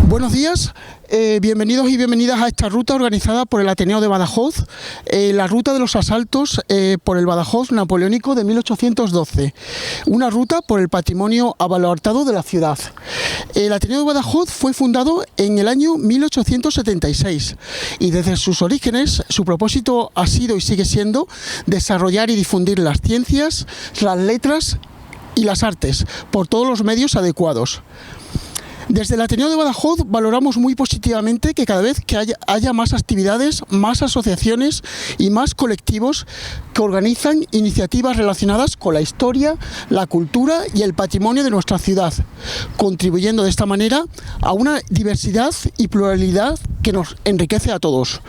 Buenos días, bienvenidos y bienvenidas a esta ruta organizada por el Ateneo de Badajoz, la ruta de los asaltos por el Badajoz napoleónico de 1812, una ruta por el patrimonio abaluartado de la ciudad. El Ateneo de Badajoz fue fundado en el año 1876 y desde sus orígenes su propósito ha sido y sigue siendo desarrollar y difundir las ciencias, las letras y las artes por todos los medios adecuados. Desde el Ateneo de Badajoz valoramos muy positivamente que cada vez que haya más actividades, más asociaciones y más colectivos que organizan iniciativas relacionadas con la historia, la cultura y el patrimonio de nuestra ciudad, contribuyendo de esta manera a una diversidad y pluralidad que nos enriquece a todos.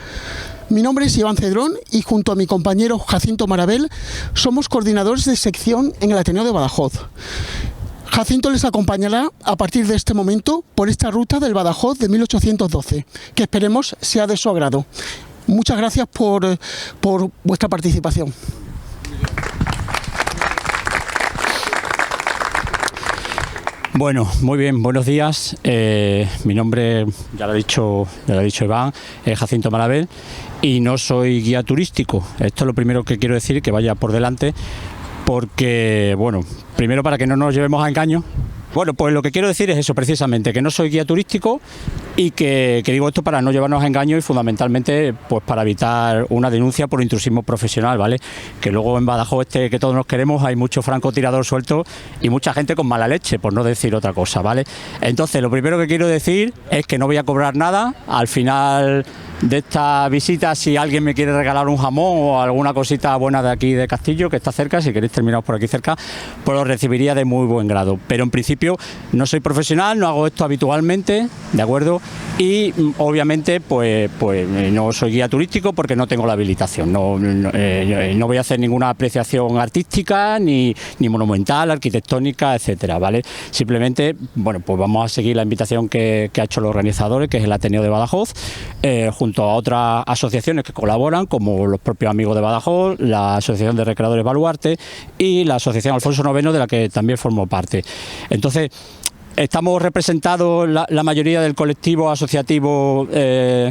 Mi nombre es Iván Cedrón y junto a mi compañero Jacinto Marabel somos coordinadores de sección en el Ateneo de Badajoz. Jacinto les acompañará a partir de este momento por esta ruta del Badajoz de 1812, que esperemos sea de su agrado. Muchas gracias por vuestra participación. Bueno, muy bien, buenos días. Mi nombre, ya lo ha dicho Iván, es Jacinto Marabel y no soy guía turístico. Esto es lo primero que quiero decir, que vaya por delante. Porque, bueno, primero para que no nos llevemos a engaño. Bueno, pues lo que quiero decir es eso precisamente, que no soy guía turístico y que digo esto para no llevarnos a engaño y fundamentalmente pues para evitar una denuncia por intrusismo profesional, ¿vale? Que luego en Badajoz que todos nos queremos hay mucho francotirador suelto y mucha gente con mala leche, por no decir otra cosa, ¿vale? Entonces, lo primero que quiero decir es que no voy a cobrar nada al final de esta visita. Si alguien me quiere regalar un jamón o alguna cosita buena de aquí de Castillo, que está cerca, si queréis terminaros por aquí cerca, pues lo recibiría de muy buen grado. Pero en principio no soy profesional, no hago esto habitualmente, ¿de acuerdo? Y obviamente pues no soy guía turístico porque no tengo la habilitación. No voy a hacer ninguna apreciación artística, ni monumental, arquitectónica, etcétera, ¿vale? Simplemente, bueno, pues vamos a seguir la invitación que ha hecho los organizadores, que es el Ateneo de Badajoz, junto a otras asociaciones que colaboran, como los propios amigos de Badajoz, la Asociación de Recreadores Baluarte y la Asociación Alfonso IX, de la que también formo parte. Entonces, estamos representados la mayoría del colectivo asociativo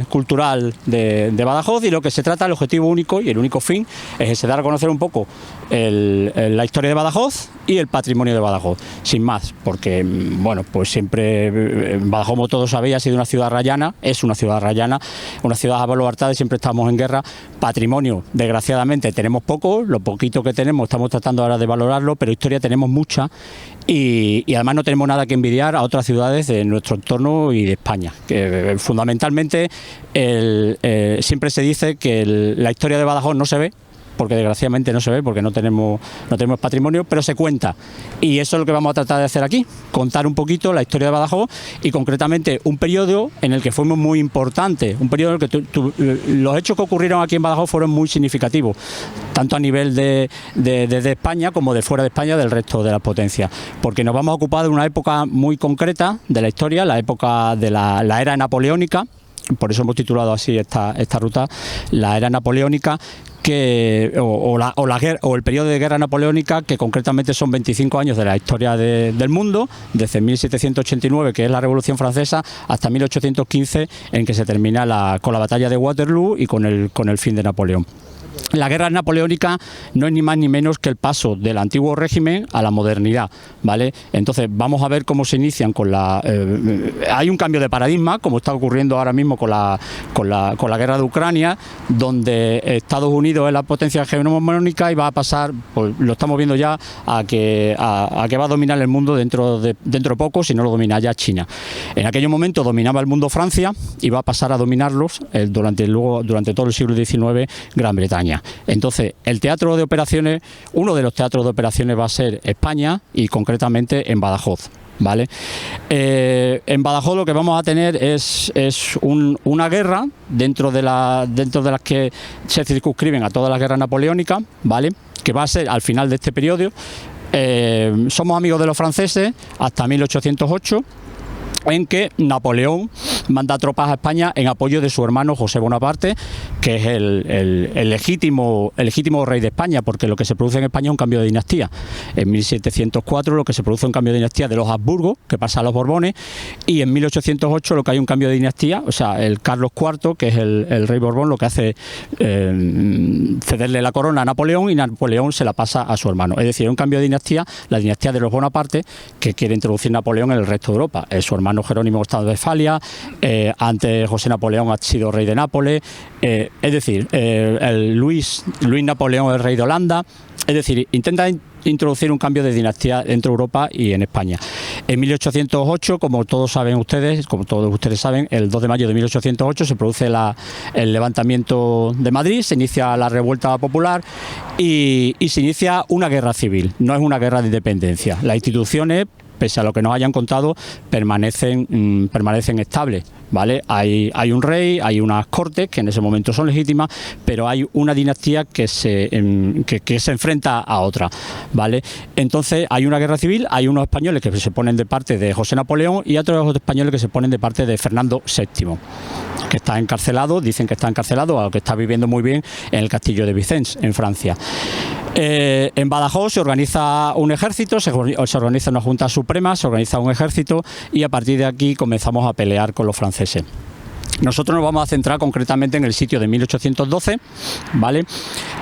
cultural de Badajoz, y lo que se trata, el objetivo único y el único fin, es ese: dar a conocer un poco la historia de Badajoz y el patrimonio de Badajoz, sin más, porque bueno, pues siempre Badajoz, como todos sabéis, ha sido una ciudad rayana, es una ciudad rayana, una ciudad abaluartada y siempre estamos en guerra. Patrimonio, desgraciadamente, tenemos poco, lo poquito que tenemos estamos tratando ahora de valorarlo, pero historia tenemos mucha. Y además no tenemos nada que envidiar a otras ciudades de nuestro entorno y de España. Que fundamentalmente siempre se dice que la historia de Badajoz no se ve, porque desgraciadamente no se ve, porque no tenemos patrimonio, pero se cuenta. Y eso es lo que vamos a tratar de hacer aquí, contar un poquito la historia de Badajoz y concretamente un periodo en el que fuimos muy importantes, un periodo en el que los hechos que ocurrieron aquí en Badajoz fueron muy significativos, tanto a nivel de España como de fuera de España, del resto de las potencias, porque nos vamos a ocupar de una época muy concreta de la historia, la época de la era napoleónica. Por eso hemos titulado así esta ruta, la era napoleónica, o el periodo de guerra napoleónica, que concretamente son 25 años de la historia del mundo, desde 1789, que es la Revolución Francesa, hasta 1815, en que se termina con la batalla de Waterloo y con el fin de Napoleón. La guerra napoleónica no es ni más ni menos que el paso del antiguo régimen a la modernidad, ¿vale? Entonces vamos a ver cómo se inician hay un cambio de paradigma, como está ocurriendo ahora mismo con la guerra de Ucrania, donde Estados Unidos es la potencia hegemónica y va a pasar, pues lo estamos viendo ya, a que va a dominar el mundo dentro de poco, si no lo domina ya China. En aquel momento dominaba el mundo Francia y va a pasar a dominarlos durante todo el siglo XIX Gran Bretaña. Entonces, el teatro de operaciones, uno de los teatros de operaciones va a ser España y concretamente en Badajoz, ¿vale? En Badajoz lo que vamos a tener es una guerra dentro de las que se circunscriben a todas las guerras napoleónicas, ¿vale? Que va a ser al final de este periodo. Somos amigos de los franceses hasta 1808. En que Napoleón manda tropas a España en apoyo de su hermano José Bonaparte, que es el legítimo rey de España, porque lo que se produce en España es un cambio de dinastía. En 1704 lo que se produce es un cambio de dinastía de los Habsburgo, que pasa a los Borbones, y en 1808 lo que hay un cambio de dinastía, o sea, el Carlos IV, que es el rey Borbón, lo que hace cederle la corona a Napoleón, y Napoleón se la pasa a su hermano. Es decir, un cambio de dinastía, la dinastía de los Bonaparte, que quiere introducir Napoleón en el resto de Europa. Su hermano Jerónimo está en Westfalia, antes José Napoleón ha sido rey de Nápoles, es decir, Luis Napoleón es rey de Holanda. Es decir, intenta introducir un cambio de dinastía dentro de Europa y en España. En 1808, como todos ustedes saben, el 2 de mayo de 1808 se produce el levantamiento de Madrid, se inicia la revuelta popular y se inicia una guerra civil. No es una guerra de independencia. Las instituciones, pese a lo que nos hayan contado, permanecen estables, ¿vale? Hay un rey, hay unas cortes que en ese momento son legítimas, pero hay una dinastía que se enfrenta a otra, ¿vale? Entonces hay una guerra civil, hay unos españoles que se ponen de parte de José Napoleón y otros españoles que se ponen de parte de Fernando VII, que está encarcelado, dicen que está encarcelado, aunque está viviendo muy bien en el castillo de Vicence, en Francia. En Badajoz se organiza un ejército, se organiza una Junta Suprema, se organiza un ejército y a partir de aquí comenzamos a pelear con los franceses. Nosotros nos vamos a centrar concretamente en el sitio de 1812, ¿vale?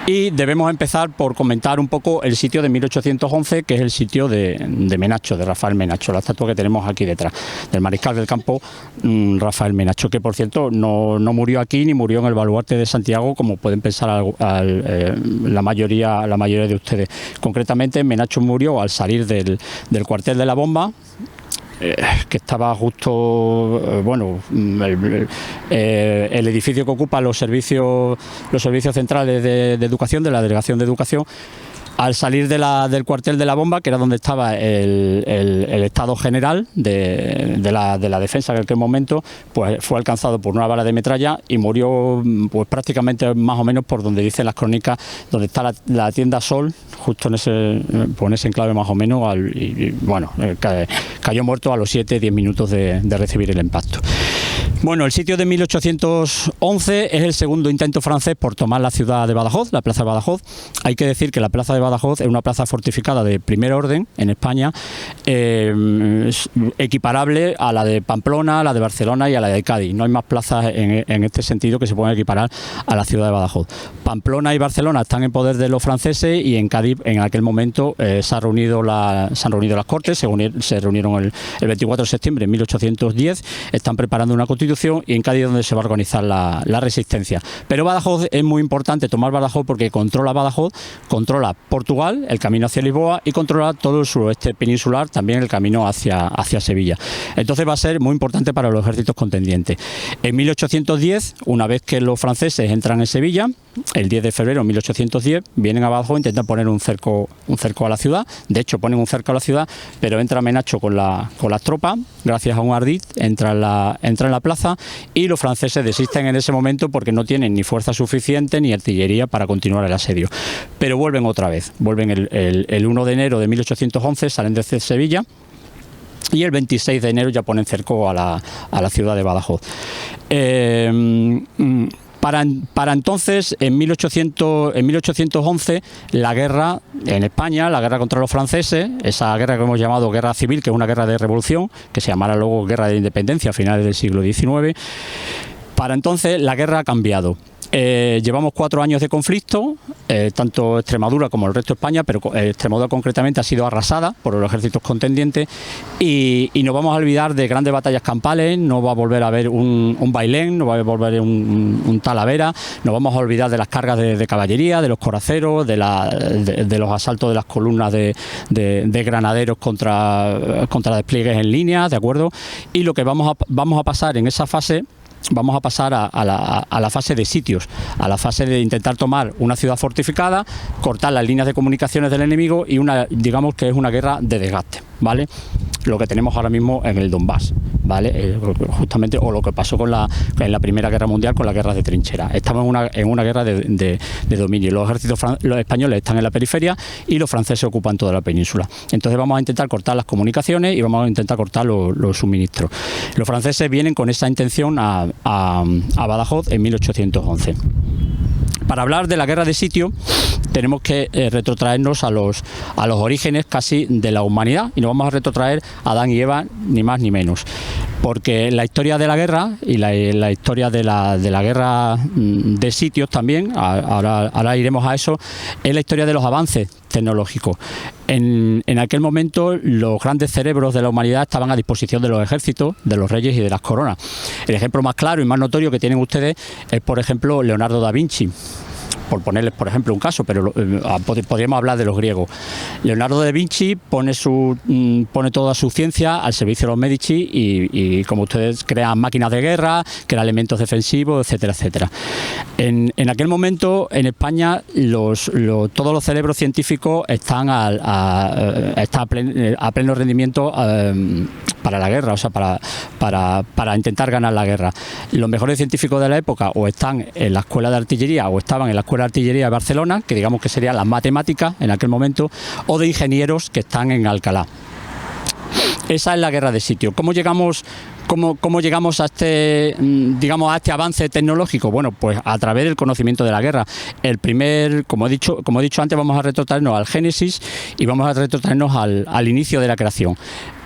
Y debemos empezar por comentar un poco el sitio de 1811, que es el sitio de Menacho, de Rafael Menacho, la estatua que tenemos aquí detrás, del mariscal del campo Rafael Menacho, que por cierto no murió aquí ni murió en el baluarte de Santiago, como pueden pensar la mayoría de ustedes. Concretamente, Menacho murió al salir del cuartel de la Bomba, que estaba justo, el edificio que ocupa los servicios centrales de educación, de la Delegación de Educación. Al salir del cuartel de la Bomba, que era donde estaba el Estado General de la defensa en aquel momento, pues fue alcanzado por una bala de metralla y murió pues prácticamente más o menos por donde dicen las crónicas, donde está la tienda Sol, justo en ese enclave más o menos, cayó muerto a los 7-10 minutos de recibir el impacto. Bueno, el sitio de 1811 es el segundo intento francés por tomar la ciudad de Badajoz, la plaza de Badajoz. Hay que decir que la plaza de Badajoz es una plaza fortificada de primer orden en España, equiparable a la de Pamplona, a la de Barcelona y a la de Cádiz. No hay más plazas en este sentido que se puedan equiparar a la ciudad de Badajoz. Pamplona y Barcelona están en poder de los franceses y en Cádiz en aquel momento se han reunido las Cortes, se reunieron el 24 de septiembre de 1810, están preparando una constitución y en Cádiz donde se va a organizar la resistencia. Pero Badajoz es muy importante tomar Badajoz porque controla Badajoz, controla Portugal, el camino hacia Lisboa y controla todo el suroeste peninsular, también el camino hacia Sevilla. Entonces va a ser muy importante para los ejércitos contendientes. En 1810, una vez que los franceses entran en Sevilla, el 10 de febrero de 1810, vienen a Badajoz e intentan poner un cerco a la ciudad. De hecho, ponen un cerco a la ciudad, pero entra Menacho con las tropas, gracias a un ardid, entra en la plaza y los franceses desisten en ese momento porque no tienen ni fuerza suficiente ni artillería para continuar el asedio. Pero vuelven otra vez, vuelven el 1 de enero de 1811, salen desde Sevilla y el 26 de enero ya ponen cerco a la ciudad de Badajoz. Para entonces, en 1811, la guerra en España, la guerra contra los franceses, esa guerra que hemos llamado guerra civil, que es una guerra de revolución, que se llamará luego guerra de independencia a finales del siglo XIX, para entonces la guerra ha cambiado. Llevamos 4 años de conflicto, tanto Extremadura como el resto de España, pero Extremadura concretamente ha sido arrasada por los ejércitos contendientes y nos vamos a olvidar de grandes batallas campales, no va a volver a haber un Bailén, no va a volver a haber un Talavera, nos vamos a olvidar de las cargas de caballería, de los coraceros, de los asaltos de las columnas de granaderos contra despliegues en línea, ¿de acuerdo? Y lo que vamos a pasar en esa fase, vamos a pasar a la fase de sitios, a la fase de intentar tomar una ciudad fortificada, cortar las líneas de comunicaciones del enemigo y digamos que es una guerra de desgaste, ¿vale? lo que tenemos ahora mismo en el Donbass, ¿vale? Justamente, o lo que pasó en la Primera Guerra Mundial con las guerras de trinchera. Estamos en una guerra de dominio. Los ejércitos los españoles están en la periferia y los franceses ocupan toda la península. Entonces vamos a intentar cortar las comunicaciones y vamos a intentar cortar los suministros. Los franceses vienen con esa intención a Badajoz en 1811. Para hablar de la guerra de sitio tenemos que retrotraernos a los orígenes casi de la humanidad, y nos vamos a retrotraer a Adán y Eva, ni más ni menos, porque la historia de la guerra y la historia de la guerra de sitios también, ahora iremos a eso, es la historia de los avances tecnológicos. En aquel momento los grandes cerebros de la humanidad estaban a disposición de los ejércitos, de los reyes y de las coronas. El ejemplo más claro y más notorio que tienen ustedes es, por ejemplo, Leonardo da Vinci, por ponerles, por ejemplo, un caso, pero podríamos hablar de los griegos. Leonardo da Vinci pone toda su ciencia al servicio de los Medici y como ustedes, crean máquinas de guerra, crean elementos defensivos, etcétera, etcétera. En aquel momento, en España, todos los cerebros científicos están a pleno rendimiento para la guerra, o sea, para intentar ganar la guerra. Los mejores científicos de la época o están en la escuela de artillería o estaban en la escuela de artillería de Barcelona, que digamos que serían las matemáticas en aquel momento, o de ingenieros que están en Alcalá. Esa es la guerra de sitio. ¿Cómo llegamos a este avance tecnológico? Bueno, pues a través del conocimiento de la guerra. Como he dicho antes, vamos a retrotraernos al Génesis y vamos a retrotraernos al inicio de la creación.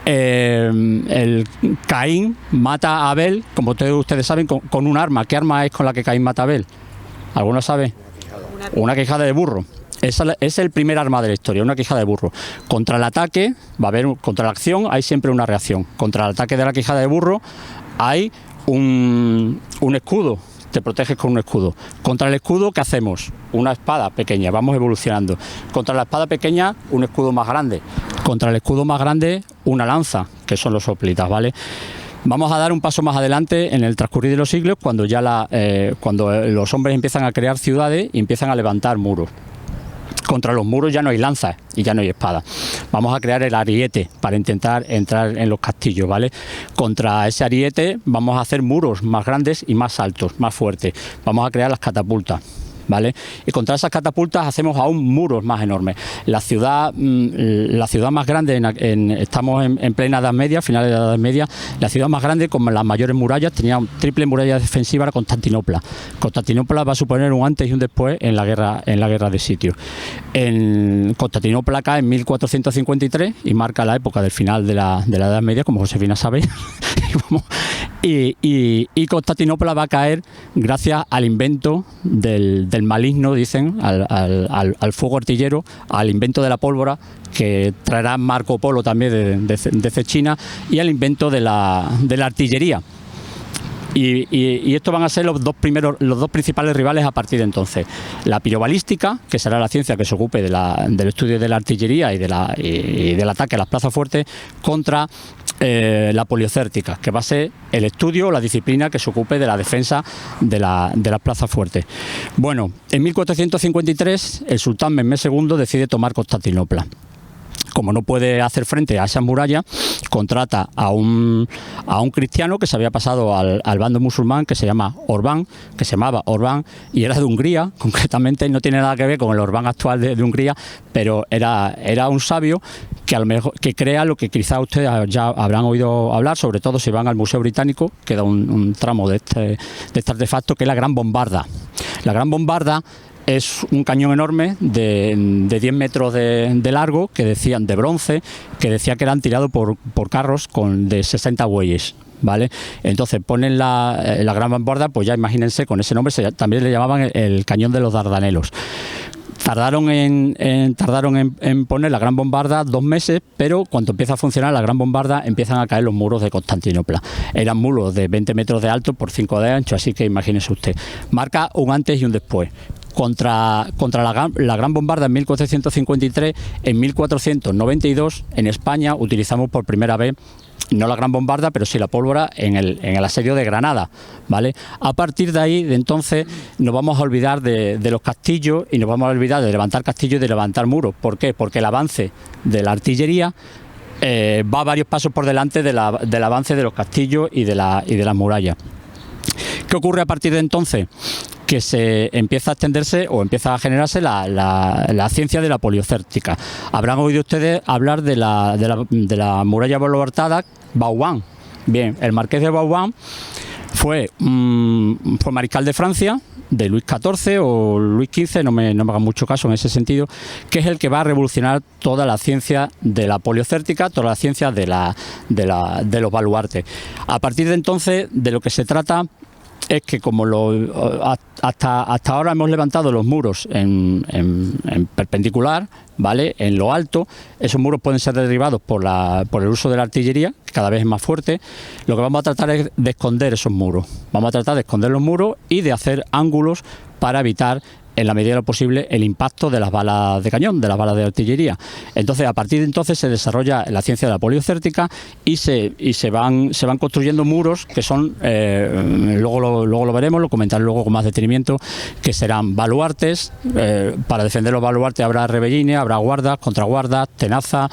El Caín mata a Abel, como ustedes saben, con un arma. ¿Qué arma es con la que Caín mata a Abel? ¿Alguno sabe? Una quijada de burro. Es el primer arma de la historia, una quijada de burro. Contra el ataque, contra la acción hay siempre una reacción. Contra el ataque de la quijada de burro hay un escudo. Te proteges con un escudo. Contra el escudo, ¿qué hacemos? Una espada pequeña, vamos evolucionando. Contra la espada pequeña, un escudo más grande. Contra el escudo más grande, una lanza, que son los hoplitas, ¿vale? Vamos a dar un paso más adelante en el transcurrir de los siglos, cuando los hombres empiezan a crear ciudades y empiezan a levantar muros. Contra los muros ya no hay lanzas y ya no hay espadas. Vamos a crear el ariete para intentar entrar en los castillos, ¿vale? Contra ese ariete vamos a hacer muros más grandes y más altos, más fuertes. Vamos a crear las catapultas, ¿vale? Y contra esas catapultas hacemos aún muros más enormes. La ciudad más grande, estamos en plena Edad Media, finales de la Edad Media, la ciudad más grande con las mayores murallas, tenía una triple muralla defensiva, era Constantinopla. Constantinopla va a suponer un antes y un después en la guerra de sitio. Constantinopla cae en 1453 y marca la época del final de la Edad Media, como Josefina sabe. Y Constantinopla va a caer gracias al invento del maligno, dicen, al fuego artillero, al invento de la pólvora que traerá Marco Polo también desde China, y al invento de la artillería. Y estos van a ser los dos principales rivales a partir de entonces. La pirobalística, que será la ciencia que se ocupe del estudio de la artillería y del ataque a las plazas fuertes, contra la poliocértica, que va a ser el estudio o la disciplina que se ocupe de la defensa de las plazas fuertes. Bueno, en 1453 el sultán Mehmed II decide tomar Constantinopla. Como no puede hacer frente a esas murallas, contrata a un cristiano que se había pasado al bando musulmán, que se llamaba Orbán, y era de Hungría, concretamente. No tiene nada que ver con el Orbán actual de Hungría, pero era un sabio que a lo mejor crea lo que quizá ustedes ya habrán oído hablar, sobre todo si van al Museo Británico, que da un tramo de este artefacto, que es la Gran Bombarda. La Gran Bombarda es un cañón enorme de 10 metros de largo, de bronce, que decía que eran tirados por carros de 60 bueyes, ¿vale? Entonces ponen la Gran Bombarda, pues ya imagínense, con ese nombre también le llamaban el cañón de los Dardanelos. Tardaron en poner la Gran Bombarda 2 meses, pero cuando empieza a funcionar la Gran Bombarda empiezan a caer los muros de Constantinopla. Eran muros de 20 metros de alto por 5 de ancho, así que imagínese usted. Marca un antes y un después. Contra la Gran Bombarda en 1453, en 1492 en España utilizamos por primera vez no la Gran Bombarda, pero sí la pólvora en el asedio de Granada, ¿vale? A partir de ahí, de entonces, nos vamos a olvidar de los castillos y nos vamos a olvidar de levantar castillos y de levantar muros. ¿Por qué? Porque el avance de la artillería va varios pasos por delante del avance de los castillos y de las murallas. ¿Qué ocurre a partir de entonces? Que se empieza a extenderse o empieza a generarse la ciencia de la poliocértica. Habrán oído ustedes hablar de la muralla baluartada Vauban. Bien, el marqués de Vauban fue mariscal de Francia, de Luis XIV o Luis XV, no me hagan mucho caso en ese sentido, que es el que va a revolucionar toda la ciencia de la poliocértica, toda la ciencia de los baluartes. A partir de entonces, de lo que se trata es que como hasta ahora hemos levantado los muros en perpendicular, ¿vale? En lo alto, esos muros pueden ser derribados por el uso de la artillería, que cada vez es más fuerte. Lo que vamos a tratar es de esconder esos muros. Vamos a tratar de esconder los muros y de hacer ángulos para evitar, en la medida de lo posible, el impacto de las balas de cañón, de las balas de artillería. Entonces, a partir de entonces se desarrolla la ciencia de la poliocértica y se van construyendo muros que son, luego lo veremos, lo comentaré luego con más detenimiento, que serán baluartes. Para defender los baluartes habrá rebellines, habrá guardas, contraguardas, tenazas,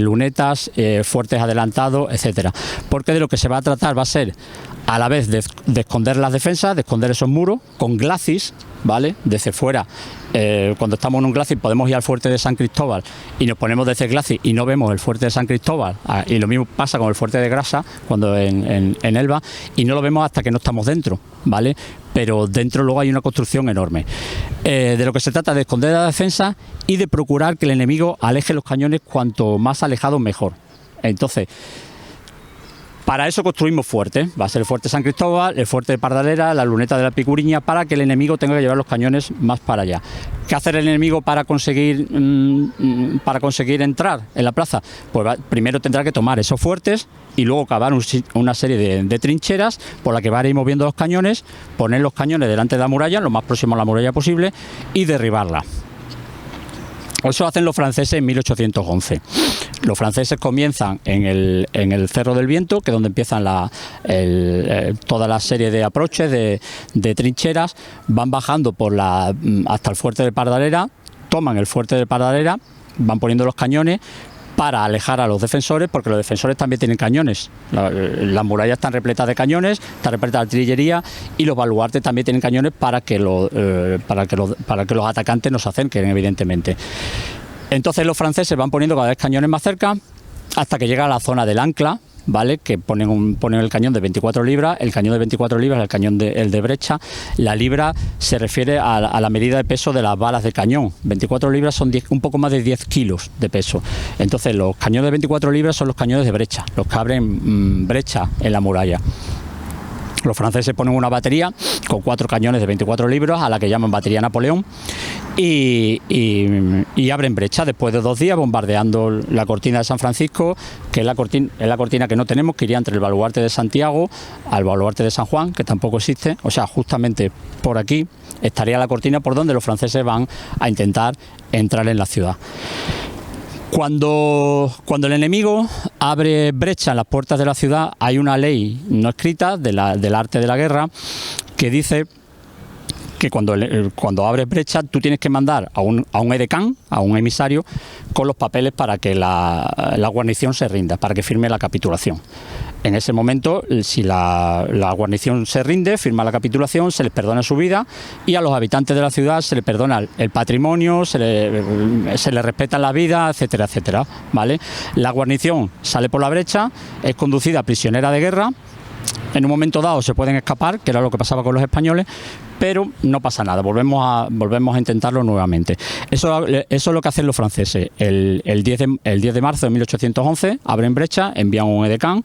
lunetas, fuertes adelantados, etcétera. Porque de lo que se va a tratar va a ser a la vez de esconder las defensas, de esconder esos muros con glacis, ¿vale? Desde fuera, cuando estamos en un glacis podemos ir al fuerte de San Cristóbal y nos ponemos desde el glacis y no vemos el fuerte de San Cristóbal, y lo mismo pasa con el fuerte de Grasa cuando en Elba, y no lo vemos hasta que no estamos dentro, ¿vale? Pero dentro luego hay una construcción enorme. De lo que se trata es de esconder la defensa y de procurar que el enemigo aleje los cañones cuanto más alejados mejor. Entonces, para eso construimos fuertes. Va a ser el fuerte San Cristóbal, el fuerte de Pardalera, la luneta de la Picuriña, para que el enemigo tenga que llevar los cañones más para allá. ¿Qué hace el enemigo para conseguir entrar en la plaza? Pues primero tendrá que tomar esos fuertes y luego cavar una serie de trincheras por la que va a ir moviendo los cañones, poner los cañones delante de la muralla, lo más próximo a la muralla posible, y derribarla. Eso hacen los franceses en 1811. Los franceses comienzan en el Cerro del Viento, que es donde empiezan toda la serie de aproches, de trincheras, van bajando hasta el fuerte de Pardalera, toman el fuerte de Pardalera, van poniendo los cañones para alejar a los defensores, porque los defensores también tienen cañones. Las murallas están repletas de cañones, están repletas de artillería, y los baluartes también tienen cañones para que los atacantes no se acerquen, evidentemente. Entonces los franceses van poniendo cada vez cañones más cerca hasta que llega a la zona del ancla, ¿vale? Que ponen el cañón de 24 libras, el cañón de 24 libras, el cañón el de brecha. La libra se refiere a la medida de peso de las balas de cañón. 24 libras son un poco más de 10 kilos de peso. Entonces los cañones de 24 libras son los cañones de brecha, los que abren brecha en la muralla. Los franceses ponen una batería con 4 cañones de 24 libras, a la que llaman batería Napoleón, y abren brecha después de 2 días bombardeando la cortina de San Francisco, que es la cortina que no tenemos, que iría entre el baluarte de Santiago al baluarte de San Juan, que tampoco existe. O sea, justamente por aquí estaría la cortina por donde los franceses van a intentar entrar en la ciudad. Cuando el enemigo abre brecha en las puertas de la ciudad, hay una ley no escrita del arte de la guerra que dice que cuando abres brecha tú tienes que mandar a un edecán, a un emisario, con los papeles para que la guarnición se rinda, para que firme la capitulación. En ese momento, si la guarnición se rinde, firma la capitulación, se les perdona su vida, y a los habitantes de la ciudad se les perdona el patrimonio, se les respeta la vida, etcétera, etcétera, ¿vale? La guarnición sale por la brecha, es conducida prisionera de guerra. En un momento dado se pueden escapar, que era lo que pasaba con los españoles, pero no pasa nada, volvemos a intentarlo nuevamente. Eso es lo que hacen los franceses. El 10 de marzo de 1811 abren brecha, envían un edecán.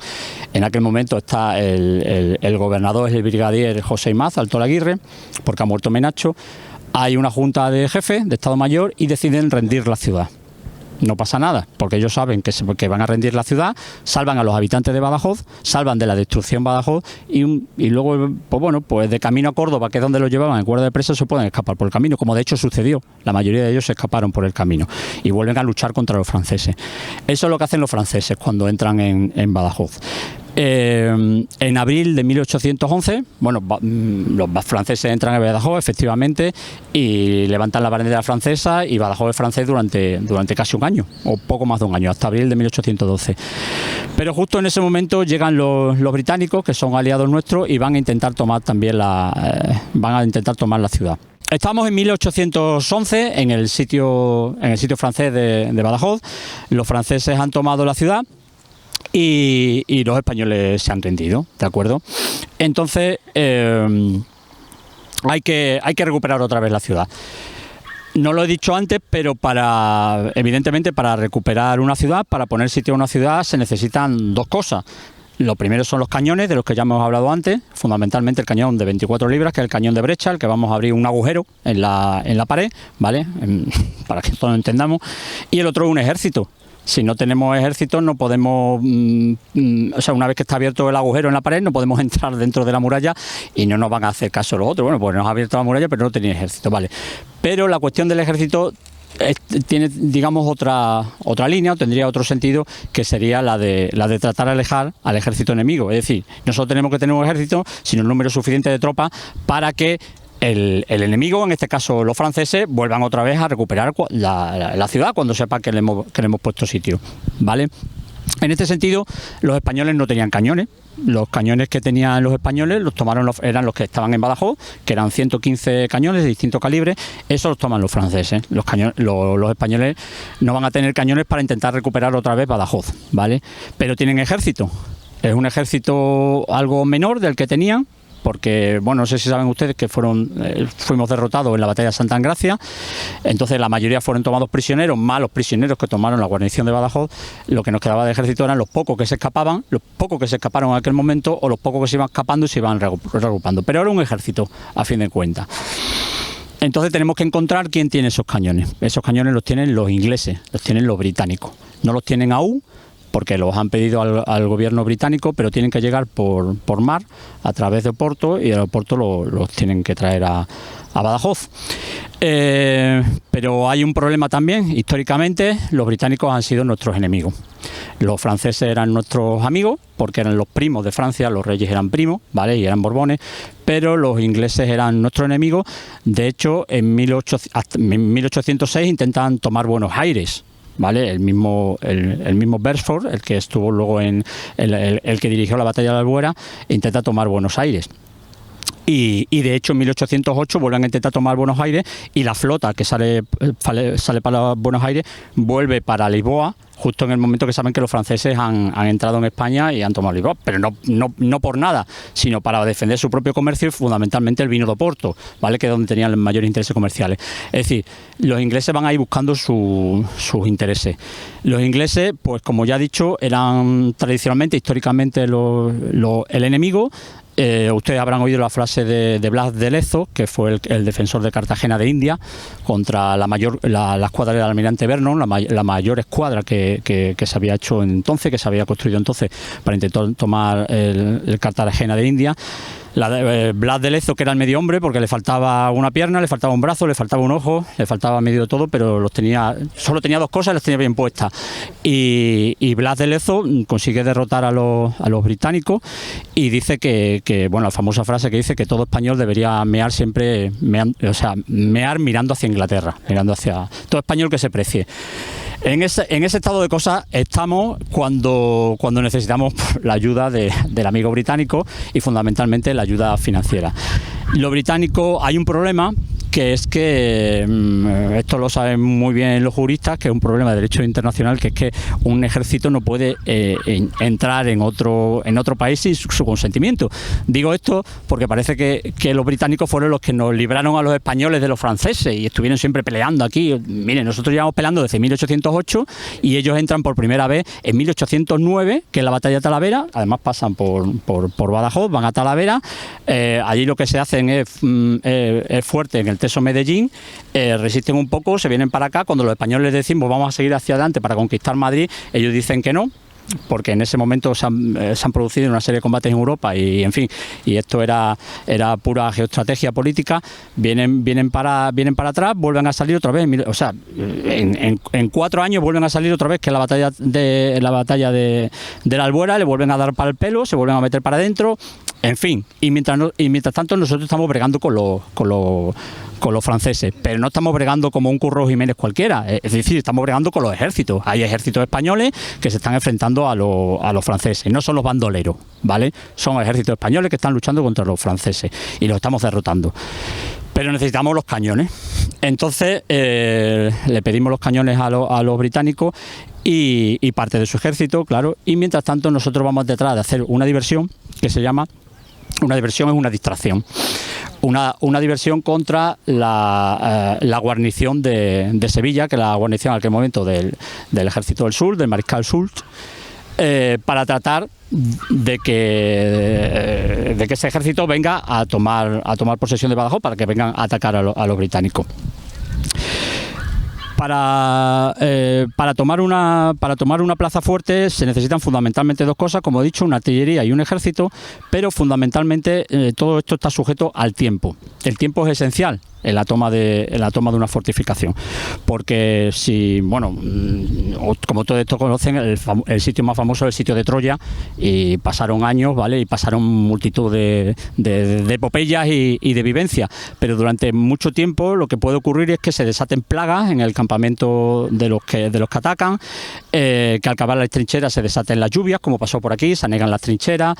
En aquel momento está el gobernador, es el brigadier José Imaz, Alto Laguirre, porque ha muerto Menacho. Hay una junta de jefes de Estado Mayor y deciden rendir la ciudad. No pasa nada, porque ellos saben que van a rendir la ciudad, salvan a los habitantes de Badajoz, salvan de la destrucción Badajoz, y luego, pues de camino a Córdoba, que es donde los llevaban en cuerda de presa, se pueden escapar por el camino, como de hecho sucedió. La mayoría de ellos se escaparon por el camino y vuelven a luchar contra los franceses. Eso es lo que hacen los franceses cuando entran en Badajoz. En abril de 1811, bueno, los franceses entran a Badajoz, efectivamente, y levantan la bandera francesa, y Badajoz es francés durante casi un año, o poco más de un año, hasta abril de 1812. Pero justo en ese momento llegan los británicos, que son aliados nuestros, y van a intentar tomar también la ciudad. Estamos en 1811 en el sitio francés de Badajoz. Los franceses han tomado la ciudad y los españoles se han rendido, ¿de acuerdo? Entonces hay que recuperar otra vez la ciudad. No lo he dicho antes, pero evidentemente para recuperar una ciudad, para poner sitio a una ciudad, se necesitan dos cosas. Lo primero son los cañones, de los que ya hemos hablado antes, fundamentalmente el cañón de 24 libras, que es el cañón de brecha, el que vamos a abrir un agujero en la pared, ¿vale? Para que todos lo entendamos. Y el otro es un ejército. Si no tenemos ejército, no podemos, o sea, una vez que está abierto el agujero en la pared, no podemos entrar dentro de la muralla y no nos van a hacer caso los otros. Bueno, pues nos ha abierto la muralla, pero no tenía ejército, ¿vale? Pero la cuestión del ejército tiene, digamos, otra línea, o tendría otro sentido, que sería la de tratar de alejar al ejército enemigo. Es decir, nosotros tenemos que tener un ejército, sino un número suficiente de tropas para que el enemigo, en este caso los franceses, vuelvan otra vez a recuperar la ciudad cuando sepan que le hemos puesto sitio, ¿vale? En este sentido, los españoles no tenían cañones. Los cañones que tenían los españoles los tomaron eran los que estaban en Badajoz, que eran 115 cañones de distintos calibres. Eso los toman los franceses. Los españoles no van a tener cañones para intentar recuperar otra vez Badajoz, ¿vale? Pero tienen ejército. Es un ejército algo menor del que tenían, porque, bueno, no sé si saben ustedes que fuimos derrotados en la batalla de Santa Engracia. Entonces la mayoría fueron tomados prisioneros, más los prisioneros que tomaron la guarnición de Badajoz. Lo que nos quedaba de ejército eran los pocos que se escapaban, los pocos que se escaparon en aquel momento, o los pocos que se iban escapando y se iban reagrupando. Pero era un ejército, a fin de cuentas. Entonces tenemos que encontrar quién tiene esos cañones. Esos cañones los tienen los ingleses, los tienen los británicos. No los tienen aún, porque los han pedido al gobierno británico, pero tienen que llegar por mar a través de Oporto, y el Oporto los tienen que traer a Badajoz. Pero hay un problema también. Históricamente los británicos han sido nuestros enemigos. Los franceses eran nuestros amigos porque eran los primos de Francia, los reyes eran primos, ¿vale? Y eran borbones, pero los ingleses eran nuestros enemigos. De hecho, en 1806 intentan tomar Buenos Aires, ¿vale? El mismo Beresford, el que estuvo luego el que dirigió la batalla de la Albuera, intenta tomar Buenos Aires. Y de hecho en 1808 vuelven a intentar tomar Buenos Aires, y la flota que sale para Buenos Aires vuelve para Lisboa, justo en el momento que saben que los franceses han entrado en España y han tomado Lisboa, pero no por nada, sino para defender su propio comercio y fundamentalmente el vino de Oporto, ¿vale? Que es donde tenían los mayores intereses comerciales. Es decir, los ingleses van a ir buscando sus intereses. Los ingleses, pues como ya he dicho, eran tradicionalmente, históricamente el enemigo. Ustedes habrán oído la frase de Blas de Lezo, que fue el defensor de Cartagena de India, contra la escuadra del almirante Vernon, la mayor escuadra que se había hecho entonces, que se había construido entonces para intentar tomar el Cartagena de India. Blas de Lezo, que era el medio hombre, porque le faltaba una pierna, le faltaba un brazo, le faltaba un ojo, le faltaba medio de todo, pero solo tenía dos cosas y las tenía bien puestas. Y Blas de Lezo consigue derrotar a los británicos, y dice que bueno, la famosa frase que dice que todo español debería mear siempre, mear mirando hacia Inglaterra, mirando hacia todo español que se precie. En ese estado de cosas estamos cuando necesitamos la ayuda del amigo británico, y fundamentalmente la ayuda financiera. Lo británico, hay un problema, que es que esto lo saben muy bien los juristas, que es un problema de derecho internacional, que es que un ejército no puede entrar en otro país sin su consentimiento. Digo esto porque parece que los británicos fueron los que nos libraron a los españoles de los franceses y estuvieron siempre peleando aquí. Miren, nosotros llevamos peleando desde 1808 y ellos entran por primera vez en 1809, que es la batalla de Talavera. Además pasan por Badajoz, van a Talavera. Allí lo que se hacen es fuerte en el Teso Medellín, resisten un poco, se vienen para acá. Cuando los españoles decimos vamos a seguir hacia adelante para conquistar Madrid, ellos dicen que no, porque en ese momento se han producido una serie de combates en Europa y en fin, y esto era pura geoestrategia política. Vienen para atrás, vuelven a salir otra vez, o sea, en 4 años vuelven a salir otra vez, que es la batalla de la Albuera, le vuelven a dar para el pelo, se vuelven a meter para adentro, en fin, y mientras tanto nosotros estamos bregando con los franceses, pero no estamos bregando como un Curro Jiménez cualquiera, es decir, estamos bregando con los ejércitos. Hay ejércitos españoles que se están enfrentando a los franceses, no son los bandoleros, ¿vale? Son ejércitos españoles que están luchando contra los franceses y los estamos derrotando. Pero necesitamos los cañones. Entonces le pedimos los cañones a los británicos y parte de su ejército, claro, y mientras tanto nosotros vamos detrás de hacer una diversión que se llama, una diversión es una distracción. Una diversión contra la guarnición de Sevilla, que es la guarnición en aquel momento del Ejército del Sur, del Mariscal Soult, para tratar de que ese ejército venga a tomar posesión de Badajoz, para que vengan a atacar a los británicos. Para tomar una plaza fuerte se necesitan fundamentalmente 2 cosas, como he dicho, una artillería y un ejército, pero fundamentalmente todo esto está sujeto al tiempo. El tiempo es esencial en la toma de una fortificación, porque si, bueno, como todos estos conocen, el sitio más famoso es el sitio de Troya, y pasaron años, ¿vale? Y pasaron multitud de epopeyas y de vivencias, pero durante mucho tiempo lo que puede ocurrir es que se desaten plagas en el campamento de los que atacan, que al cavar las trincheras se desaten las lluvias, como pasó por aquí, se anegan las trincheras,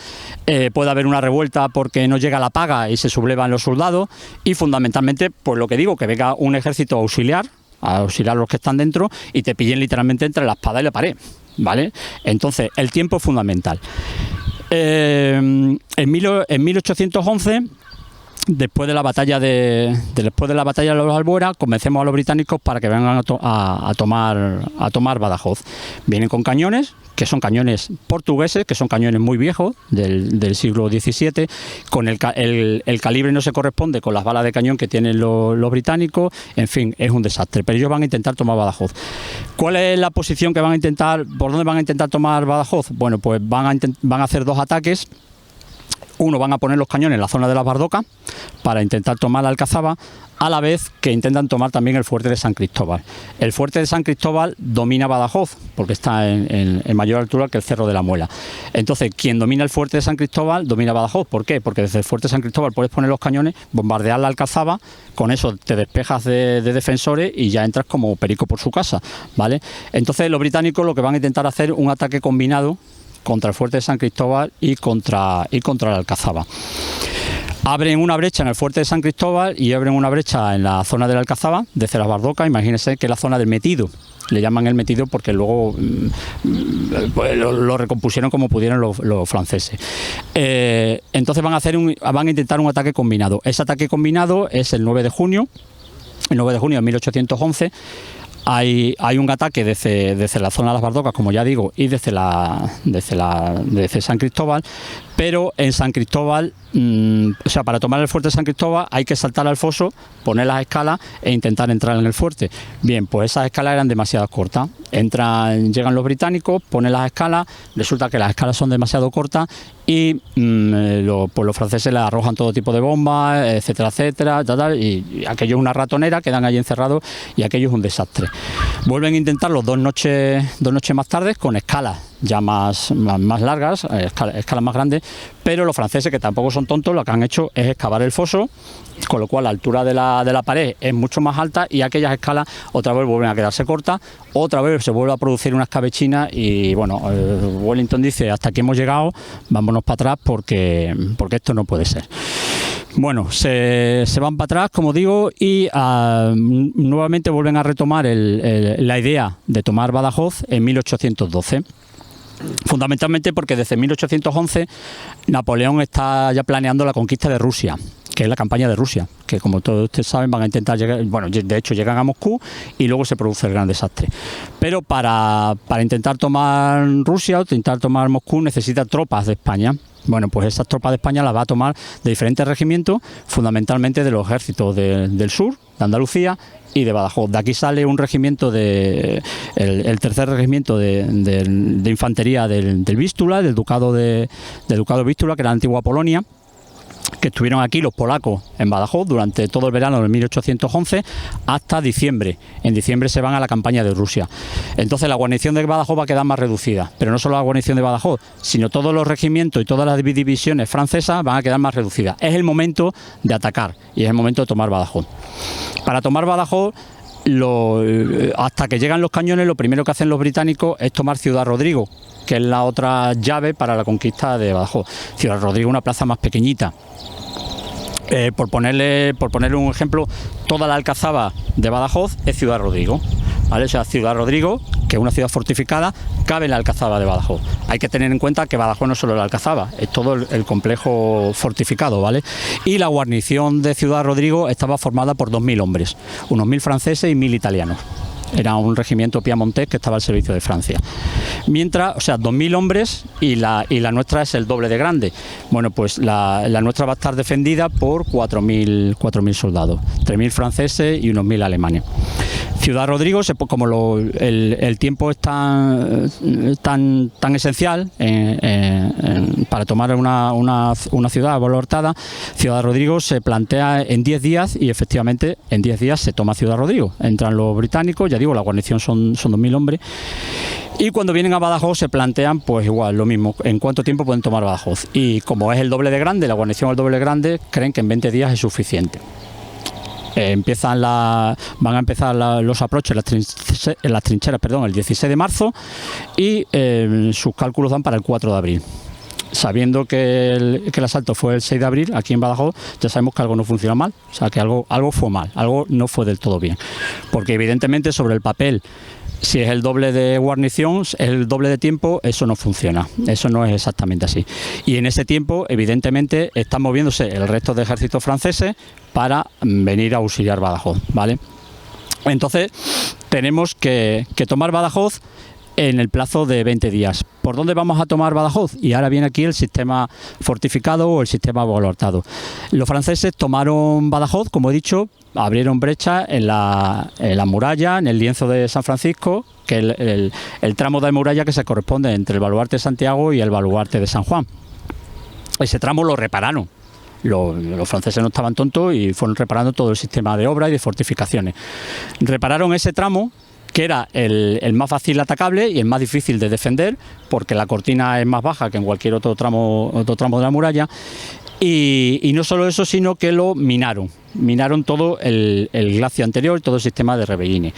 puede haber una revuelta porque no llega la paga y se sublevan los soldados, y fundamentalmente, pues lo que digo, que venga un ejército a auxiliar a los que están dentro y te pillen literalmente entre la espada y la pared, ¿vale? Entonces, el tiempo es fundamental. En 1811, después de la batalla de los Albuera, convencemos a los británicos para que vengan a tomar Badajoz. Vienen con cañones, que son cañones portugueses, que son cañones muy viejos, del siglo XVII, con el calibre no se corresponde con las balas de cañón que tienen los británicos, en fin, es un desastre, pero ellos van a intentar tomar Badajoz. ¿Cuál es la posición que van a intentar, por dónde van a intentar tomar Badajoz? Bueno, pues van a hacer 2 ataques. Uno, van a poner los cañones en la zona de las Bardocas para intentar tomar la Alcazaba, a la vez que intentan tomar también el fuerte de San Cristóbal. El fuerte de San Cristóbal domina Badajoz, porque está en mayor altura que el Cerro de la Muela. Entonces, quien domina el fuerte de San Cristóbal domina Badajoz. ¿Por qué? Porque desde el fuerte de San Cristóbal puedes poner los cañones, bombardear la Alcazaba, con eso te despejas de defensores y ya entras como perico por su casa, ¿vale? Entonces, los británicos lo que van a intentar hacer un ataque combinado contra el fuerte de San Cristóbal y contra la Alcazaba. Abren una brecha en el fuerte de San Cristóbal y abren una brecha en la zona de la Alcazaba, desde las Bardocas. Imagínense que es la zona del Metido. Le llaman el Metido porque luego pues, lo recompusieron como pudieron los franceses. Entonces van a intentar un ataque combinado. Ese ataque combinado es el 9 de junio. El 9 de junio de 1811. Hay un ataque desde la zona de las Bardocas, como ya digo, y desde San Cristóbal, pero en San Cristóbal, o sea, para tomar el fuerte de San Cristóbal hay que saltar al foso, poner las escalas e intentar entrar en el fuerte. Bien, pues esas escalas eran demasiado cortas. Llegan los británicos, ponen las escalas, resulta que las escalas son demasiado cortas y pues los franceses les arrojan todo tipo de bombas, etcétera, etcétera, y aquello es una ratonera, quedan allí encerrados y aquello es un desastre. Vuelven a intentarlo 2 noches más tarde con escalas ya más largas, escalas más grandes, pero los franceses, que tampoco son tontos, lo que han hecho es excavar el foso, con lo cual la altura de la pared es mucho más alta y aquellas escalas otra vez vuelven a quedarse cortas, otra vez se vuelve a producir una escabechina y bueno, Wellington dice: hasta aquí hemos llegado, vámonos para atrás porque esto no puede ser. Bueno, se van para atrás, como digo, y nuevamente vuelven a retomar la idea de tomar Badajoz en 1812. Fundamentalmente porque desde 1811 Napoleón está ya planeando la conquista de Rusia, que es la campaña de Rusia, que como todos ustedes saben van a intentar llegar, bueno, de hecho llegan a Moscú y luego se produce el gran desastre. Pero para intentar tomar Rusia o intentar tomar Moscú necesita tropas de España. Bueno, pues esas tropas de España las va a tomar de diferentes regimientos, fundamentalmente de los ejércitos del sur, de Andalucía y de Badajoz. De aquí sale un regimiento, el tercer regimiento de infantería del Vístula, del Ducado de Vístula, que era la antigua Polonia, que estuvieron aquí los polacos en Badajoz durante todo el verano de 1811 hasta diciembre. En diciembre se van a la campaña de Rusia. Entonces la guarnición de Badajoz va a quedar más reducida, pero no solo la guarnición de Badajoz, sino todos los regimientos y todas las divisiones francesas van a quedar más reducidas. Es el momento de atacar y es el momento de tomar Badajoz. Para tomar Badajoz, hasta que llegan los cañones, lo primero que hacen los británicos es tomar Ciudad Rodrigo, que es la otra llave para la conquista de Badajoz. Ciudad Rodrigo, una plaza más pequeñita. Por ponerle un ejemplo, toda la alcazaba de Badajoz es Ciudad Rodrigo, ¿vale? O sea, Ciudad Rodrigo, que es una ciudad fortificada, cabe en la alcazaba de Badajoz. Hay que tener en cuenta que Badajoz no es solo la alcazaba, es todo el complejo fortificado, ¿vale? Y la guarnición de Ciudad Rodrigo estaba formada por 2.000 hombres, unos 1.000 franceses y 1.000 italianos. Era un regimiento piamontés que estaba al servicio de Francia. Mientras, o sea, 2.000 hombres y la nuestra es el doble de grande. Bueno, pues la nuestra va a estar defendida por 4.000 soldados, 3.000 franceses y unos 1.000 alemanes. Ciudad Rodrigo, como el tiempo es tan esencial para tomar una ciudad abortada, Ciudad Rodrigo se plantea en 10 días y efectivamente en 10 días se toma Ciudad Rodrigo. Entran los británicos, ya digo, la guarnición son 2.000 hombres. Y cuando vienen a Badajoz se plantean, pues igual, lo mismo, en cuánto tiempo pueden tomar Badajoz. Y como es el doble de grande, la guarnición es el doble de grande, creen que en 20 días es suficiente. Van a empezar los aproches en las trincheras, el 16 de marzo y sus cálculos dan para el 4 de abril. Sabiendo que el asalto fue el 6 de abril aquí en Badajoz, ya sabemos que algo no funciona mal, o sea que algo fue mal, algo no fue del todo bien. Porque evidentemente sobre el papel, si es el doble de guarnición, es el doble de tiempo, eso no funciona, eso no es exactamente así. Y en ese tiempo, evidentemente, están moviéndose el resto de ejércitos franceses para venir a auxiliar Badajoz, ¿vale? Entonces, tenemos que tomar Badajoz en el plazo de 20 días. ¿Por dónde vamos a tomar Badajoz? Y ahora viene aquí el sistema fortificado o el sistema baluartado. Los franceses tomaron Badajoz, como he dicho, abrieron brecha en la muralla, en el lienzo de San Francisco, que es el tramo de muralla que se corresponde entre el baluarte de Santiago y el baluarte de San Juan. Ese tramo lo repararon. Los franceses no estaban tontos y fueron reparando todo el sistema de obras y de fortificaciones. Repararon ese tramo, que era el más fácil atacable y el más difícil de defender, porque la cortina es más baja que en cualquier otro tramo de la muralla. Y no solo eso, sino que lo minaron todo el glacio anterior, todo el sistema de Rebellini.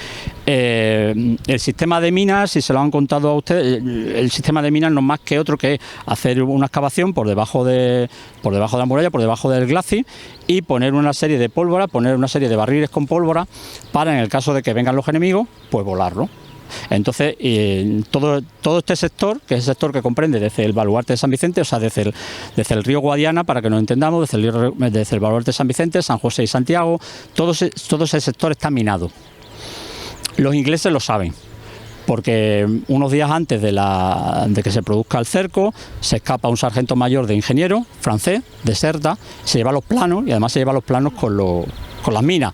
El sistema de minas, si se lo han contado a ustedes, el sistema de minas no es más que otro que hacer una excavación por debajo de la muralla, por debajo del glacis, y poner una serie de pólvora, poner una serie de barriles con pólvora para, en el caso de que vengan los enemigos, pues volarlo. Entonces, todo este sector, que es el sector que comprende desde el baluarte de San Vicente, o sea, desde el río Guadiana, para que nos entendamos, desde el baluarte de San Vicente, San José y Santiago, todo ese sector está minado. Los ingleses lo saben, porque unos días antes de que se produzca el cerco, se escapa un sargento mayor de ingeniero francés, deserta, se lleva los planos, y además se lleva los planos con las minas.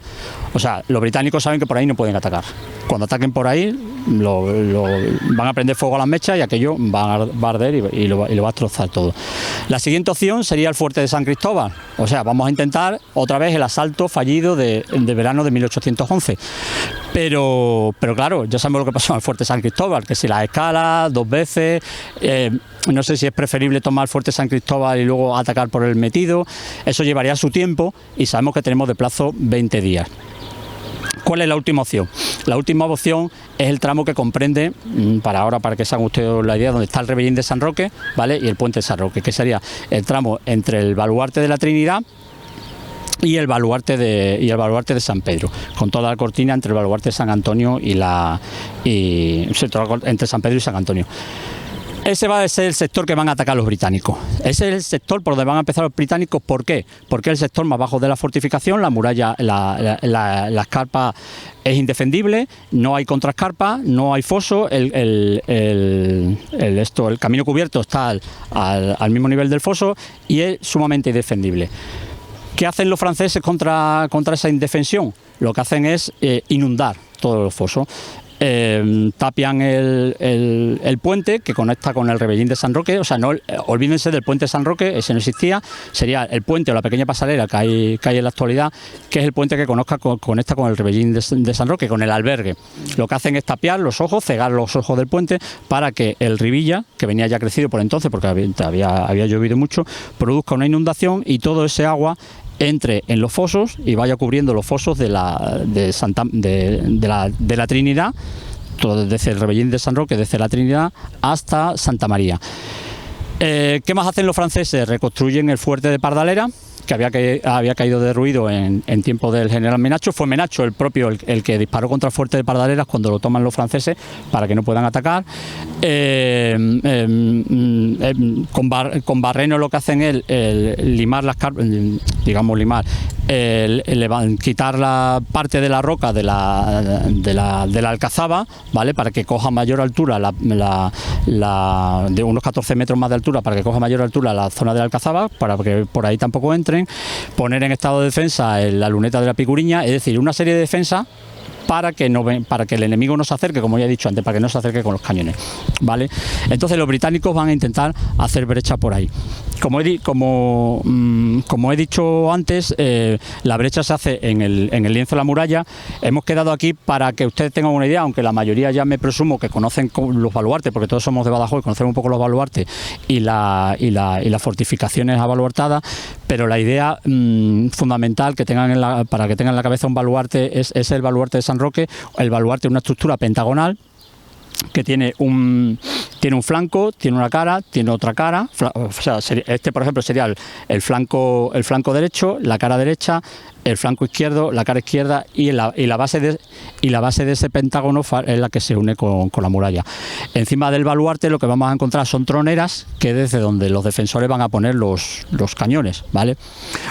O sea, los británicos saben que por ahí no pueden atacar. Cuando ataquen por ahí, van a prender fuego a las mechas y aquello va a arder y lo va a destrozar todo. La siguiente opción sería el fuerte de San Cristóbal. O sea, vamos a intentar otra vez el asalto fallido de verano de 1811. Pero claro, ya sabemos lo que pasó en el fuerte de San Cristóbal, que si las escalas 2 veces, no sé si es preferible tomar el fuerte de San Cristóbal y luego atacar por el metido. Eso llevaría su tiempo y sabemos que tenemos de plazo 20 días. ¿Cuál es la última opción? La última opción es el tramo que comprende, para que se hagan ustedes la idea, donde está el Rebellín de San Roque, ¿vale? Y el puente de San Roque, que sería el tramo entre el baluarte de la Trinidad y el baluarte de San Pedro, con toda la cortina entre el baluarte de San Antonio entre San Pedro y San Antonio. Ese va a ser el sector que van a atacar los británicos. Ese es el sector por donde van a empezar los británicos. ¿Por qué? Porque es el sector más bajo de la fortificación, la muralla, la escarpa es indefendible, no hay contraescarpa, no hay foso, el camino cubierto está al mismo nivel del foso y es sumamente indefendible. ¿Qué hacen los franceses contra esa indefensión? Lo que hacen es inundar todos los fosos. Tapian el puente que conecta con el Rebellín de San Roque, o sea, no olvídense del puente de San Roque, ese no existía, sería el puente o la pequeña pasarela que hay en la actualidad, que es el puente que conecta con el Rebellín de San Roque, con el albergue. Lo que hacen es tapiar los ojos, cegar los ojos del puente para que el Rivilla, que venía ya crecido por entonces porque había llovido mucho, produzca una inundación y todo ese agua entre en los fosos y vaya cubriendo los fosos de la Trinidad, todo desde el Rebellín de San Roque, desde la Trinidad hasta Santa María. ¿Qué más hacen los franceses? Reconstruyen el fuerte de Pardalera, que había caído derruido en tiempo del general Menacho. Fue Menacho el propio el que disparó contra el fuerte de Pardaleras cuando lo toman los franceses para que no puedan atacar. Con Barreno lo que hacen es limar las carpas, digamos quitar la parte de la roca de la Alcazaba, ¿vale? Para que coja mayor altura de unos 14 metros más de altura, para que coja mayor altura la zona de la Alcazaba, para que por ahí tampoco entren. Poner en estado de defensa la luneta de la Picuriña, es decir, una serie de defensas para que el enemigo no se acerque, como ya he dicho antes, para que no se acerque con los cañones, ¿vale? Entonces los británicos van a intentar hacer brecha por ahí. Como he dicho antes, la brecha se hace en el lienzo de la muralla. Hemos quedado aquí para que ustedes tengan una idea, aunque la mayoría ya me presumo que conocen los baluartes, porque todos somos de Badajoz y conocemos un poco los baluartes y las fortificaciones abaluartadas, pero la idea fundamental que tengan para que tengan en la cabeza un baluarte es el baluarte de San Roque. El baluarte es una estructura pentagonal que tiene un flanco, tiene una cara, tiene otra cara. O sea, este por ejemplo sería el flanco derecho, la cara derecha, el flanco izquierdo, la cara izquierda y la base de ese pentágono es la que se une con la muralla. Encima del baluarte lo que vamos a encontrar son troneras, que es desde donde los defensores van a poner los cañones, ¿vale?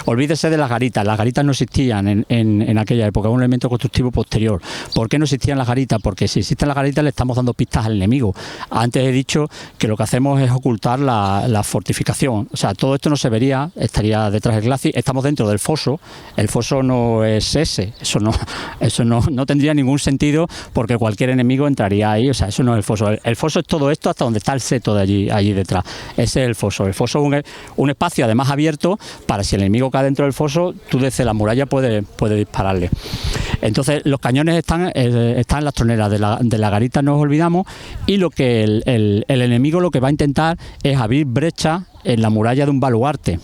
Olvídese de las garitas no existían en aquella época, es un elemento constructivo posterior. ¿Por qué no existían las garitas? Porque si existen las garitas le estamos dando pistas al enemigo. Antes he dicho que lo que hacemos es ocultar la fortificación, o sea, todo esto no se vería, estaría detrás del glacis. Estamos dentro del foso, el foso no es eso no tendría ningún sentido porque cualquier enemigo entraría ahí, o sea, eso no es el foso. El foso es todo esto hasta donde está el seto de allí detrás. Ese es el foso. El foso es un espacio además abierto para si el enemigo cae dentro del foso, tú desde la muralla puedes dispararle. Entonces los cañones están en las troneras de la garita, no nos olvidamos, y lo que el enemigo lo que va a intentar es abrir brecha en la muralla de un baluarte.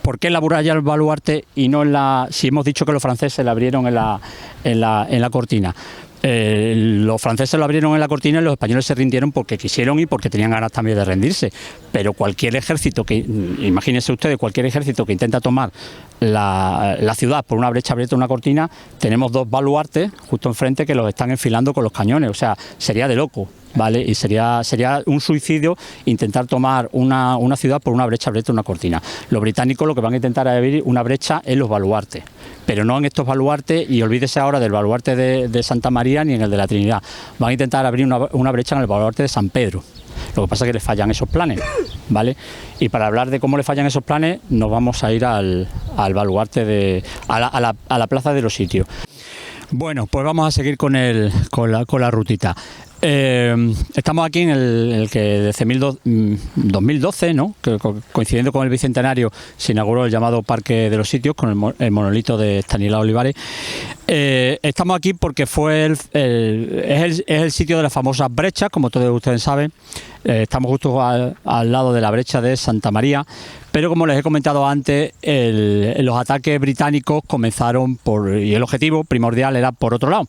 ¿Por qué en la muralla del baluarte y no si hemos dicho que los franceses la abrieron en la cortina? Los franceses lo abrieron en la cortina y los españoles se rindieron porque quisieron y porque tenían ganas también de rendirse. Pero cualquier ejército imagínense ustedes, cualquier ejército que intenta tomar la ciudad por una brecha abierta, una cortina, tenemos dos baluartes justo enfrente que los están enfilando con los cañones. O sea, sería de loco, ¿vale? Y sería un suicidio intentar tomar una ciudad por una brecha abierta, una cortina. Los británicos lo que van a intentar es abrir una brecha en los baluartes, pero no en estos baluartes, y olvídese ahora del baluarte de Santa María ni en el de la Trinidad. Van a intentar abrir una brecha en el baluarte de San Pedro. Lo que pasa es que les fallan esos planes, ¿vale? Y para hablar de cómo le fallan esos planes, nos vamos a ir al baluarte a la plaza de los sitios. Bueno, pues vamos a seguir con la rutita. Estamos aquí en el que desde 2012, ¿no? Que coincidiendo con el bicentenario, se inauguró el llamado Parque de los Sitios con el monolito de Estanislao Olivares. Estamos aquí porque es el sitio de las famosas brechas, como todos ustedes saben. Estamos justo al lado de la brecha de Santa María, pero como les he comentado antes, los ataques británicos comenzaron y el objetivo primordial era por otro lado.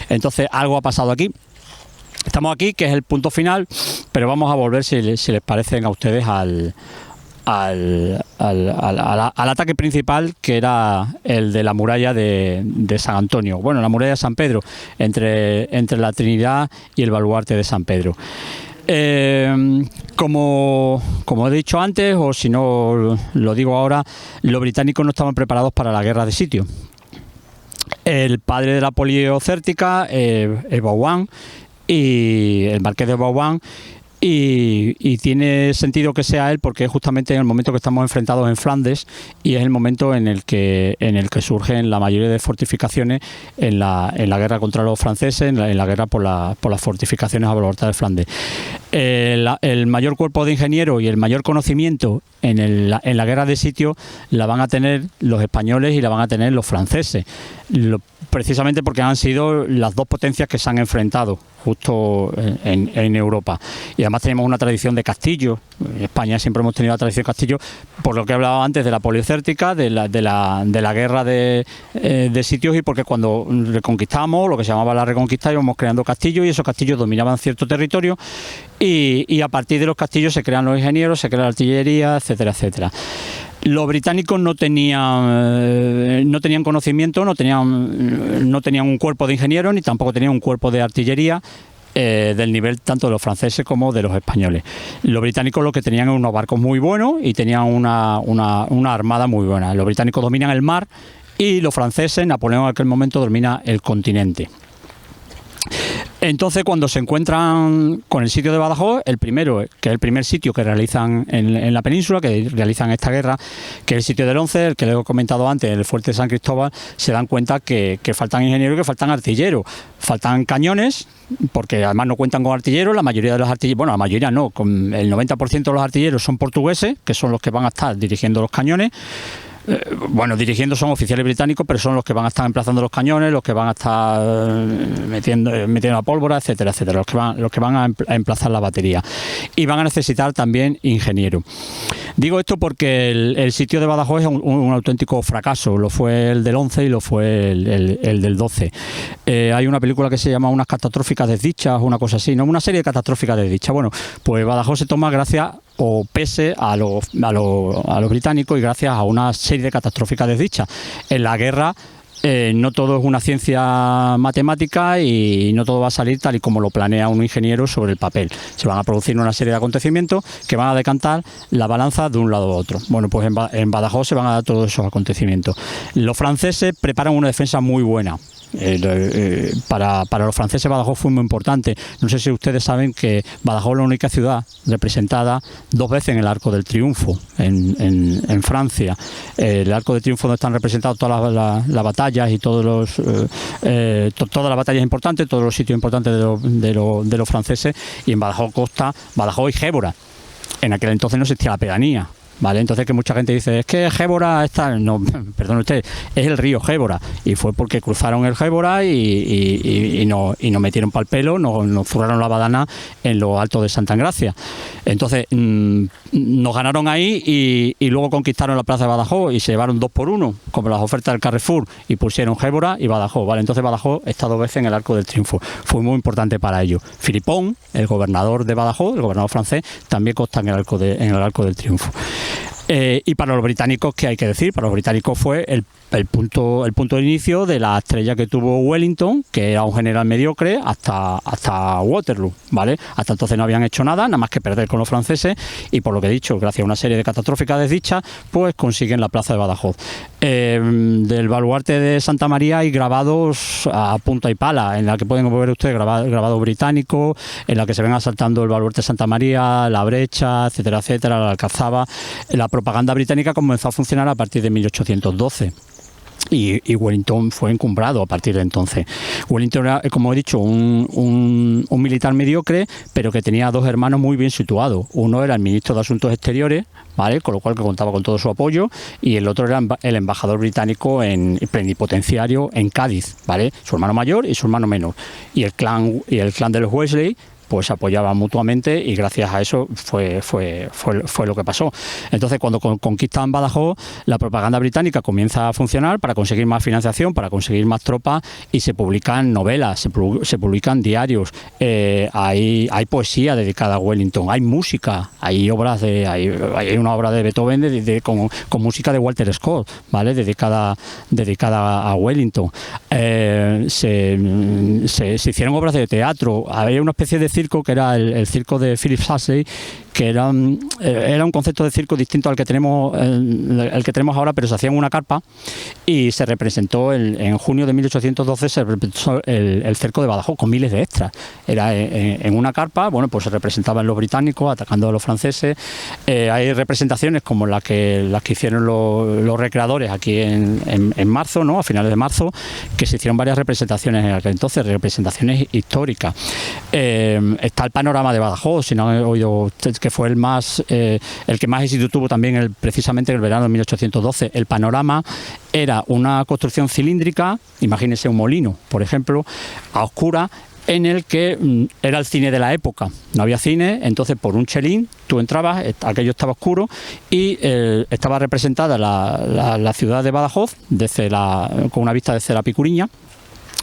Entonces algo ha pasado aquí. Estamos aquí, que es el punto final, pero vamos a volver, si les parecen a ustedes, al ataque principal, que era el de la muralla de San Antonio. Bueno, la muralla de San Pedro, entre la Trinidad y el baluarte de San Pedro. Como he dicho antes, o si no lo digo ahora, los británicos no estaban preparados para la guerra de sitio. El padre de la poliocértica, Vauban, y el marqués de Vauban, y tiene sentido que sea él porque es justamente en el momento que estamos enfrentados en Flandes y es el momento en el que surgen la mayoría de fortificaciones en la guerra contra los franceses, en la guerra por las fortificaciones a la de Flandes. El mayor cuerpo de ingenieros y el mayor conocimiento en la guerra de sitio la van a tener los españoles y la van a tener los franceses, precisamente porque han sido las dos potencias que se han enfrentado justo en Europa. Y además tenemos una tradición de castillos. En España siempre hemos tenido la tradición de castillos, por lo que he hablado antes de la poliocértica, de la guerra de sitios, y porque cuando reconquistamos, lo que se llamaba la reconquista, íbamos creando castillos y esos castillos dominaban cierto territorio y a partir de los castillos se crean los ingenieros, se crea la artillería, etcétera, etcétera. Los británicos no tenían conocimiento, no tenían un cuerpo de ingenieros ni tampoco tenían un cuerpo de artillería del nivel tanto de los franceses como de los españoles. Los británicos lo que tenían eran unos barcos muy buenos y tenían una armada muy buena. Los británicos dominan el mar y los franceses, Napoleón en aquel momento domina el continente. Entonces, cuando se encuentran con el sitio de Badajoz, el primero, que es el primer sitio que realizan en la península, que realizan esta guerra, que es el sitio del 11, el que les he comentado antes, el fuerte de San Cristóbal, se dan cuenta que faltan ingenieros y que faltan artilleros. Faltan cañones, porque además no cuentan con artilleros. La mayoría de los artilleros, bueno, la mayoría no, con el 90% de los artilleros son portugueses, que son los que van a estar dirigiendo los cañones. Bueno, dirigiendo son oficiales británicos, pero son los que van a estar emplazando los cañones, los que van a estar metiendo la pólvora, etcétera, etcétera, los que van a emplazar la batería. Y van a necesitar también ingenieros. Digo esto porque el sitio de Badajoz es un auténtico fracaso. Lo fue el del 11 y lo fue el del 12. Hay una película que se llama Unas catastróficas desdichas, una cosa así, ¿no? Una serie de catastróficas desdichas. Bueno, pues Badajoz se toma gracias o pese a los británicos y gracias a una serie de catastróficas desdichas. En la guerra no todo es una ciencia matemática y no todo va a salir tal y como lo planea un ingeniero sobre el papel. Se van a producir una serie de acontecimientos que van a decantar la balanza de un lado a otro. Bueno, pues en Badajoz se van a dar todos esos acontecimientos. Los franceses preparan una defensa muy buena. Para los franceses Badajoz fue muy importante. No sé si ustedes saben que Badajoz es la única ciudad representada dos veces en el Arco del Triunfo en Francia. El Arco del Triunfo donde están representadas todas las batallas y todas las batallas importantes, todos los sitios importantes de los franceses, y en Badajoz consta Badajoz y Gébora. En aquel entonces no existía la pedanía. Vale, entonces que mucha gente dice, es que Gébora está... No, perdón usted, es el río Gébora. Y fue porque cruzaron el Gébora y nos metieron pa'l pelo, nos zurraron la badana en lo alto de Santa Engracia. Entonces, nos ganaron ahí y luego conquistaron la plaza de Badajoz y se llevaron 2 por 1, como las ofertas del Carrefour, y pusieron Gébora y Badajoz. Vale, entonces Badajoz está 2 veces en el Arco del Triunfo. Fue muy importante para ellos. Philippon, el gobernador de Badajoz, el gobernador francés, también consta en el Arco del Triunfo. Y para los británicos, ¿qué hay que decir? Para los británicos fue el punto de inicio de la estrella que tuvo Wellington, que era un general mediocre, hasta Waterloo, ¿vale? Hasta entonces no habían hecho nada más que perder con los franceses, y por lo que he dicho, gracias a una serie de catastróficas desdichas, pues consiguen la plaza de Badajoz. Del baluarte de Santa María hay grabados a punta y pala, en la que pueden ver ustedes grabados británicos, en la que se ven asaltando el baluarte de Santa María, la brecha, etcétera, etcétera, la Alcazaba. La propaganda británica comenzó a funcionar a partir de 1812. Y Wellington fue encumbrado a partir de entonces. Wellington era, como he dicho, un militar mediocre, pero que tenía 2 hermanos muy bien situados. Uno era el ministro de Asuntos Exteriores, ¿vale?, con lo cual que contaba con todo su apoyo, y el otro era el embajador británico plenipotenciario en Cádiz, ¿vale?, su hermano mayor y su hermano menor. Y el clan de los Wesley pues se apoyaban mutuamente, y gracias a eso fue lo que pasó. Entonces, cuando conquistan Badajoz, la propaganda británica comienza a funcionar para conseguir más financiación, para conseguir más tropas, y se publican novelas, se publican diarios, hay poesía dedicada a Wellington, hay música, hay una obra de Beethoven con música de Walter Scott, ¿vale?, dedicada a Wellington. Se hicieron obras de teatro, había una especie de circo, que era el circo de Philip Shasley, que era un concepto de circo distinto al que tenemos ahora, pero se hacía en una carpa y se representó en junio de 1812 se representó el cerco de Badajoz con miles de extras. Era en una carpa, bueno, pues se representaban los británicos atacando a los franceses. Hay representaciones como las que hicieron los recreadores aquí en marzo, ¿no? A finales de marzo, que se hicieron varias representaciones en aquel entonces, representaciones históricas. Está el panorama de Badajoz, si no han oído, que fue el que más éxito tuvo también precisamente en el verano de 1812. El panorama era una construcción cilíndrica, imagínense un molino, por ejemplo, a oscura, en el que era el cine de la época. No había cine, entonces por un chelín tú entrabas, aquello estaba oscuro y estaba representada la ciudad de Badajoz con una vista desde la Picuriña,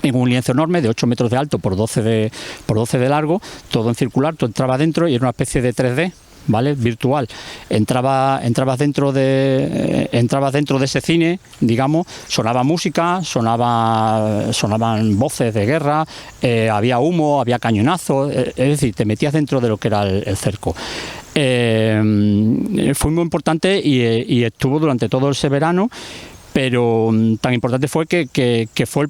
en un lienzo enorme de 8 metros de alto por 12 de largo, todo en circular. Tú entrabas dentro y era una especie de 3D, ¿vale? Virtual. Entrabas dentro de ese cine, digamos, sonaba música, sonaban voces de guerra, había humo, había cañonazos, es decir, te metías dentro de lo que era el cerco. Fue muy importante y estuvo durante todo ese verano. Pero tan importante fue que fue,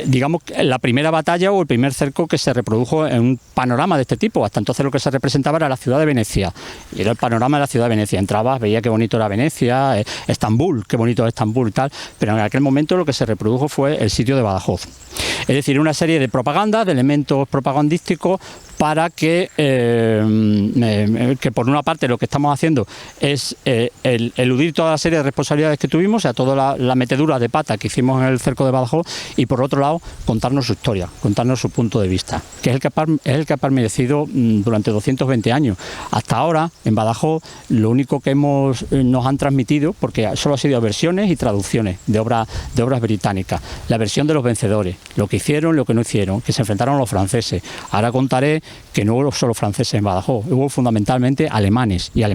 digamos, la primera batalla o el primer cerco que se reprodujo en un panorama de este tipo. Hasta entonces lo que se representaba era la ciudad de Venecia. Y era el panorama de la ciudad de Venecia. Entrabas, veía qué bonito era Venecia, Estambul, qué bonito es Estambul y tal. Pero en aquel momento lo que se reprodujo fue el sitio de Badajoz. Es decir, una serie de propaganda, de elementos propagandísticos para que por una parte lo que estamos haciendo es eludir toda la serie de responsabilidades que tuvimos, o sea, toda la metedura de pata que hicimos en el cerco de Badajoz, y por otro lado contarnos su historia, contarnos su punto de vista, que es el que ha permanecido durante 220 años. Hasta ahora en Badajoz lo único que nos han transmitido, porque solo ha sido versiones y traducciones de obras británicas, la versión de los vencedores, lo que hicieron, lo que no hicieron, que se enfrentaron a los franceses. Ahora contaré que no hubo solo franceses en Badajoz, hubo fundamentalmente alemanes, y a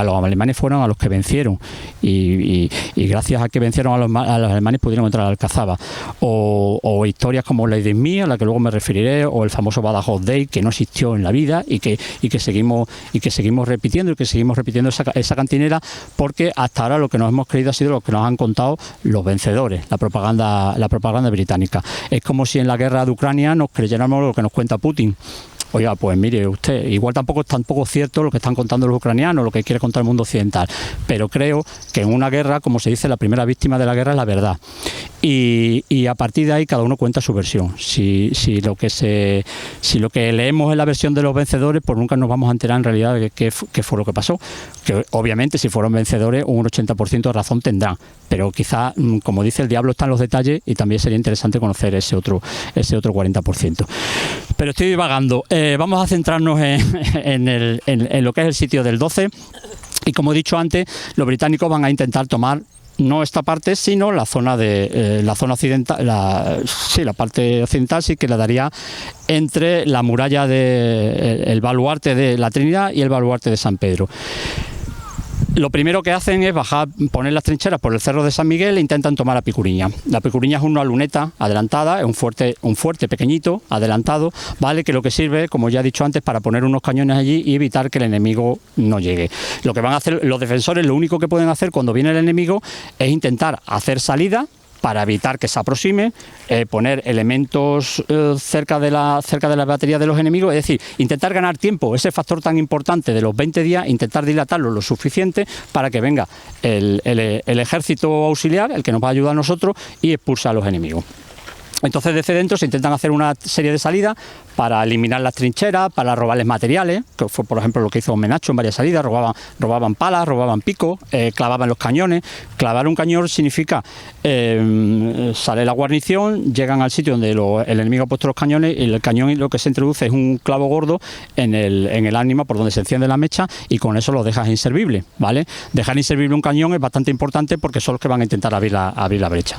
los alemanes fueron a los que vencieron, y gracias a que vencieron a los alemanes pudieron entrar a Alcazaba. O historias como Lady in Me, a la que luego me referiré, o el famoso Badajoz Day, que no existió en la vida y que seguimos repitiendo, esa cantinera, porque hasta ahora lo que nos hemos creído ha sido lo que nos han contado los vencedores, la propaganda británica. Es como si en la guerra de Ucrania nos creyéramos lo que nos cuenta Putin. Oiga, pues mire usted, igual tampoco es tampoco cierto lo que están contando los ucranianos, lo que quiere contar el mundo occidental, pero creo que en una guerra, como se dice, la primera víctima de la guerra es la verdad. Y a partir de ahí cada uno cuenta su versión. Si lo que leemos es la versión de los vencedores, pues nunca nos vamos a enterar en realidad de qué fue lo que pasó. Que obviamente si fueron vencedores un 80% de razón tendrán, pero quizá, como dice el diablo, está en los detalles, y también sería interesante conocer ese otro 40%. Pero estoy divagando. Vamos a centrarnos en lo que es el sitio del 12, y como he dicho antes, los británicos van a intentar tomar no esta parte, sino la zona occidental, la parte occidental, sí, que la daría entre la muralla el baluarte de la Trinidad y el baluarte de San Pedro. Lo primero que hacen es poner las trincheras por el cerro de San Miguel e intentan tomar la Picuriña. La Picuriña es una luneta adelantada, es un fuerte pequeñito, adelantado, ¿vale? Que lo que sirve, como ya he dicho antes, para poner unos cañones allí y evitar que el enemigo no llegue. Lo que van a hacer los defensores, lo único que pueden hacer cuando viene el enemigo es intentar hacer salida para evitar que se aproxime, poner elementos cerca de la batería de los enemigos, es decir, intentar ganar tiempo, ese factor tan importante de los 20 días, intentar dilatarlo lo suficiente para que venga el ejército auxiliar, el que nos va a ayudar a nosotros, y expulsa a los enemigos. Entonces desde dentro se intentan hacer una serie de salidas para eliminar las trincheras, para robarles materiales, que fue por ejemplo lo que hizo Menacho en varias salidas. Robaban palas, robaban picos, clavaban los cañones. Clavar un cañón significa sale la guarnición, llegan al sitio donde el enemigo ha puesto los cañones, y el cañón lo que se introduce es un clavo gordo en el ánima por donde se enciende la mecha, y con eso lo dejas inservible, ¿vale? Dejar inservible un cañón es bastante importante porque son los que van a intentar abrir la brecha.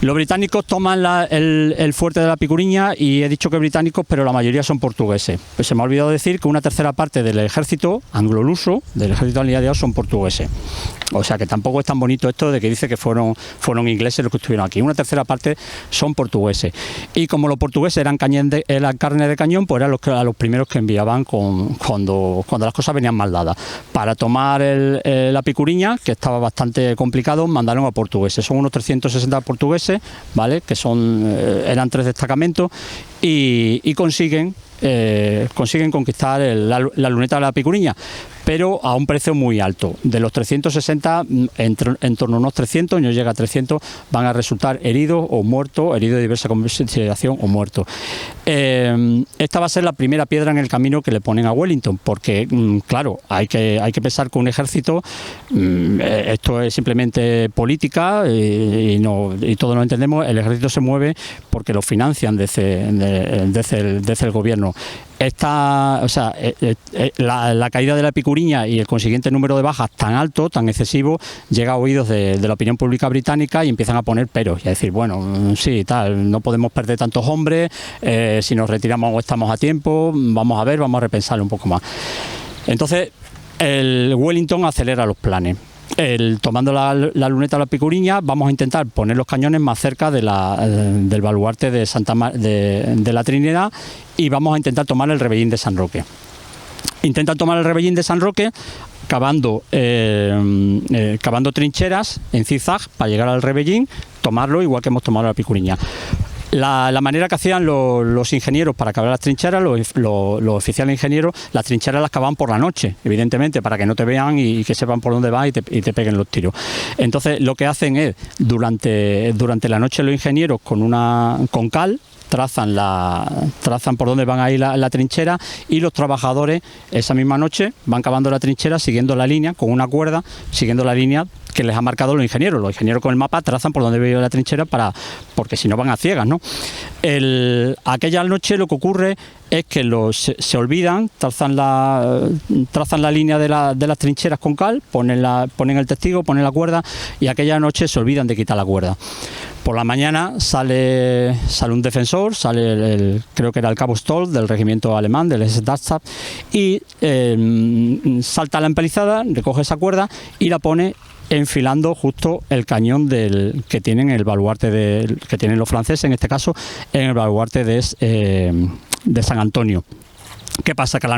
Los británicos toman el fuerte de la Picuriña, y he dicho que británicos, pero la mayoría son portugueses. Pues se me ha olvidado decir que una tercera parte del ejército anglo-luso, del ejército aliado, son portugueses. O sea que tampoco es tan bonito esto de que dice que fueron ingleses los que estuvieron aquí. Una tercera parte son portugueses. Y como los portugueses eran carne de cañón, pues eran los primeros que enviaban cuando las cosas venían mal dadas. Para tomar la Picuriña, que estaba bastante complicado, mandaron a portugueses. Son unos 360 portugueses, ¿vale? Que eran 3 destacamentos, y consiguen conquistar la luneta de la Picuriña, pero a un precio muy alto. De los 360, en torno a unos 300, no llega a 300, van a resultar heridos o muertos, heridos de diversa consideración o muertos. Esta va a ser la primera piedra en el camino que le ponen a Wellington, porque claro, hay que pensar que un ejército, esto es simplemente política, y todos lo entendemos. El ejército se mueve porque lo financian desde el gobierno. La caída de la Picuriña y el consiguiente número de bajas tan alto, tan excesivo, llega a oídos de la opinión pública británica, y empiezan a poner peros y a decir, bueno, sí, no podemos perder tantos hombres, si nos retiramos estamos a tiempo, vamos a repensarlo un poco más. Entonces el Wellington acelera los planes. Tomando la luneta de la Picuriña, vamos a intentar poner los cañones más cerca del baluarte de la Trinidad, y vamos a intentar tomar el Rebellín de San Roque. Intentan tomar el Rebellín de San Roque cavando trincheras en zigzag para llegar al Rebellín, tomarlo igual que hemos tomado la Picuriña. La manera que hacían los ingenieros para cavar las trincheras, los oficiales ingenieros, las trincheras las cavaban por la noche, evidentemente, para que no te vean y que sepan por dónde vas y te peguen los tiros. Entonces lo que hacen es, durante la noche, los ingenieros con cal trazan por dónde van a ir la trinchera, y los trabajadores esa misma noche van cavando la trinchera siguiendo la línea, con una cuerda, siguiendo la línea que les ha marcado los ingenieros. Los ingenieros con el mapa trazan por dónde va a ir la trinchera, porque si no van a ciegas, ¿no? Aquella noche lo que ocurre es que se olvidan, trazan la línea de las trincheras con cal, ponen el testigo, ponen la cuerda, y aquella noche se olvidan de quitar la cuerda. Por la mañana sale un defensor, creo que era el cabo Stoll del regimiento alemán, del SS-Darmstadt, y salta la empalizada, recoge esa cuerda y la pone enfilando justo el cañón que tienen el baluarte que tienen los franceses, en este caso en el baluarte de San Antonio. ¿Qué pasa? Que a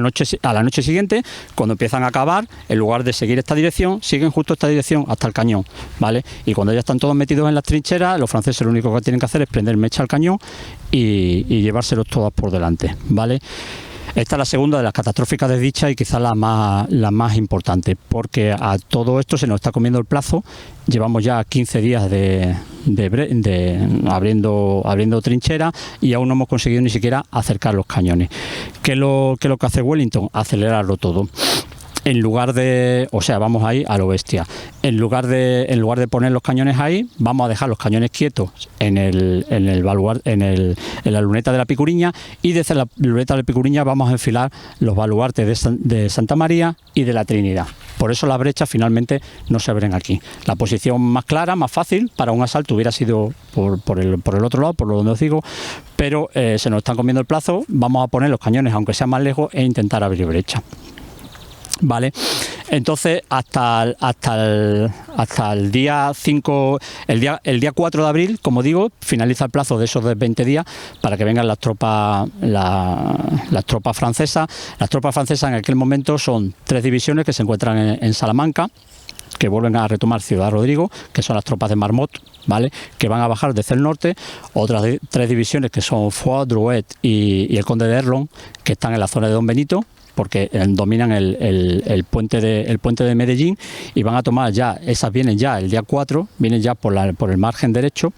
la noche siguiente, cuando empiezan a cavar, en lugar de seguir esta dirección, siguen justo esta dirección hasta el cañón, ¿vale? Y cuando ya están todos metidos en las trincheras, los franceses lo único que tienen que hacer es prender mecha al cañón y llevárselos todas por delante, ¿vale? Esta es la segunda de las catastróficas desdichas, y quizás la más importante, porque a todo esto se nos está comiendo el plazo. Llevamos ya 15 días abriendo trincheras, y aún no hemos conseguido ni siquiera acercar los cañones. ¿Qué es lo que hace Wellington? Acelerarlo todo. Vamos ahí a lo bestia. En lugar de poner los cañones ahí, vamos a dejar los cañones quietos en la luneta de la Picuriña, y desde la luneta de la Picuriña vamos a enfilar los baluartes de Santa María y de la Trinidad. Por eso las brechas finalmente no se abren aquí. La posición más clara, más fácil para un asalto hubiera sido por el otro lado, por donde os digo, pero se nos están comiendo el plazo. Vamos a poner los cañones, aunque sea más lejos, e intentar abrir brecha. Vale, entonces hasta el día 5, el día 4 de abril, como digo, finaliza el plazo de esos 20 días para que vengan las tropas francesas. Las tropas francesas en aquel momento son 3 divisiones que se encuentran en Salamanca, que vuelven a retomar Ciudad Rodrigo, que son las tropas de Marmont, ¿vale?, que van a bajar desde el norte. Otras 3 divisiones que son Foix, Drouet y el Conde de Erlon, que están en la zona de Don Benito, porque dominan el puente de Medellín, y van a tomar ya, esas vienen ya el día 4, vienen ya por el margen derecho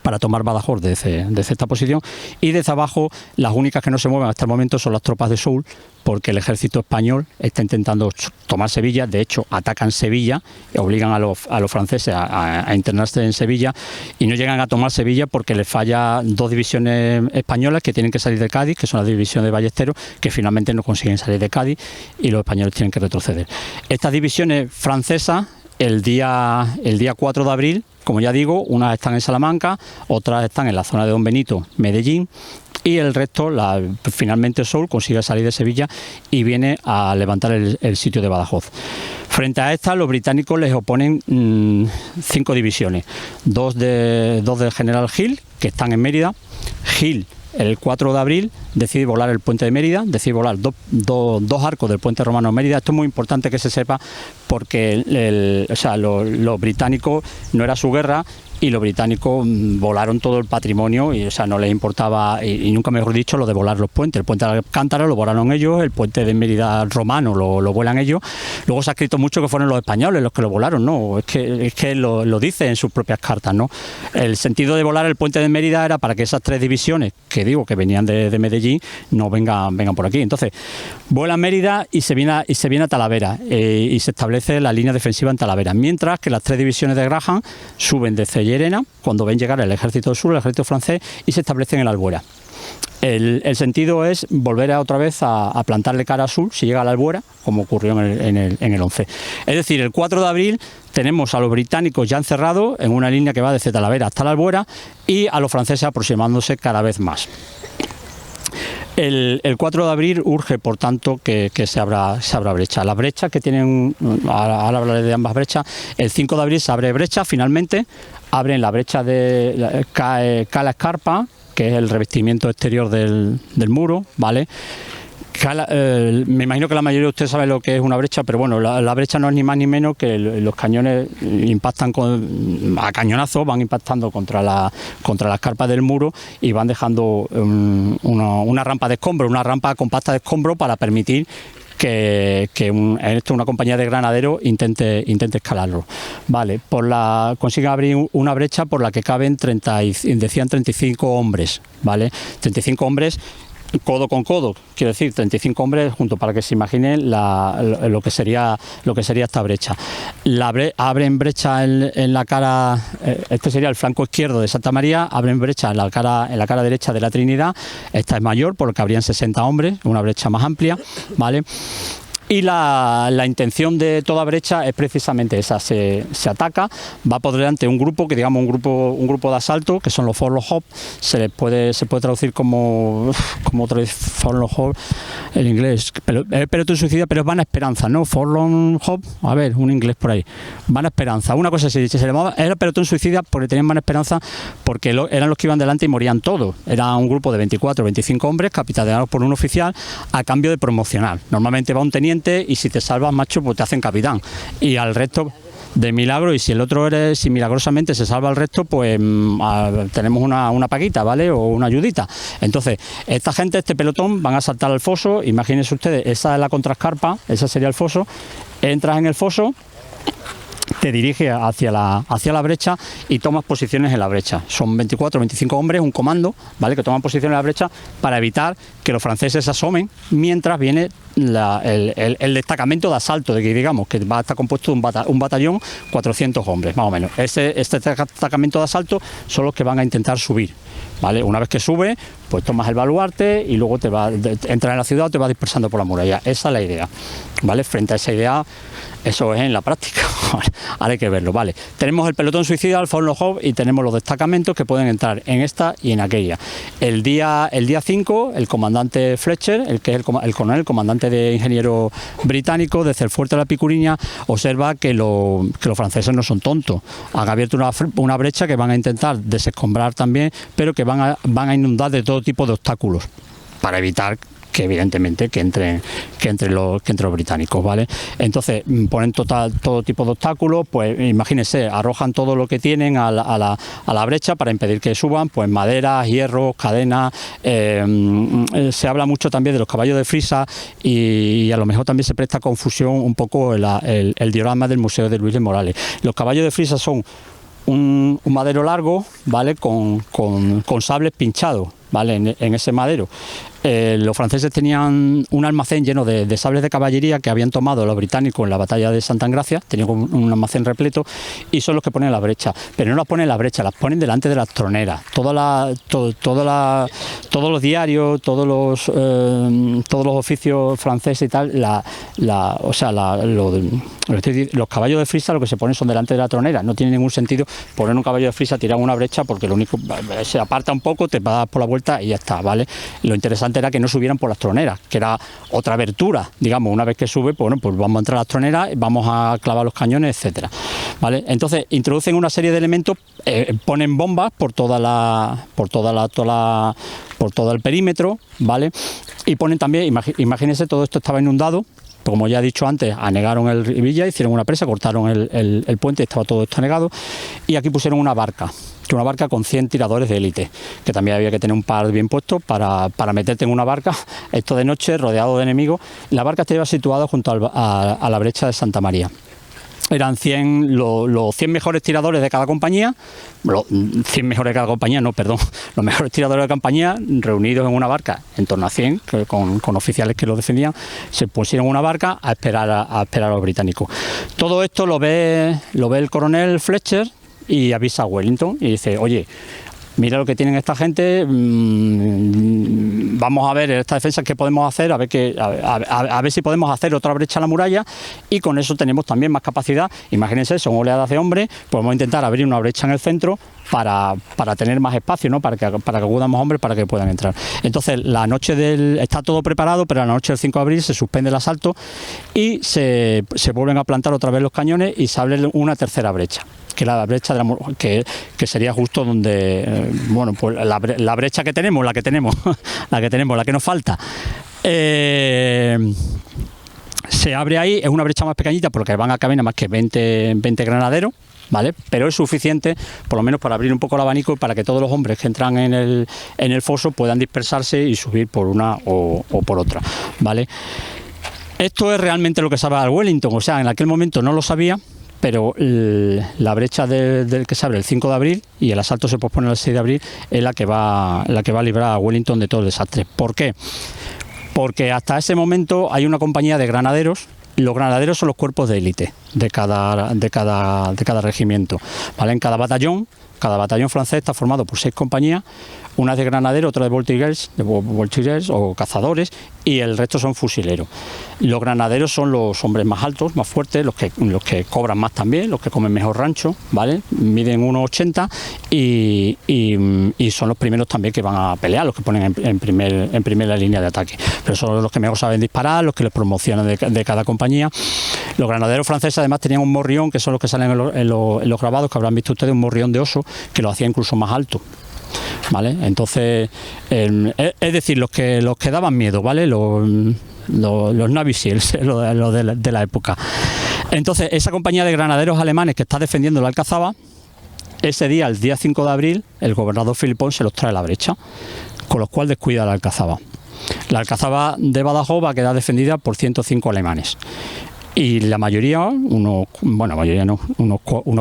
para tomar Badajoz desde esta posición, y desde abajo las únicas que no se mueven hasta el momento son las tropas de Soult, porque el ejército español está intentando tomar Sevilla. De hecho, atacan Sevilla, obligan a los franceses a internarse en Sevilla, y no llegan a tomar Sevilla porque les falla 2 divisiones españolas que tienen que salir de Cádiz, que son las divisiones de Ballesteros, que finalmente no consiguen salir de Cádiz, y los españoles tienen que retroceder. Estas divisiones francesas, el día 4 de abril, como ya digo, unas están en Salamanca, otras están en la zona de Don Benito, Medellín, y el resto, finalmente Sol consigue salir de Sevilla y viene a levantar el sitio de Badajoz. Frente a esta, los británicos les oponen 5 divisiones, dos del general Hill, que están en Mérida. Hill, el 4 de abril, decide volar el puente de Mérida, decide volar dos arcos del puente romano de Mérida. Esto es muy importante que se sepa porque los británicos no era su guerra, y los británicos volaron todo el patrimonio y no les importaba, y nunca mejor dicho, lo de volar los puentes. El puente de Alcántara lo volaron ellos, el puente de Mérida romano lo vuelan ellos. Luego se ha escrito mucho que fueron los españoles los que lo volaron, ¿no? Es que lo dice en sus propias cartas, ¿no? El sentido de volar el puente de Mérida era para que esas 3 divisiones, que digo que venían de Medellín, no vengan por aquí. Entonces, vuelan Mérida y se viene a Talavera, y se establece la línea defensiva en Talavera, mientras que las 3 divisiones de Graham suben de Llerena cuando ven llegar el ejército del sur, el ejército francés, y se establecen en Albuera. El sentido es volver otra vez a plantarle cara al sur si llega a la Albuera, como ocurrió en el 11. Es decir, el 4 de abril tenemos a los británicos ya encerrados en una línea que va desde Talavera hasta la Albuera, y a los franceses aproximándose cada vez más. El 4 de abril urge, por tanto, que se abra brecha. Las brechas que tienen, ahora hablaré de ambas brechas. El 5 de abril se abre brecha, finalmente, abren la brecha cae la escarpa, que es el revestimiento exterior del muro, ¿vale? Me imagino que la mayoría de ustedes saben lo que es una brecha, pero bueno, la brecha no es ni más ni menos que los cañones impactan a cañonazos, van impactando contra las carpas del muro y van dejando una rampa de escombro, una rampa compacta de escombro para permitir que una compañía de granaderos intente escalarlo. Vale, consiguen abrir una brecha por la que caben 35 hombres, ¿vale? 35 hombres codo con codo, quiero decir, 35 hombres juntos, para que se imaginen lo que sería esta brecha. Abren brecha en la cara, este sería el flanco izquierdo de Santa María, abren brecha en la cara derecha de la Trinidad. Esta es mayor porque habrían 60 hombres, una brecha más amplia, ¿vale? Y la intención de toda brecha es precisamente esa, se ataca, va por delante un grupo, que digamos un grupo de asalto, que son los Forlorn Hope, se puede traducir como Forlorn Hope en inglés, pelotón suicida, pero es Vana Esperanza, ¿no? Forlorn Hope, a ver, un inglés por ahí, Vana Esperanza, una cosa así, se llamaba, era pelotón suicida porque tenían Vana Esperanza, porque eran los que iban delante y morían todos, era un grupo de 24 o 25 hombres, capitaneados por un oficial, a cambio de promocional. Normalmente va un teniente, y si te salvas, macho, pues te hacen capitán, y al resto de milagro, y si el otro si milagrosamente se salva el resto, pues tenemos una paguita, ¿vale? O una ayudita. Entonces, esta gente, este pelotón, van a saltar al foso. Imagínense ustedes, esa es la contraescarpa, ese sería el foso. Entras en el foso, te diriges hacia la brecha y tomas posiciones en la brecha. Son 24 o 25 hombres, un comando, ¿vale?, que toman posiciones en la brecha para evitar que los franceses se asomen mientras viene el destacamento de asalto, de que digamos que va a estar compuesto de un batallón, 400 hombres, más o menos. Este destacamento de asalto son los que van a intentar subir, ¿vale? Una vez que sube, pues tomas el baluarte y luego entras en la ciudad o te vas dispersando por la muralla. Esa es la idea, ¿vale? Frente a esa idea, eso es en la práctica. Ahora hay que verlo, ¿vale? Tenemos el pelotón suicida, el Forlorn Hope, y tenemos los destacamentos que pueden entrar en esta y en aquella. El día 5, el comandante Fletcher, que es el coronel, comandante de ingenieros británicos, desde el fuerte de la Picuriña, observa que los franceses no son tontos. Han abierto una brecha que van a intentar desescombrar también, pero que van a inundar de todo tipo de obstáculos para evitar que evidentemente que entren los británicos, ¿vale? Entonces ponen todo tipo de obstáculos, pues imagínense, arrojan todo lo que tienen a la brecha para impedir que suban, pues maderas, hierros, cadenas. Se habla mucho también de los caballos de frisa y a lo mejor también se presta confusión un poco el diorama del Museo de Luis de Morales. Los caballos de frisa son un madero largo, ¿vale?, con sables pinchados, ¿vale?, en ese madero. los franceses tenían un almacén lleno de sables de caballería que habían tomado los británicos en la batalla de Santa Engracia, tenían un almacén repleto, y son los que ponen la brecha, pero no las ponen en la brecha, las ponen delante de las troneras. Todos los diarios, todos los oficios franceses y tal, los caballos de frisa lo que se ponen son delante de la tronera. No tiene ningún sentido poner un caballo de frisa, tirar una brecha, porque lo único se aparta un poco, te va a dar por la vuelta y ya está, ¿vale? Lo interesante era que no subieran por las troneras, que era otra abertura, digamos. Una vez que sube, pues vamos a entrar a las troneras, vamos a clavar los cañones, etcétera, ¿vale? Entonces introducen una serie de elementos, ponen bombas por todo el perímetro, ¿vale? Y ponen también, imagínense, todo esto estaba inundado. Como ya he dicho antes, anegaron el Rivilla, hicieron una presa, cortaron el puente, estaba todo esto anegado, y aquí pusieron una barca con 100 tiradores de élite, que también había que tener un par bien puestos para meterte en una barca, esto de noche, rodeado de enemigos. La barca estaba situada junto a la brecha de Santa María. Eran 100, los 100 mejores tiradores de cada compañía, los mejores tiradores de la compañía reunidos en una barca, en torno a 100, con oficiales que lo defendían, se pusieron en una barca a esperar a los británicos. Todo esto lo ve el coronel Fletcher y avisa a Wellington y dice: oye, mira lo que tienen esta gente, vamos a ver esta defensa qué podemos hacer, a ver si podemos hacer otra brecha a la muralla, y con eso tenemos también más capacidad. Imagínense, son oleadas de hombres, podemos intentar abrir una brecha en el centro para tener más espacio, ¿no? para que acudamos hombres para que puedan entrar. Entonces, está todo preparado, pero la noche del 5 de abril se suspende el asalto y se vuelven a plantar otra vez los cañones y se abre una tercera brecha, que la brecha que sería justo donde, pues la brecha que tenemos, la que nos falta. Se abre ahí, es una brecha más pequeñita porque van a caber nada más que 20 granaderos, ¿vale? Pero es suficiente, por lo menos, para abrir un poco el abanico y para que todos los hombres que entran en el foso puedan dispersarse y subir por una o por otra, ¿vale? Esto es realmente lo que sabe Wellington, o sea, en aquel momento no lo sabía, pero la brecha del que se abre el 5 de abril y el asalto se pospone el 6 de abril es la que va a librar a Wellington de todo el desastre. ¿Por qué? Porque hasta ese momento hay una compañía de granaderos. Los granaderos son los cuerpos de élite de cada regimiento, ¿vale? En cada batallón francés está formado por 6 compañías, una es de granaderos, otra de voltigeurs o cazadores, y el resto son fusileros. Los granaderos son los hombres más altos, más fuertes, los que cobran más también, los que comen mejor rancho, ¿vale? Miden 1,80 y son los primeros también que van a pelear, los que ponen en primera línea de ataque. Pero son los que mejor saben disparar, los que les promocionan de cada compañía. Los granaderos franceses además tenían un morrión, que son los que salen en los grabados, que habrán visto ustedes, un morrión de oso, que lo hacía incluso más alto, ¿vale? Entonces, es decir, los que daban miedo, ¿vale? Los Navy Seals, los de la época. Entonces, esa compañía de granaderos alemanes que está defendiendo la Alcazaba, ese día, el día 5 de abril, el gobernador Philippon se los trae a la brecha, con lo cual descuida la Alcazaba. La Alcazaba de Badajoz va a quedar defendida por 105 alemanes. Y la mayoría, unos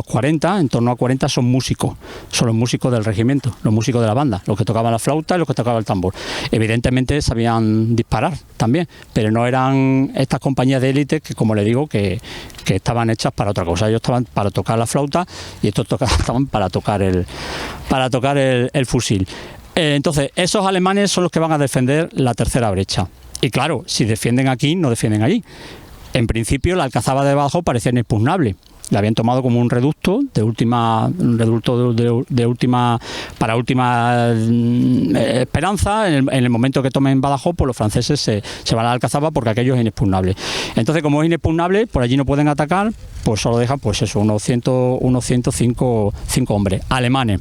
40, en torno a 40 son músicos, son los músicos del regimiento, los músicos de la banda, los que tocaban la flauta y los que tocaban el tambor. Evidentemente sabían disparar también, pero no eran estas compañías de élite que, como le digo, que estaban hechas para otra cosa. Ellos estaban para tocar la flauta y estos estaban para tocar el fusil. Entonces, esos alemanes son los que van a defender la tercera brecha. Y claro, si defienden aquí, no defienden allí. En principio, la Alcazaba de Badajoz parecía inexpugnable. La habían tomado como un reducto para última esperanza. En el momento que tomen Badajoz, pues los franceses se van a la Alcazaba porque aquello es inexpugnable. Entonces, como es inexpugnable, por allí no pueden atacar, pues solo dejan unos 105 hombres alemanes.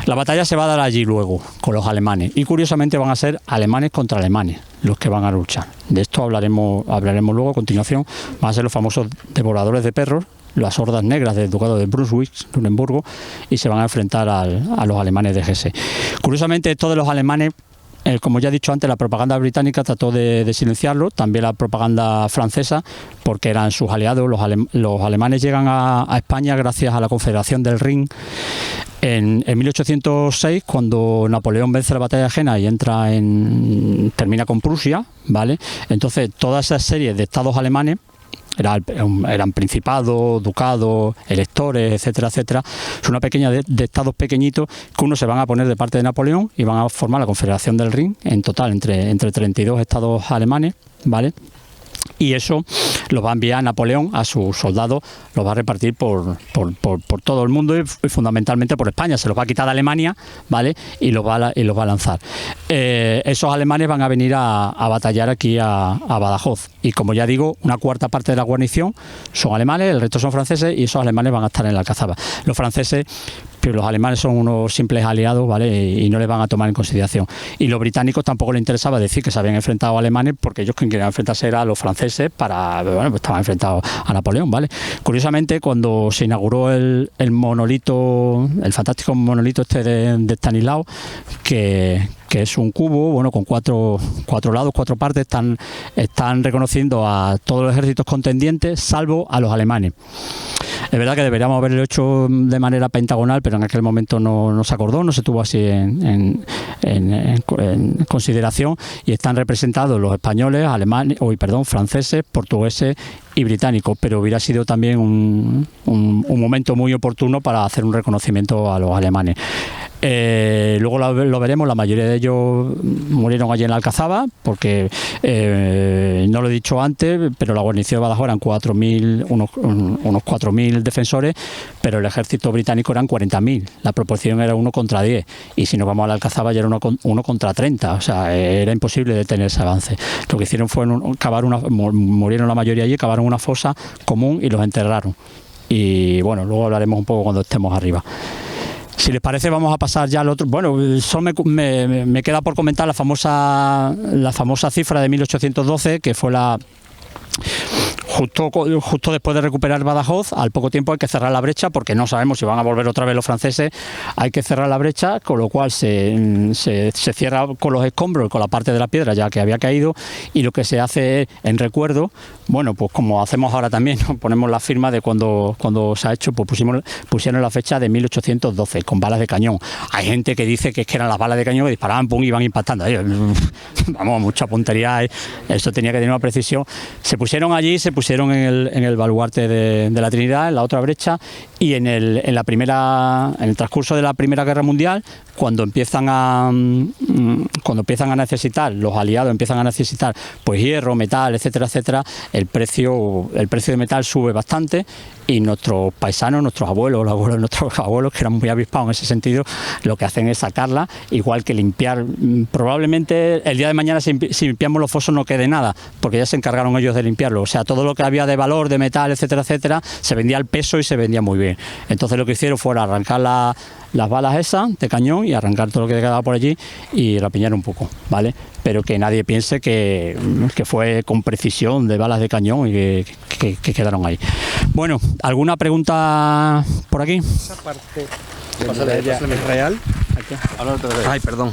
La batalla se va a dar allí luego, con los alemanes, y curiosamente van a ser alemanes contra alemanes los que van a luchar. De esto hablaremos luego a continuación. Van a ser los famosos devoradores de perros, las hordas negras del ducado de Brunswick, Luneburgo, y se van a enfrentar a los alemanes de Hesse. Curiosamente, esto de los alemanes, como ya he dicho antes, la propaganda británica trató de silenciarlo, también la propaganda francesa, porque eran sus aliados. Los alemanes llegan a España gracias a la Confederación del Rin, En 1806, cuando Napoleón vence la batalla de Jena y termina con Prusia, ¿vale? Entonces toda esa serie de estados alemanes eran principados, ducados, electores, etcétera, etcétera. Es una pequeña de estados pequeñitos que unos se van a poner de parte de Napoleón y van a formar la Confederación del Rin, en total entre 32 estados alemanes, ¿vale? Y eso lo va a enviar Napoleón a sus soldados, los va a repartir por todo el mundo y fundamentalmente por España. Se los va a quitar de Alemania, ¿vale? Y los va a lanzar. Esos alemanes van a venir a batallar aquí a Badajoz. Y como ya digo, una cuarta parte de la guarnición son alemanes, el resto son franceses y esos alemanes van a estar en la Alcazaba. Los franceses, pero los alemanes son unos simples aliados, ¿vale? Y no les van a tomar en consideración. Y los británicos tampoco les interesaba decir que se habían enfrentado a alemanes, porque ellos quien querían enfrentarse era a los franceses pues estaban enfrentados a Napoleón, ¿vale? Curiosamente, cuando se inauguró el monolito, el fantástico monolito de Estanislao, que es un cubo, bueno, con cuatro lados, 4 partes, están reconociendo a todos los ejércitos contendientes, salvo a los alemanes. Es verdad que deberíamos haberlo hecho de manera pentagonal, pero en aquel momento no se acordó, no se tuvo así en consideración, y están representados los españoles, franceses, portugueses y británicos, pero hubiera sido también un momento muy oportuno para hacer un reconocimiento a los alemanes. Luego lo veremos, la mayoría de ellos murieron allí en la Alcazaba, porque no lo he dicho antes, pero la guarnición de Badajoz eran unos 4.000 defensores, pero el ejército británico eran 40.000, la proporción era 1 contra 10, y si nos vamos a la Alcazaba ya era 1 contra 30, o sea, era imposible detener ese avance. Lo que hicieron fue murieron la mayoría allí, cavaron una fosa común y los enterraron. Y bueno, luego hablaremos un poco cuando estemos arriba. Si les parece, vamos a pasar ya al otro. Bueno, solo me queda por comentar la famosa cifra de 1812, que fue justo después de recuperar Badajoz. Al poco tiempo hay que cerrar la brecha, porque no sabemos si van a volver otra vez los franceses. Hay que cerrar la brecha, con lo cual se cierra con los escombros y con la parte de la piedra ya que había caído, y lo que se hace es, en recuerdo, bueno, pues como hacemos ahora también, ¿no? Ponemos la firma de cuando se ha hecho, pues pusieron la fecha de 1812 con balas de cañón. Hay gente que dice que eran las balas de cañón que disparaban, pum, y iban impactando. Vamos, mucha puntería, eso tenía que tener una precisión. Se pusieron allí, se pusieron en el baluarte de la Trinidad, en la otra brecha, y en el transcurso de la Primera Guerra Mundial, cuando empiezan a necesitar, los aliados empiezan a necesitar pues hierro, metal, etcétera, etcétera, el precio de metal sube bastante, y nuestros paisanos, nuestros abuelos, los abuelos de nuestros abuelos, que eran muy avispados en ese sentido, lo que hacen es sacarla, igual que limpiar. Probablemente el día de mañana, si limpiamos los fosos, no quede nada, porque ya se encargaron ellos de limpiarlo. O sea, todo lo que había de valor, de metal, etcétera, etcétera, se vendía al peso y se vendía muy bien. Entonces lo que hicieron fue arrancar las balas esas de cañón y arrancar todo lo que quedaba por allí y rapiñar un poco, ¿vale? Pero que nadie piense que fue con precisión de balas de cañón y que quedaron ahí. Bueno, ¿alguna pregunta por aquí? Esa parte de muralla es real. Ay, perdón.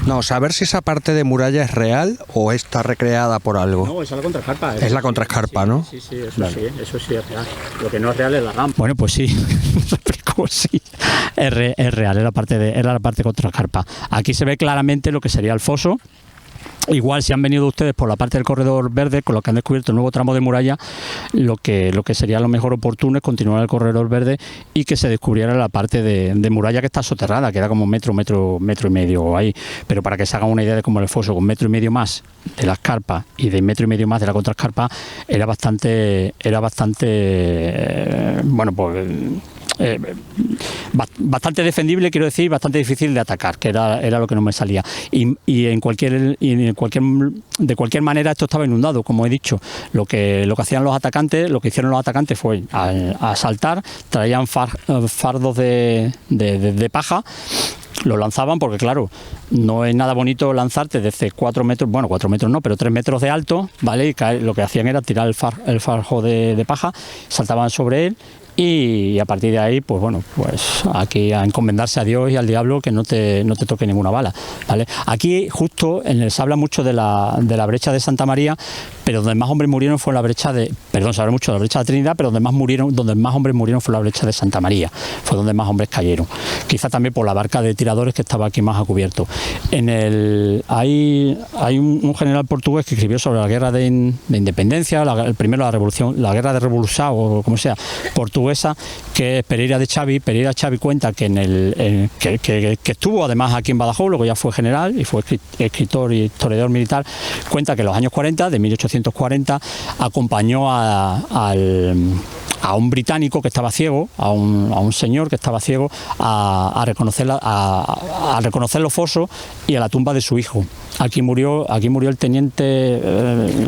No, saber si esa parte de muralla es real o está recreada por algo. No, esa es la contraescarpa. Es la contraescarpa, ¿no? Sí, eso sí es real. Lo que no es real es la rampa. Bueno, pues sí, sí. Es real, era la parte contraescarpa. Aquí se ve claramente lo que sería el foso. Igual, si han venido ustedes por la parte del corredor verde, con lo que han descubierto el nuevo tramo de muralla, lo que sería lo mejor oportuno es continuar el corredor verde y que se descubriera la parte de muralla que está soterrada, que era como metro y medio ahí. Pero para que se hagan una idea de cómo el foso, con 1,5 metros más de la escarpa y de 1,5 metros más de la contraescarpa, era bastante bueno, pues bastante defendible, quiero decir, bastante difícil de atacar, que era lo que no me salía. Y de cualquier manera esto estaba inundado, como he dicho. Lo que hicieron los atacantes fue asaltar, traían fardos de paja, los lanzaban, porque claro, no es nada bonito lanzarte desde 4 metros, bueno, 4 metros no, pero 3 metros de alto, ¿vale? Y lo que hacían era tirar el farjo de paja, saltaban sobre él y a partir de ahí, pues bueno, pues aquí a encomendarse a Dios y al diablo que no te toque ninguna bala, ¿vale? Aquí justo se habla mucho de la brecha de Santa María, pero donde más hombres murieron fue la brecha se habla mucho de la brecha de Trinidad, pero donde más hombres murieron fue la brecha de Santa María, fue donde más hombres cayeron. Quizá también por la barca de tiradores que estaba aquí más a cubierto. Hay un general portugués que escribió sobre la guerra de independencia, primero la guerra de revolución, o como sea, portuguesa, que es Pereira de Xavi. Pereira Xavi cuenta que que estuvo además aquí en Badajoz, luego ya fue general y fue escritor y historiador militar. Cuenta que en los años 40, de 1840, acompañó a un británico que estaba ciego, a un señor que estaba ciego, a reconocer los fosos y a la tumba de su hijo. Aquí murió el teniente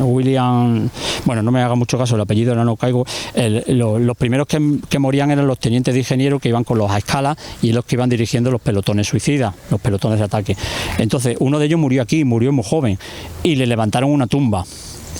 William, bueno, no me haga mucho caso, el apellido ahora no caigo. Los primeros que morían eran los tenientes de ingeniero que iban con los a escala y los que iban dirigiendo los pelotones suicidas, los pelotones de ataque. Entonces, uno de ellos murió aquí, murió muy joven, y le levantaron una tumba.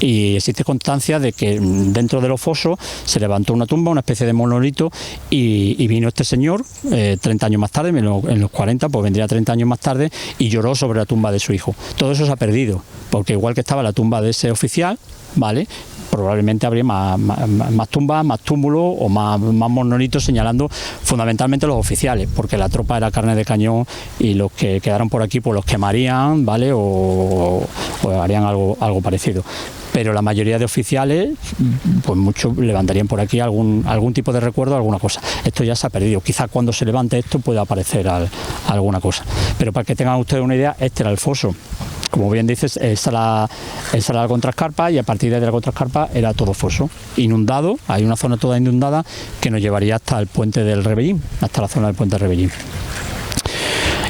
Y existe constancia de que dentro de los fosos se levantó una tumba, una especie de monolito, y vino este señor 30 años más tarde, en los 40, pues vendría 30 años más tarde, y lloró sobre la tumba de su hijo. Todo eso se ha perdido, porque igual que estaba la tumba de ese oficial, ¿vale?, probablemente habría más tumbas, más túmulos o más monolitos señalando fundamentalmente los oficiales, porque la tropa era carne de cañón y los que quedaron por aquí pues los quemarían, ¿vale?, o harían algo parecido. Pero la mayoría de oficiales, pues muchos levantarían por aquí algún tipo de recuerdo, alguna cosa. Esto ya se ha perdido. Quizás cuando se levante esto pueda aparecer alguna cosa. Pero para que tengan ustedes una idea, este era el foso. Como bien dices, esa era la contraescarpa, y a partir de la contraescarpa era todo foso. Inundado, hay una zona toda inundada que nos llevaría hasta el puente del Rebellín, hasta la zona del puente del Rebellín.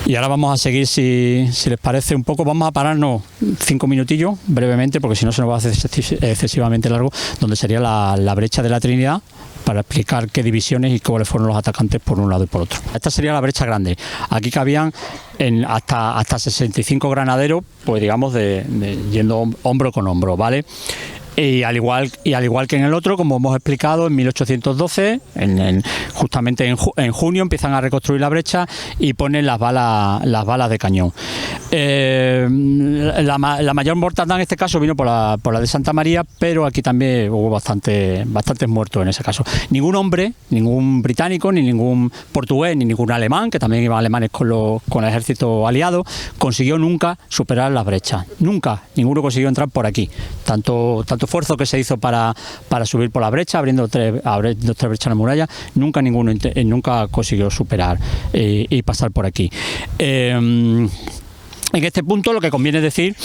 Y ahora vamos a seguir, si les parece un poco, vamos a pararnos 5 minutillos brevemente, porque si no se nos va a hacer excesivamente largo, donde sería la brecha de la Trinidad, para explicar qué divisiones y cuáles fueron los atacantes por un lado y por otro. Esta sería la brecha grande. Aquí cabían hasta 65 granaderos, pues digamos, yendo hombro con hombro, ¿vale? Y al igual que en el otro, como hemos explicado, en 1812, justamente en junio, empiezan a reconstruir la brecha y ponen las balas de cañón. La mayor mortandad en este caso vino por la de Santa María, pero aquí también hubo bastantes muertos en ese caso. Ningún hombre, ningún británico, ni ningún portugués, ni ningún alemán, que también iban alemanes con el ejército aliado, consiguió nunca superar las brechas. Nunca, ninguno consiguió entrar por aquí. Tanto esfuerzo que se hizo para subir por la brecha, abriendo tres brechas en la muralla, nunca consiguió superar y pasar por aquí. En este punto lo que conviene decir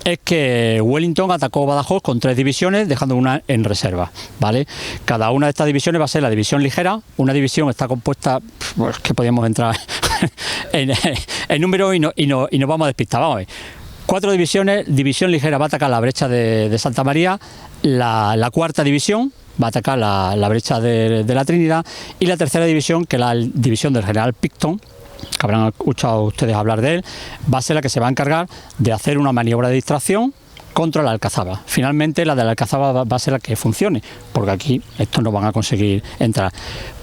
es que Wellington atacó Badajoz con 3 divisiones, dejando una en reserva, ¿vale? Cada una de estas divisiones va a ser la división ligera. Una división está compuesta, pues que podíamos entrar en número y nos vamos a despistar. Vamos a ver. 4 divisiones. División ligera va a atacar la brecha de Santa María, la cuarta división va a atacar la brecha de la Trinidad, y la tercera división, que es la división del general Picton, que habrán escuchado ustedes hablar de él, va a ser la que se va a encargar de hacer una maniobra de distracción contra la Alcazaba. Finalmente la de la Alcazaba va a ser la que funcione, porque aquí estos no van a conseguir entrar.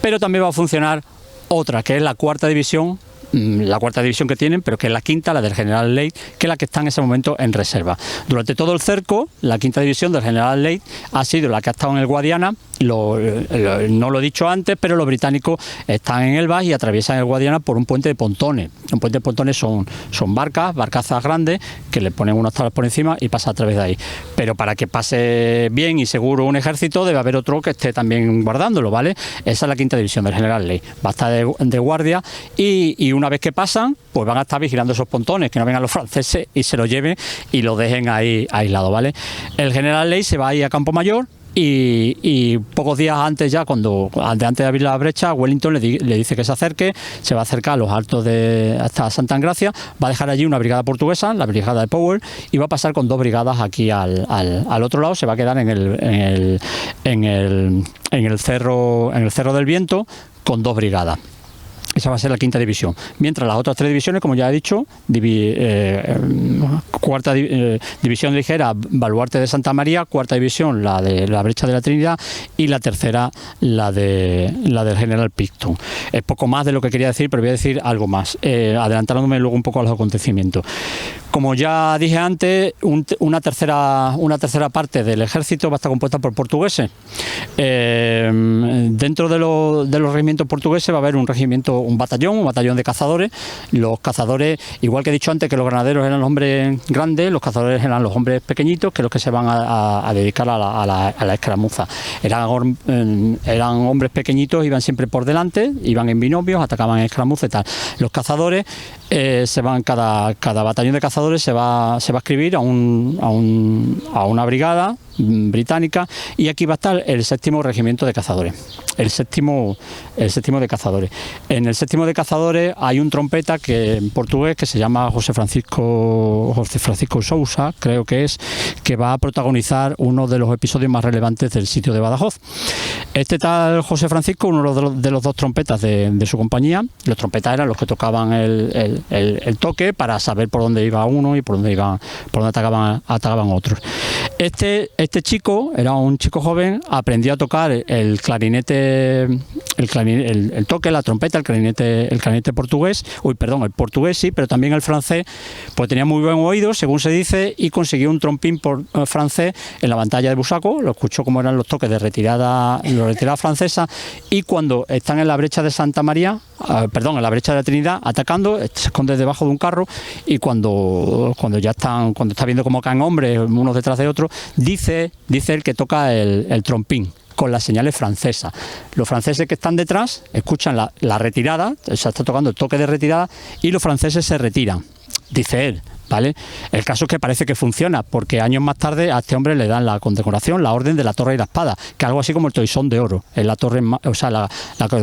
Pero también va a funcionar otra, que es la cuarta división que tienen, pero que es la quinta, la del general Ley, que es la que está en ese momento en reserva. Durante todo el cerco, la quinta división del general Ley ha sido la que ha estado en el Guadiana. No lo he dicho antes, pero los británicos están en Elvas y atraviesan el Guadiana por un puente de pontones. Un puente de pontones son barcazas grandes que le ponen unas tablas por encima y pasa a través de ahí. Pero para que pase bien y seguro un ejército, debe haber otro que esté también guardándolo, ¿vale? Esa es la quinta división del general Ley. Va a estar de guardia y una vez que pasan, pues van a estar vigilando esos pontones, que no vengan los franceses y se los lleven y los dejen ahí aislados, ¿vale? El general Ley se va a ir a Campo Mayor. Y pocos días antes, antes de abrir la brecha, Wellington le dice que se acerque, se va a acercar a los altos hasta Santa Engracia, va a dejar allí una brigada portuguesa, la brigada de Powell, y va a pasar con 2 brigadas aquí al otro lado. Se va a quedar en el cerro del Viento con 2 brigadas. Esa va a ser la quinta división. Mientras las otras 3 divisiones, como ya he dicho, cuarta división ligera, Baluarte de Santa María, cuarta división, la de la Brecha de la Trinidad, y la tercera, la del General Picton. Es poco más de lo que quería decir, pero voy a decir algo más, adelantándome luego un poco a los acontecimientos. Como ya dije antes, una tercera parte del ejército va a estar compuesta por portugueses. Dentro de los regimientos portugueses va a haber un batallón de cazadores. Los cazadores, igual que he dicho antes que los granaderos eran los hombres grandes, los cazadores eran los hombres pequeñitos, que los que se van a dedicar a la escaramuza. Eran hombres pequeñitos, iban siempre por delante, iban en binomios, atacaban en escaramuza y tal. Los cazadores cada batallón de cazadores se va a escribir a una brigada británica, y aquí va a estar el 7º regimiento de cazadores. El séptimo de cazadores. En el 7º de cazadores hay un trompeta en portugués que se llama José Francisco Sousa, creo que va a protagonizar uno de los episodios más relevantes del sitio de Badajoz. Este tal José Francisco, uno de los 2 trompetas de su compañía. Los trompetas eran los que tocaban el toque para saber por dónde iba uno y por dónde atacaban otros. Este chico era un chico joven, aprendió a tocar el clarinete, el toque, la trompeta, el clarinete portugués, el portugués sí, pero también el francés, pues tenía muy buen oído, según se dice, y consiguió un trompín francés en la batalla de Busaco. Lo escuchó cómo eran los toques de retirada francesa, y cuando están en la brecha de Santa María, en la brecha de la Trinidad, atacando, se esconde debajo de un carro, y cuando está viendo cómo caen hombres unos detrás de otros, dice él que toca el trompín con las señales francesas. Los franceses que están detrás escuchan la retirada, o sea, está tocando el toque de retirada, y los franceses se retiran, dice él. ¿Vale? El caso es que parece que funciona, porque años más tarde a este hombre le dan la condecoración, la Orden de la Torre y la Espada, que es algo así como el Toisón de Oro, es la torre, o sea, la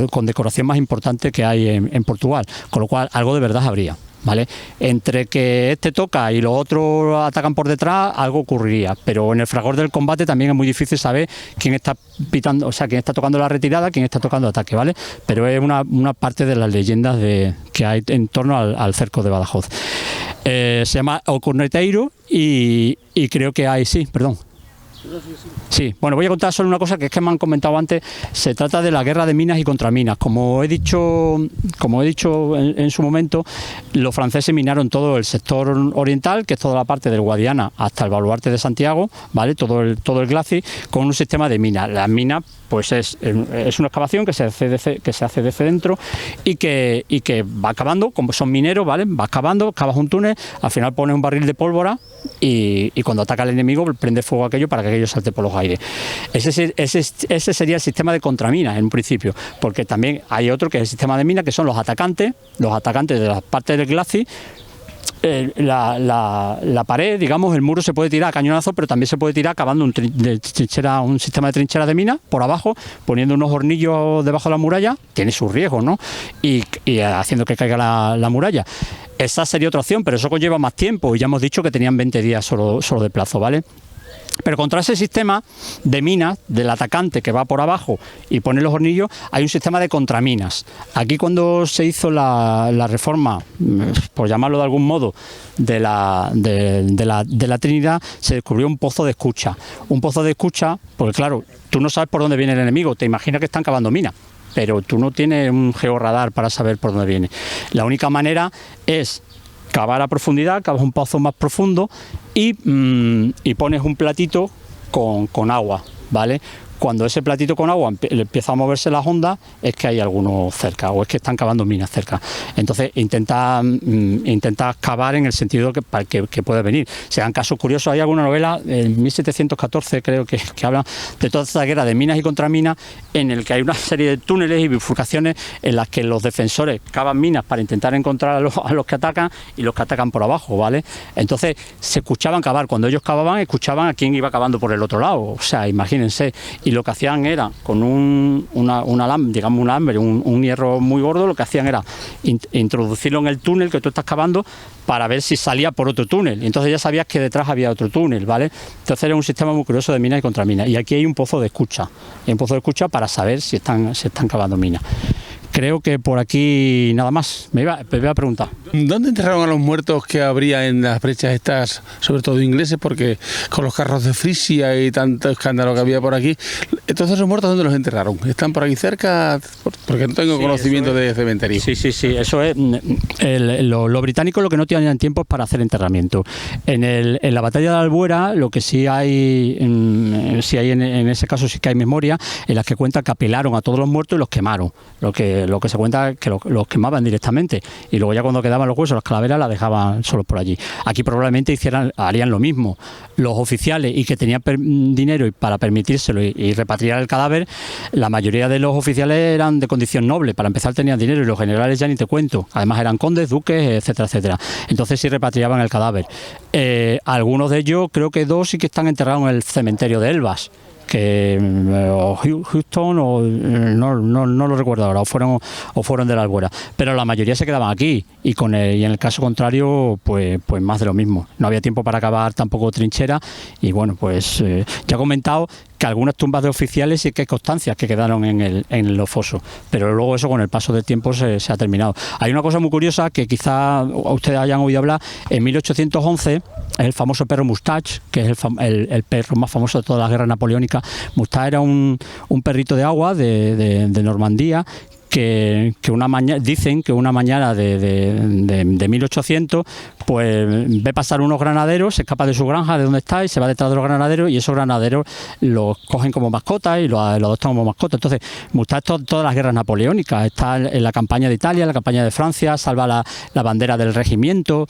condecoración más importante que hay en Portugal, con lo cual algo de verdad habría. ¿Vale? Entre que este toca y los otros atacan por detrás, algo ocurriría, pero en el fragor del combate también es muy difícil saber quién está pitando, o sea, quién está tocando la retirada, quién está tocando ataque, ¿vale? Pero es una parte de las leyendas que hay en torno al cerco de Badajoz. Se llama O Corneteiro y creo que hay, sí, perdón. Sí, bueno, voy a contar solo una cosa que es que me han comentado antes. Se trata de la guerra de minas y contraminas. Como he dicho en su momento, los franceses minaron todo el sector oriental, que es toda la parte del Guadiana hasta el Baluarte de Santiago, ¿vale? Todo el glacis, con un sistema de minas. Las minas, pues es una excavación que se hace desde dentro y que va cavando, como son mineros, ¿vale? Vas cavando, cavas un túnel, al final pones un barril de pólvora y cuando ataca al enemigo prende fuego a aquello para que aquello salte por los aires. Ese sería el sistema de contraminas en un principio, porque también hay otro que es el sistema de minas, que son los atacantes de las partes del glacis. La pared, digamos, el muro se puede tirar a cañonazo, pero también se puede tirar cavando un sistema de trincheras de minas por abajo, poniendo unos hornillos debajo de la muralla. Tiene sus riesgos, ¿no? Y haciendo que caiga la muralla. Esa sería otra opción, pero eso conlleva más tiempo, y ya hemos dicho que tenían 20 días solo de plazo, ¿vale? Pero contra ese sistema de minas, del atacante que va por abajo y pone los hornillos, hay un sistema de contraminas. Aquí, cuando se hizo la reforma, por llamarlo de algún modo, de la Trinidad, se descubrió un pozo de escucha. Un pozo de escucha, porque claro, tú no sabes por dónde viene el enemigo, te imaginas que están cavando minas, pero tú no tienes un georradar para saber por dónde viene. La única manera es cavar a profundidad, cavas un pozo más profundo y pones un platito con agua, ¿vale? Cuando ese platito con agua empieza a moverse las ondas, es que hay algunos cerca, o es que están cavando minas cerca. Entonces intentas cavar en el sentido que puede venir. Se dan casos curiosos. Hay alguna novela, en 1714 creo que habla de toda esta guerra de minas y contraminas, en el que hay una serie de túneles y bifurcaciones en las que los defensores cavan minas para intentar encontrar a los que atacan, y los que atacan por abajo, ¿vale? Entonces se escuchaban cavar. Cuando ellos cavaban, escuchaban a quién iba cavando por el otro lado. O sea, imagínense. Y lo que hacían era, con un alambre, un hierro muy gordo, lo que hacían era introducirlo en el túnel que tú estás cavando para ver si salía por otro túnel. Y entonces ya sabías que detrás había otro túnel, ¿vale? Entonces era un sistema muy curioso de minas y contraminas. Y aquí hay un pozo de escucha. Hay un pozo de escucha para saber si están cavando minas. Creo que por aquí nada más. Me iba a preguntar. ¿Dónde enterraron a los muertos que habría en las brechas estas, sobre todo ingleses, porque con los carros de Frisia y tanto escándalo que había por aquí? Entonces, ¿los muertos dónde los enterraron? ¿Están por aquí cerca? Porque no tengo conocimiento de cementerio. Sí, eso es. Los británicos lo que no tienen tiempo es para hacer enterramiento. En la batalla de Albuera, lo que sí hay, en ese caso sí que hay memoria, en las que cuenta que apelaron a todos los muertos y los quemaron. Lo que se cuenta es que los quemaban directamente y luego ya cuando quedaban los huesos, las calaveras las dejaban solos por allí. Aquí probablemente harían lo mismo. Los oficiales y que tenían dinero para permitírselo y repatriar el cadáver, la mayoría de los oficiales eran de condición noble. Para empezar tenían dinero y los generales ya ni te cuento. Además eran condes, duques, etcétera, etcétera. Entonces sí repatriaban el cadáver. Algunos de ellos, creo que 2 sí que están enterrados en el cementerio de Elvas, o Houston, no lo recuerdo ahora, o fueron de la Albuera, pero la mayoría se quedaban aquí y en el caso contrario pues más de lo mismo. No había tiempo para acabar tampoco trinchera y bueno, pues ya he comentado que algunas tumbas de oficiales sí que hay constancias que quedaron en los fosos, pero luego eso con el paso del tiempo se ha terminado. Hay una cosa muy curiosa que quizá ustedes hayan oído hablar. En 1811 es el famoso perro Moustache, que es el perro más famoso de todas las guerras napoleónicas. Moustache era un perrito de agua de Normandía, que dicen que una mañana de 1800 pues ve pasar unos granaderos, se escapa de su granja, de donde está, y se va detrás de los granaderos, y esos granaderos los cogen como mascotas y lo adoptan como mascota. Entonces, Moustache todas las guerras napoleónicas, está en la campaña de Italia, en la campaña de Francia, salva la bandera del regimiento,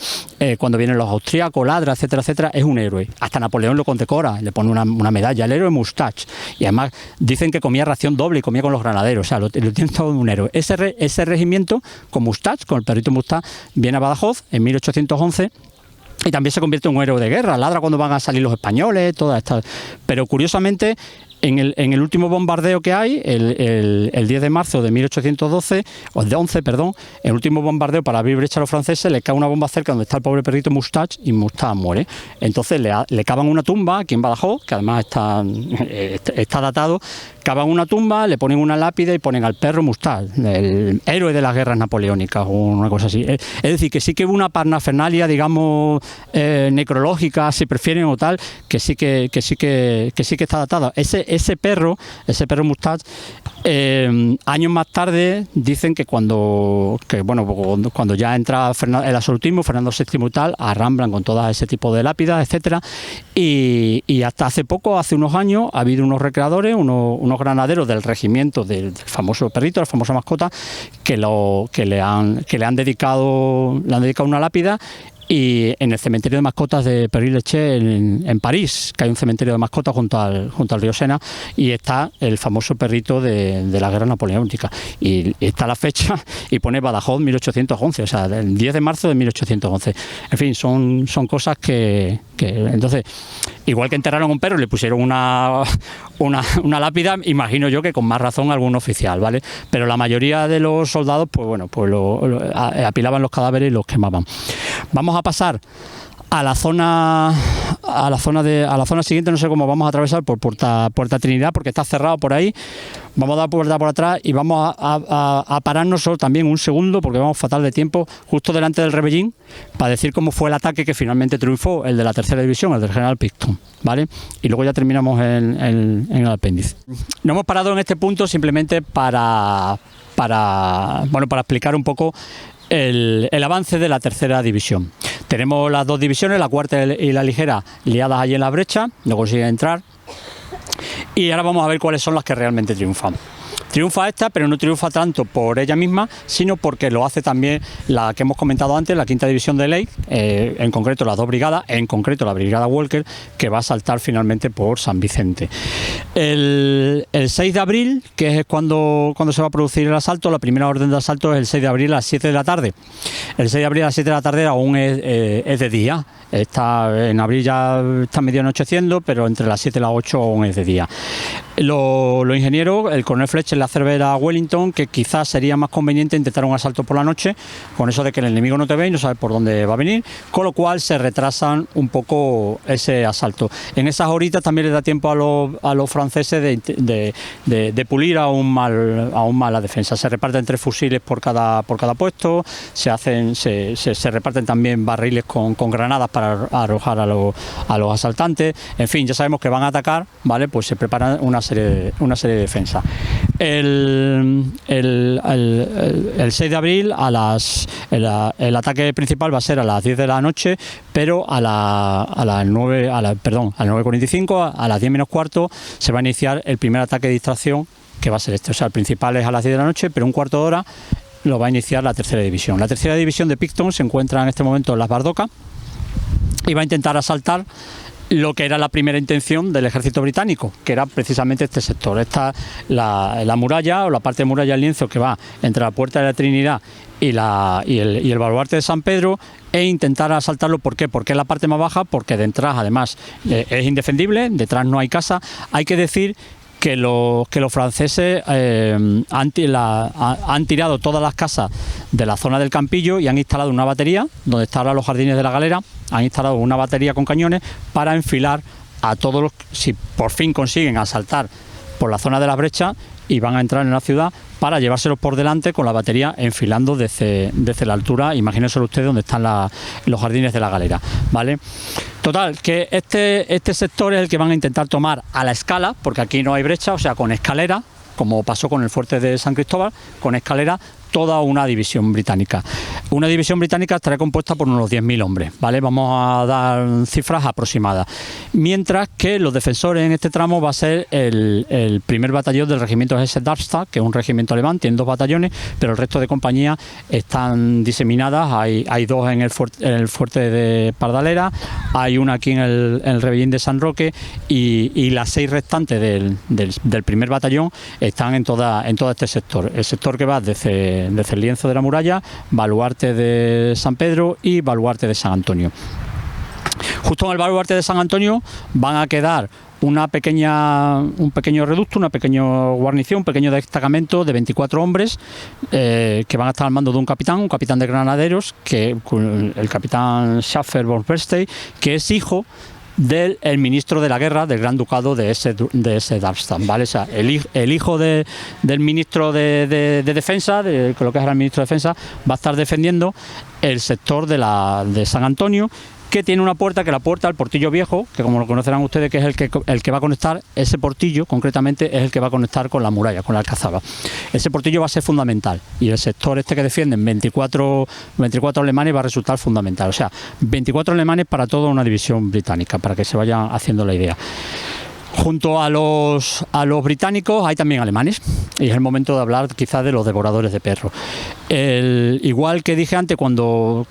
cuando vienen los austríacos, ladra, etcétera, etcétera, es un héroe. Hasta Napoleón lo condecora, le pone una medalla, el héroe Moustache, y además dicen que comía ración doble y comía con los granaderos, o sea, lo tiene todo un héroe. Ese regimiento con Moustache, con el perrito Moustache, viene a Badajoz en 1811 y también se convierte en un héroe de guerra, ladra cuando van a salir los españoles, todas estas. Pero curiosamente, en el último bombardeo que hay, el 10 de marzo de 1812, o de 11, perdón, el último bombardeo para abrir brecha a los franceses, le cae una bomba cerca donde está el pobre perrito Moustache y Moustache muere. Entonces le cavan una tumba aquí en Badajoz, que además está datado, cavan una tumba, le ponen una lápida y ponen al perro Moustache, el héroe de las guerras napoleónicas o una cosa así. Es decir, que sí que hubo una parnafernalia, digamos, necrológica, si prefieren, o tal, que sí que está datada. Ese perro Moustache, años más tarde dicen que cuando ya entra el absolutismo, Fernando VII y tal, arramblan con todo ese tipo de lápidas, etcétera, y hasta hace poco, hace unos años, ha habido unos recreadores, unos granaderos del regimiento del famoso perrito, la famosa mascota, que le han dedicado una lápida. Y en el cementerio de mascotas de Père-Lachaise en París, que hay un cementerio de mascotas junto al río Sena, y está el famoso perrito de la guerra napoleónica. Y está la fecha y pone Badajoz 1811, o sea, el 10 de marzo de 1811. En fin, son cosas que entonces, igual que enterraron un perro y le pusieron una lápida, imagino yo que con más razón algún oficial, ¿vale? Pero la mayoría de los soldados, pues bueno, apilaban los cadáveres y los quemaban. Vamos a pasar a la zona siguiente, no sé cómo vamos a atravesar por Puerta Trinidad, porque está cerrado por ahí. Vamos a dar puerta por atrás y vamos a pararnos solo también un segundo, porque vamos fatal de tiempo, justo delante del Rebellín, para decir cómo fue el ataque que finalmente triunfó, el de la tercera división, el del general Picton, ¿vale? Y luego ya terminamos en el apéndice. Nos hemos parado en este punto simplemente para explicar un poco el avance de la tercera división. Tenemos las dos divisiones, la cuarta y la ligera, liadas allí en la brecha, no consiguen entrar. Y ahora vamos a ver cuáles son las que realmente triunfan. Triunfa esta, pero no triunfa tanto por ella misma, sino porque lo hace también la que hemos comentado antes, la quinta división de Lake, en concreto las dos brigadas, en concreto la brigada Walker, que va a saltar finalmente por San Vicente. El 6 de abril, que es cuando se va a producir el asalto, la primera orden de asalto es el 6 de abril a las 7 de la tarde. El 6 de abril a las 7 de la tarde aún es de día. En abril ya está medio anocheciendo, pero entre las 7 y las 8 aún es de día. Los ingenieros, el coronel Fletcher le hace ver a Wellington que quizás sería más conveniente intentar un asalto por la noche, con eso de que el enemigo no te ve y no sabe por dónde va a venir, con lo cual se retrasan un poco ese asalto. En esas horitas también les da tiempo a los franceses de pulir aún más la defensa. Se reparten 3 fusiles por cada puesto, se reparten también barriles con granadas para arrojar a los asaltantes. En fin, ya sabemos que van a atacar, ¿vale? Pues se preparan una serie de defensas. El 6 de abril el ataque principal va a ser a las 10 de la noche, pero a las 9:45, a las 10 menos cuarto, se va a iniciar el primer ataque de distracción, que va a ser este. O sea, el principal es a las 10 de la noche, pero un cuarto de hora lo va a iniciar la tercera división. La tercera división de Picton se encuentra en este momento en las Bardocas y va a intentar asaltar lo que era la primera intención del ejército británico, que era precisamente este sector. Esta la muralla, o la parte de muralla del lienzo que va entre la Puerta de la Trinidad y el baluarte de San Pedro, e intentar asaltarlo. ¿Por qué? Porque es la parte más baja, porque detrás además es indefendible, detrás no hay casa. Hay que decir que los franceses han tirado todas las casas de la zona del Campillo y han instalado una batería, donde están ahora los jardines de la Galera, han instalado una batería con cañones para enfilar a todos los, si por fin consiguen asaltar por la zona de las brechas, y van a entrar en la ciudad para llevárselos por delante con la batería enfilando desde la altura. Imagínense ustedes donde están los jardines de la Galera, ¿vale? Total, que este sector es el que van a intentar tomar a la escala, porque aquí no hay brecha, o sea, con escalera, como pasó con el fuerte de San Cristóbal, con escalera, toda una división británica. Una división británica estará compuesta por unos 10.000 hombres, ¿vale? Vamos a dar cifras aproximadas. Mientras que los defensores en este tramo va a ser el primer batallón del regimiento Hesse-Darmstadt, que es un regimiento alemán, tiene 2 batallones, pero el resto de compañías están diseminadas. Hay 2 en el fuerte de Pardalera, hay una aquí en el Rebellín de San Roque, y las 6 restantes del primer batallón están en todo este sector. El sector que va desde el lienzo de la muralla, baluarte de San Pedro y baluarte de San Antonio. Justo en el baluarte de San Antonio van a quedar un pequeño reducto, una pequeña guarnición, un pequeño destacamento de 24 hombres que van a estar al mando de un capitán de granaderos, el capitán Schaffer von Verstein, que es hijo del ministro de la guerra del Gran Ducado de ese Darmstadt, ¿vale? O sea, el hijo del ministro de Defensa, de lo que es el ministro de Defensa, va a estar defendiendo el sector de San Antonio, que tiene una puerta, que la puerta del Portillo Viejo, que como lo conocerán ustedes, que es el que va a conectar, ese portillo concretamente es el que va a conectar con la muralla, con la alcazaba. Ese portillo va a ser fundamental, y el sector este que defienden 24 alemanes va a resultar fundamental. O sea, 24 alemanes para toda una división británica, para que se vayan haciendo la idea. Junto a los británicos hay también alemanes, y es el momento de hablar quizás de los devoradores de perros. Igual que dije antes, cuando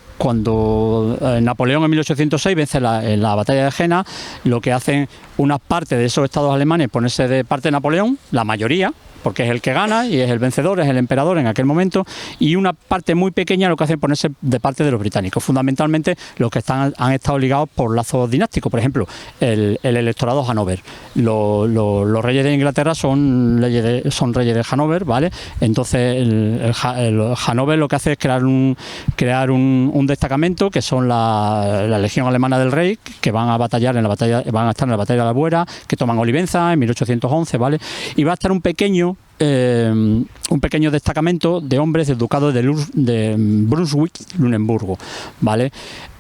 Napoleón en 1806 vence en la batalla de Jena, lo que hacen unas partes de esos estados alemanes ponerse de parte de Napoleón, la mayoría, porque es el que gana y es el vencedor, es el emperador en aquel momento, y una parte muy pequeña lo que hacen es ponerse de parte de los británicos, fundamentalmente los que han estado ligados por lazos dinásticos. Por ejemplo, el electorado Hanover. Los reyes de Inglaterra son reyes de Hanover, ¿vale? Entonces el Hanover lo que hace es crear un destacamento, que son la Legión Alemana del Rey, que van a estar en la batalla de la Buera, que toman Olivenza en 1811, ¿vale? Y va a estar un pequeño destacamento de hombres del ducado de Brunswick-Luneburgo, ¿vale?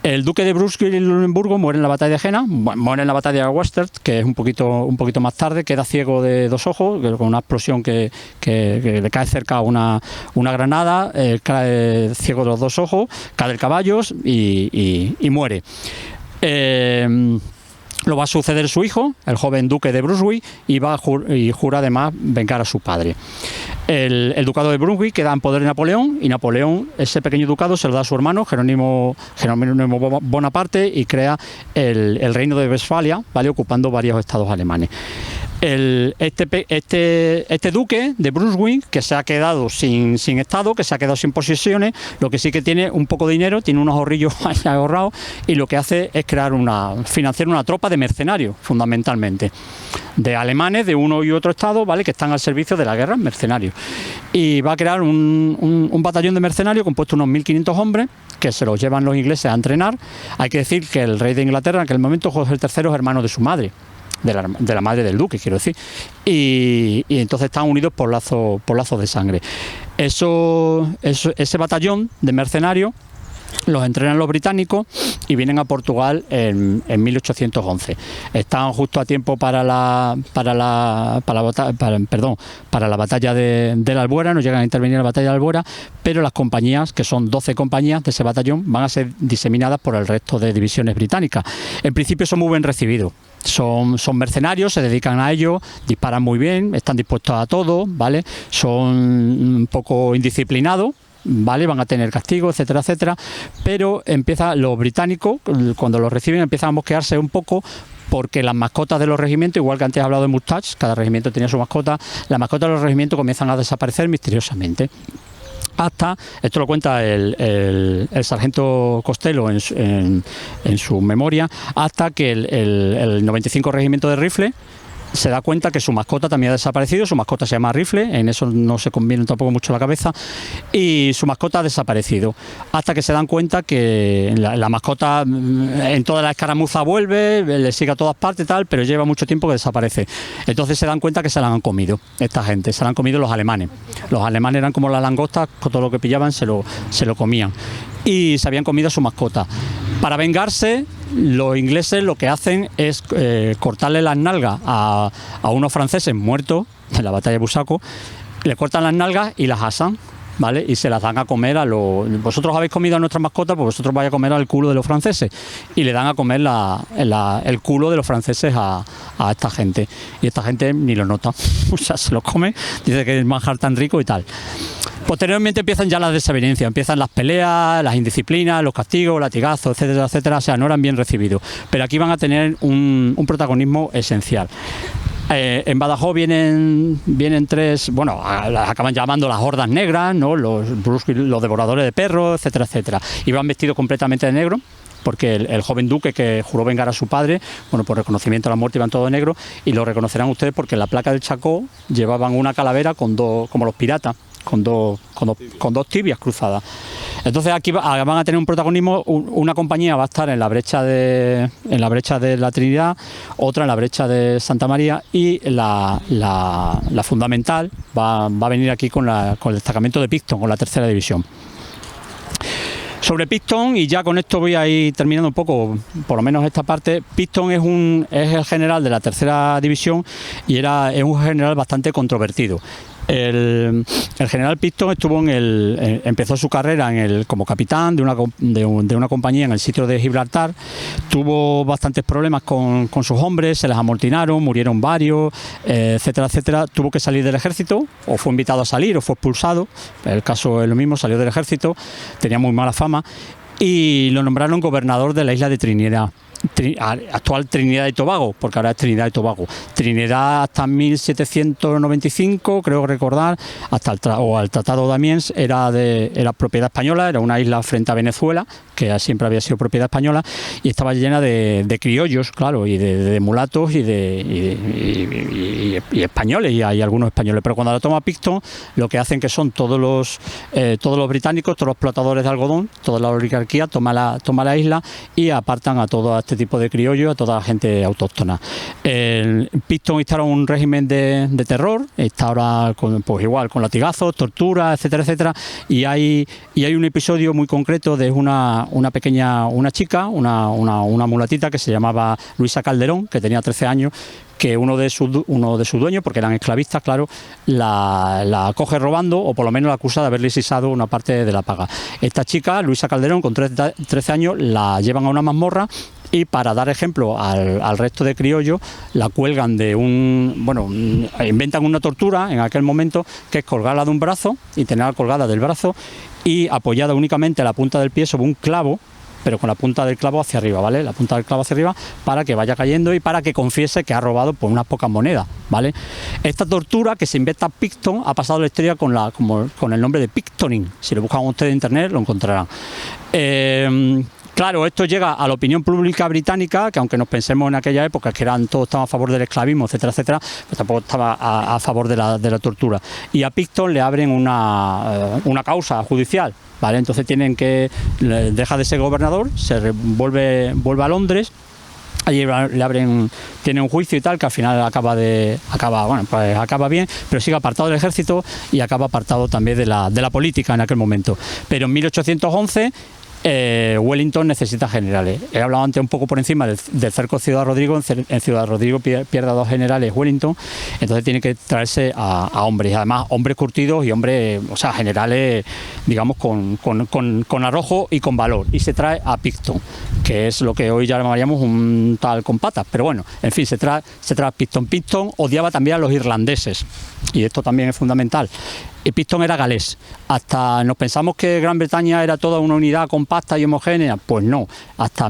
El duque de Brunswick-Luneburgo muere en la batalla de Jena, muere en la batalla de Westerz, que es un poquito más tarde, queda ciego de 2 ojos, con una explosión que le cae cerca una granada, cae ciego de los 2 ojos, cae del caballo y muere. Lo va a suceder su hijo, el joven duque de Brunswick, y jura además vengar a su padre. El ducado de Brunswick queda en poder de Napoleón, y Napoleón ese pequeño ducado se lo da a su hermano Jerónimo Bonaparte, y crea el reino de Westfalia, ¿vale? Ocupando varios estados alemanes. Este duque de Brunswick, que se ha quedado sin estado, que se ha quedado sin posesiones, lo que sí que tiene un poco de dinero, tiene unos ahorrillos ahorrados, y lo que hace es financiar una tropa de mercenarios, fundamentalmente, de alemanes de uno y otro estado, ¿vale?, que están al servicio de la guerra, mercenarios. Y va a crear un batallón de mercenarios compuesto de unos 1.500 hombres, que se los llevan los ingleses a entrenar. Hay que decir que el rey de Inglaterra en aquel momento, Jorge III, es hermano de su madre, de la madre del duque, quiero decir, y entonces están unidos por lazos de sangre. Ese batallón de mercenarios los entrenan los británicos y vienen a Portugal en 1811. Están justo a tiempo para la batalla de la Albuera, no llegan a intervenir en la batalla de la Albuera, pero las compañías, que son 12 compañías de ese batallón, van a ser diseminadas por el resto de divisiones británicas. En principio son muy bien recibidos. Son mercenarios, se dedican a ello, disparan muy bien, están dispuestos a todo, ¿vale? Son un poco indisciplinados, ¿vale? Van a tener castigo, etcétera, etcétera, pero los británicos, cuando los reciben, empiezan a mosquearse un poco, porque las mascotas de los regimientos, igual que antes he hablado de Mustache, cada regimiento tenía su mascota, las mascotas de los regimientos comienzan a desaparecer misteriosamente. Hasta, esto lo cuenta el sargento Costello en su memoria, hasta que el 95 Regimiento de Rifle se da cuenta que su mascota también ha desaparecido. Su mascota se llama Rifle, en eso no se conviene tampoco mucho la cabeza, y su mascota ha desaparecido, hasta que se dan cuenta que la mascota en toda la escaramuza vuelve, le sigue a todas partes, tal, pero lleva mucho tiempo que desaparece. Entonces se dan cuenta que se la han comido, esta gente, se la han comido los alemanes. Los alemanes eran como las langostas, con todo lo que pillaban se lo comían, y se habían comido a su mascota. Para vengarse, los ingleses lo que hacen es cortarle las nalgas a unos franceses muertos en la batalla de Busaco, le cortan las nalgas y las asan, ¿vale? Y se las dan a comer vosotros habéis comido a nuestras mascotas, pues vosotros vais a comer al culo de los franceses, y le dan a comer el culo de los franceses a esta gente, y esta gente ni lo nota, o sea, se lo come, dice que es manjar tan rico y tal. Posteriormente empiezan ya las desavenencias, empiezan las peleas, las indisciplinas, los castigos, latigazos, etcétera, etcétera. O sea, no eran bien recibidos, pero aquí van a tener un protagonismo esencial. En Badajoz vienen tres, bueno, las acaban llamando las hordas negras, ¿no? Los devoradores de perros, etcétera, etcétera. Y van vestidos completamente de negro, porque el joven duque que juró vengar a su padre, bueno, por reconocimiento a la muerte, iban todo de negro, y lo reconocerán ustedes porque en la placa del Chacó llevaban una calavera con dos, como los piratas, con dos tibias cruzadas. Entonces aquí van a tener un protagonismo. Una compañía va a estar en la brecha de la Trinidad, otra en la brecha de Santa María, y la fundamental va a venir aquí con el destacamento de Picton, con la tercera división. Sobre Picton, y ya con esto voy a ir terminando un poco, por lo menos esta parte. Picton es el general de la tercera división y es un general bastante controvertido. El general Picton empezó su carrera como capitán de una compañía en el sitio de Gibraltar. Tuvo bastantes problemas con sus hombres, se les amotinaron, murieron varios, etcétera, etcétera. Tuvo que salir del ejército, o fue invitado a salir, o fue expulsado. El caso es lo mismo, salió del ejército, tenía muy mala fama, y lo nombraron gobernador de la isla de Trinidad. Actual Trinidad y Tobago, porque ahora es Trinidad y Tobago. Trinidad hasta 1795, creo recordar, hasta el Tratado de Amiens era propiedad española, era una isla frente a Venezuela, que siempre había sido propiedad española, y estaba llena de criollos, claro, y de mulatos y españoles, y hay algunos españoles. Pero cuando la toma Picton, lo que hacen que son todos los británicos, todos los explotadores de algodón, toda la oligarquía toma la isla y apartan a todo este tipo de criollos, a toda la gente autóctona. Picton instaura un régimen de terror, está ahora pues igual con latigazos, torturas, etcétera, etcétera, y hay un episodio muy concreto de una chica, una mulatita que se llamaba Luisa Calderón, que tenía 13 años, que uno de sus dueños, porque eran esclavistas, claro, la coge robando, o por lo menos la acusa de haberle sisado una parte de la paga. Esta chica, Luisa Calderón, con 13 años, la llevan a una mazmorra, y para dar ejemplo al resto de criollos, la cuelgan inventan una tortura en aquel momento, que es colgarla de un brazo y tenerla colgada del brazo y apoyada únicamente a la punta del pie sobre un clavo, pero con la punta del clavo hacia arriba, ¿vale? La punta del clavo hacia arriba para que vaya cayendo y para que confiese que ha robado por unas pocas monedas, ¿vale? Esta tortura que se inventa Picton ha pasado a la historia con el nombre de pictoning. Si lo buscan ustedes en internet lo encontrarán. Claro, esto llega a la opinión pública británica, que aunque nos pensemos en aquella época que todos estaban a favor del esclavismo, etcétera, etcétera, pues tampoco estaba a favor de la tortura. Y a Picton le abren una causa judicial, ¿vale? Entonces deja de ser gobernador, vuelve a Londres. Allí tiene un juicio y tal, que al final acaba bien, pero sigue apartado del ejército y acaba apartado también de la política en aquel momento. Pero en 1811 Wellington necesita generales. He hablado antes un poco por encima del cerco de Ciudad Rodrigo. En Ciudad Rodrigo pierde a 2 generales Wellington, entonces tiene que traerse a hombres, además hombres curtidos y hombres, o sea, generales, digamos, con arrojo y con valor. Y se trae a Picton, que es lo que hoy llamaríamos un tal con patas, pero bueno, en fin, se trae a Picton. Picton odiaba también a los irlandeses, y esto también es fundamental. Picton era galés. Hasta nos pensamos que Gran Bretaña era toda una unidad compacta y homogénea. Pues no. Hasta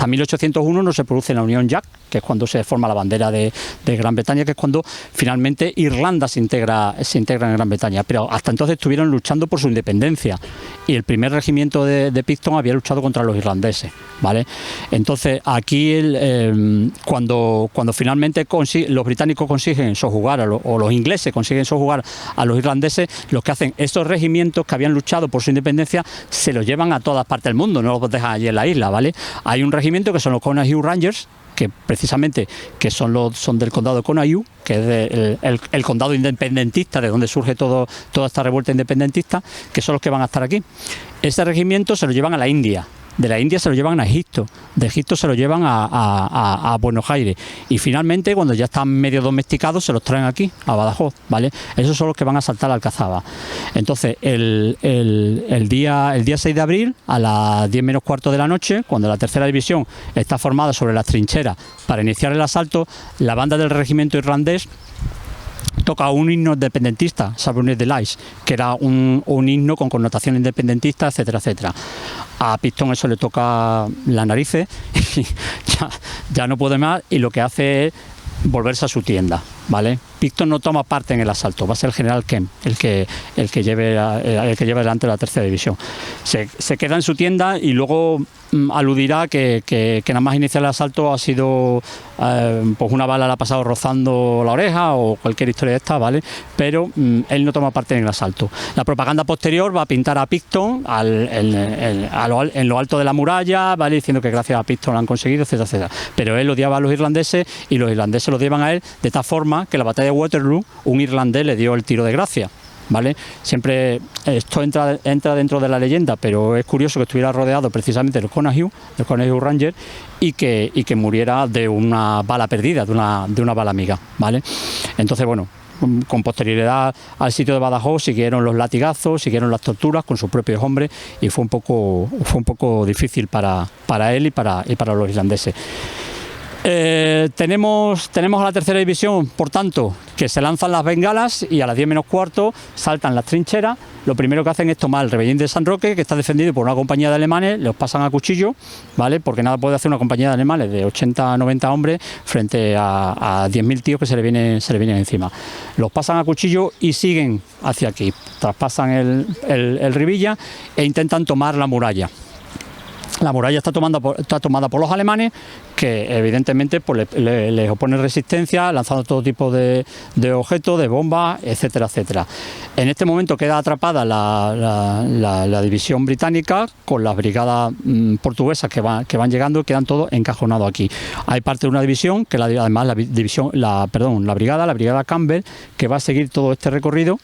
1801 no se produce la Unión Jack, que es cuando se forma la bandera de Gran Bretaña, que es cuando finalmente Irlanda se integra en Gran Bretaña. Pero hasta entonces estuvieron luchando por su independencia. Y el primer regimiento de Picton había luchado contra los irlandeses, ¿vale? Entonces aquí cuando finalmente los británicos consiguen sojuzgar o los ingleses consiguen sojuzgar a los irlandeses, los que hacen estos regimientos que habían luchado por su independencia se los llevan a todas partes del mundo, no los dejan allí en la isla, ¿vale? Hay un regimiento que son los Connaught Rangers, que precisamente son del condado de Connaught, que es el condado independentista de donde surge toda esta revuelta independentista, que son los que van a estar aquí. Ese regimiento se lo llevan a la India. De la India se lo llevan a Egipto, de Egipto se lo llevan a Buenos Aires, y finalmente cuando ya están medio domesticados se los traen aquí, a Badajoz, ¿vale? Esos son los que van a saltar a Alcazaba. Entonces el día 6 de abril a las 10 menos cuarto de la noche, cuando la tercera división está formada sobre las trincheras para iniciar el asalto, la banda del regimiento irlandés toca un himno independentista, Sabrina de Lies, que era un himno con connotación independentista, etcétera, etcétera. A Picton eso le toca las narices y ya no puede más, y lo que hace es volverse a su tienda, ¿vale? Picton no toma parte en el asalto, va a ser el general Kemp el que lleve delante la tercera división. Se queda en su tienda y luego aludirá que nada más iniciar el asalto ha sido pues una bala le ha pasado rozando la oreja o cualquier historia de esta, ¿vale? Pero él no toma parte en el asalto. La propaganda posterior va a pintar a Picton en lo alto de la muralla, ¿vale? Diciendo que gracias a Picton lo han conseguido, etcétera, etcétera. Pero él odiaba a los irlandeses y los irlandeses lo odiaban a él de tal forma que en la batalla de Waterloo un irlandés le dio el tiro de gracia, ¿vale? Siempre esto entra dentro de la leyenda, pero es curioso que estuviera rodeado precisamente de los Connaught Rangers y que muriera de una bala perdida, de una bala amiga, ¿vale? Entonces, bueno, con posterioridad al sitio de Badajoz siguieron los latigazos, siguieron las torturas con sus propios hombres, y fue un poco difícil para él y para los irlandeses. Tenemos a la tercera división, por tanto, que se lanzan las bengalas y a las 10 menos cuarto saltan las trincheras. Lo primero que hacen es tomar el rebellín de San Roque, que está defendido por una compañía de alemanes, los pasan a cuchillo, ¿vale? Porque nada puede hacer una compañía de alemanes de 80 a 90 hombres frente a 10.000 tíos que se le vienen encima. Los pasan a cuchillo y siguen hacia aquí, traspasan el Rivilla e intentan tomar la muralla. La muralla está tomada por los alemanes, que evidentemente pues, les oponen resistencia, lanzando todo tipo de objetos, de bombas, etcétera, etcétera. En este momento queda atrapada la división británica con las brigadas portuguesas que van llegando, y quedan todos encajonados aquí. Hay parte de una división, que además la brigada Campbell, que va a seguir todo este recorrido.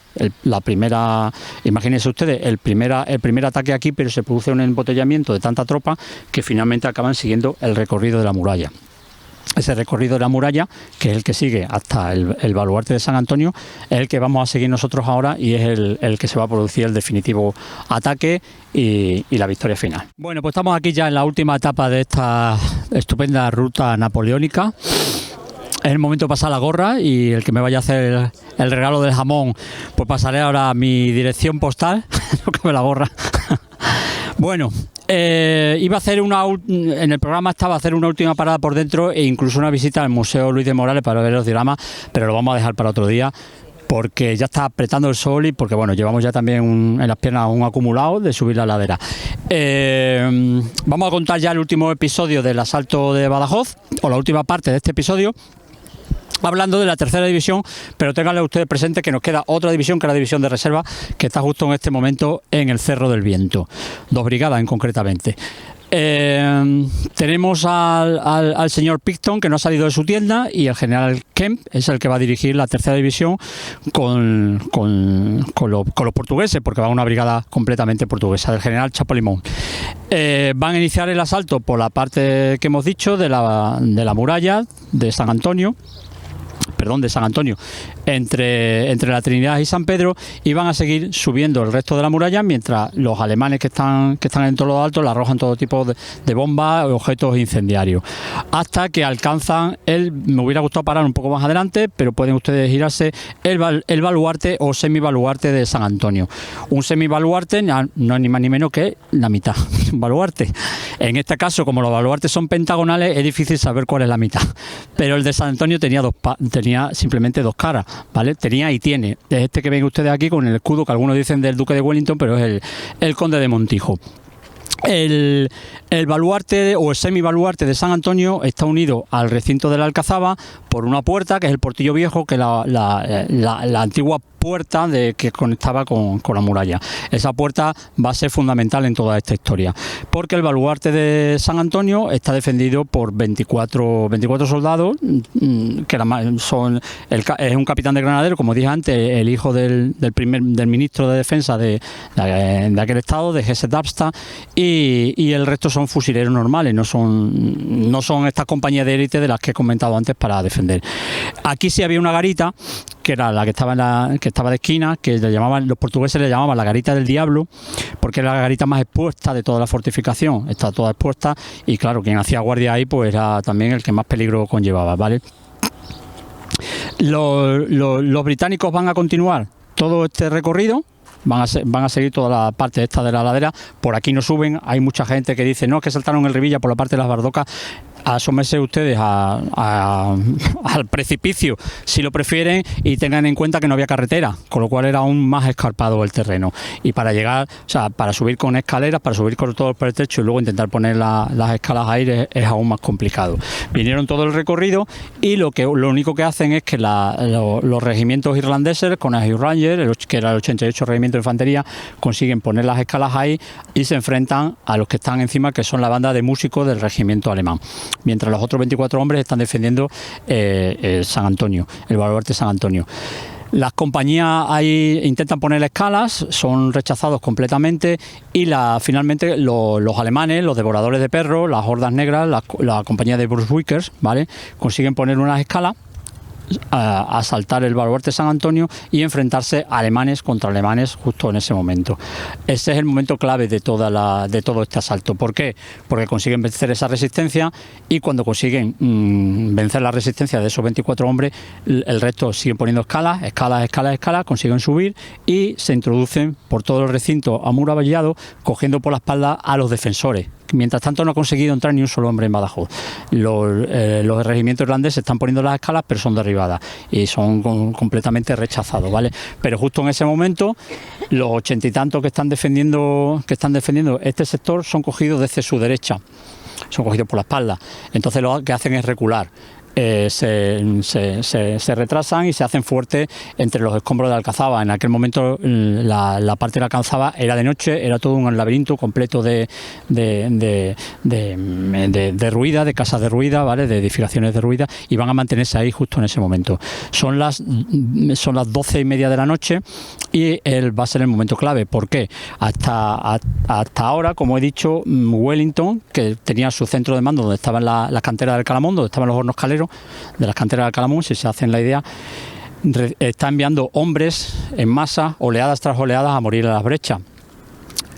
Imagínense ustedes, el primer ataque aquí, pero se produce un embotellamiento de tanta tropa que finalmente acaban siguiendo el recorrido de la muralla. Ese recorrido de la muralla, que es el que sigue hasta el baluarte de San Antonio, es el que vamos a seguir nosotros ahora, y es el que se va a producir el definitivo ataque y la victoria final. Bueno, pues estamos aquí ya en la última etapa de esta estupenda ruta napoleónica. Es el momento de pasar la gorra, y el que me vaya a hacer el regalo del jamón, pues pasaré ahora a mi dirección postal, no que me la gorra. Bueno, Iba a hacer en el programa estaba a hacer una última parada por dentro e incluso una visita al Museo Luis de Morales para ver los dioramas, pero lo vamos a dejar para otro día porque ya está apretando el sol y porque bueno, llevamos ya también en las piernas un acumulado de subir la ladera. Vamos a contar ya el último episodio del asalto de Badajoz, o la última parte de este episodio, hablando de la tercera división, pero tenganle ustedes presente que nos queda otra división, que es la división de reserva, que está justo en este momento en el Cerro del Viento, 2 brigadas concretamente. Tenemos al señor Picton, que no ha salido de su tienda, y el general Kemp es el que va a dirigir la tercera división con los portugueses, porque va a una brigada completamente portuguesa, del general Chapolimón. Van a iniciar el asalto por la parte que hemos dicho de la muralla de San Antonio, entre la Trinidad y San Pedro, y van a seguir subiendo el resto de la muralla mientras los alemanes que están en todo lo alto le arrojan todo tipo de bombas, objetos incendiarios, hasta que alcanzan me hubiera gustado parar un poco más adelante, pero pueden ustedes girarse el baluarte o semibaluarte de San Antonio. Un semibaluarte no es ni más ni menos que la mitad, un baluarte. En este caso, como los baluartes son pentagonales, es difícil saber cuál es la mitad, pero el de San Antonio tenía simplemente 2 caras, ¿vale? Tenía y tiene. Es este que ven ustedes aquí con el escudo que algunos dicen del Duque de Wellington, pero es el Conde de Montijo. El baluarte o el semibaluarte de San Antonio está unido al recinto de la Alcazaba por una puerta, que es el Portillo Viejo, que es la antigua puerta que conectaba con la muralla. Esa puerta va a ser fundamental en toda esta historia, porque el baluarte de San Antonio está defendido por 24 soldados, que es un capitán de granadero, como dije antes, el hijo del ministro de Defensa de aquel estado, de Jesse Dabsta, y el resto son fusileros normales, no son estas compañías de élite de las que he comentado antes para defender. Aquí sí había una garita, que era la que estaba de esquina, que los portugueses le llamaban la garita del diablo, porque era la garita más expuesta de toda la fortificación, está toda expuesta, y claro, quien hacía guardia ahí pues era también el que más peligro conllevaba, ¿vale? Los británicos van a continuar todo este recorrido, van a seguir toda la parte esta de la ladera. Por aquí no suben, hay mucha gente que dice no, es que saltaron el Revilla por la parte de las Bardocas. Asómense ustedes al precipicio si lo prefieren, y tengan en cuenta que no había carretera, con lo cual era aún más escarpado el terreno, y para llegar, o sea, para subir con escaleras, para subir con todo por el techo y luego intentar poner las escalas aire es aún más complicado. Vinieron todo el recorrido, y lo único que hacen es que los regimientos irlandeses con el Hugh Ranger, que era el 88 Regimiento de Infantería, consiguen poner las escalas ahí y se enfrentan a los que están encima, que son la banda de músicos del regimiento alemán, mientras los otros 24 hombres están defendiendo San Antonio, el baluarte San Antonio. Las compañías ahí intentan poner escalas, son rechazados completamente, y finalmente los alemanes, los devoradores de perros, las hordas negras, la compañía de Brunswickers, ¿vale?, consiguen poner unas escalas, a asaltar el baluarte San Antonio y enfrentarse alemanes contra alemanes justo en ese momento. Ese es el momento clave de todo este asalto. ¿Por qué? Porque consiguen vencer esa resistencia, y cuando consiguen vencer la resistencia de esos 24 hombres, el resto siguen poniendo escalas, consiguen subir y se introducen por todo el recinto amurallado, cogiendo por la espalda a los defensores. Mientras tanto no ha conseguido entrar ni un solo hombre en Badajoz. Los regimientos irlandeses están poniendo las escalas, pero son derribadas y son completamente rechazados, ¿vale? Pero justo en ese momento, los 80 y tantos que están defendiendo este sector son cogidos desde su derecha, son cogidos por la espalda. Entonces lo que hacen es recular. Se retrasan y se hacen fuertes entre los escombros de la Alcazaba. En aquel momento la parte de la Alcazaba era de noche, era todo un laberinto completo de ruinas, de casas derruidas, ¿vale?, de edificaciones derruidas, y van a mantenerse ahí justo en ese momento. Son las 12:30 de la noche y va a ser el momento clave. ¿Por qué? Hasta ahora, como he dicho, Wellington, que tenía su centro de mando donde estaban las canteras del Calamón, donde estaban los hornos caleros de las canteras del Calamón, si se hacen la idea, está enviando hombres en masa, oleadas tras oleadas, a morir en las brechas.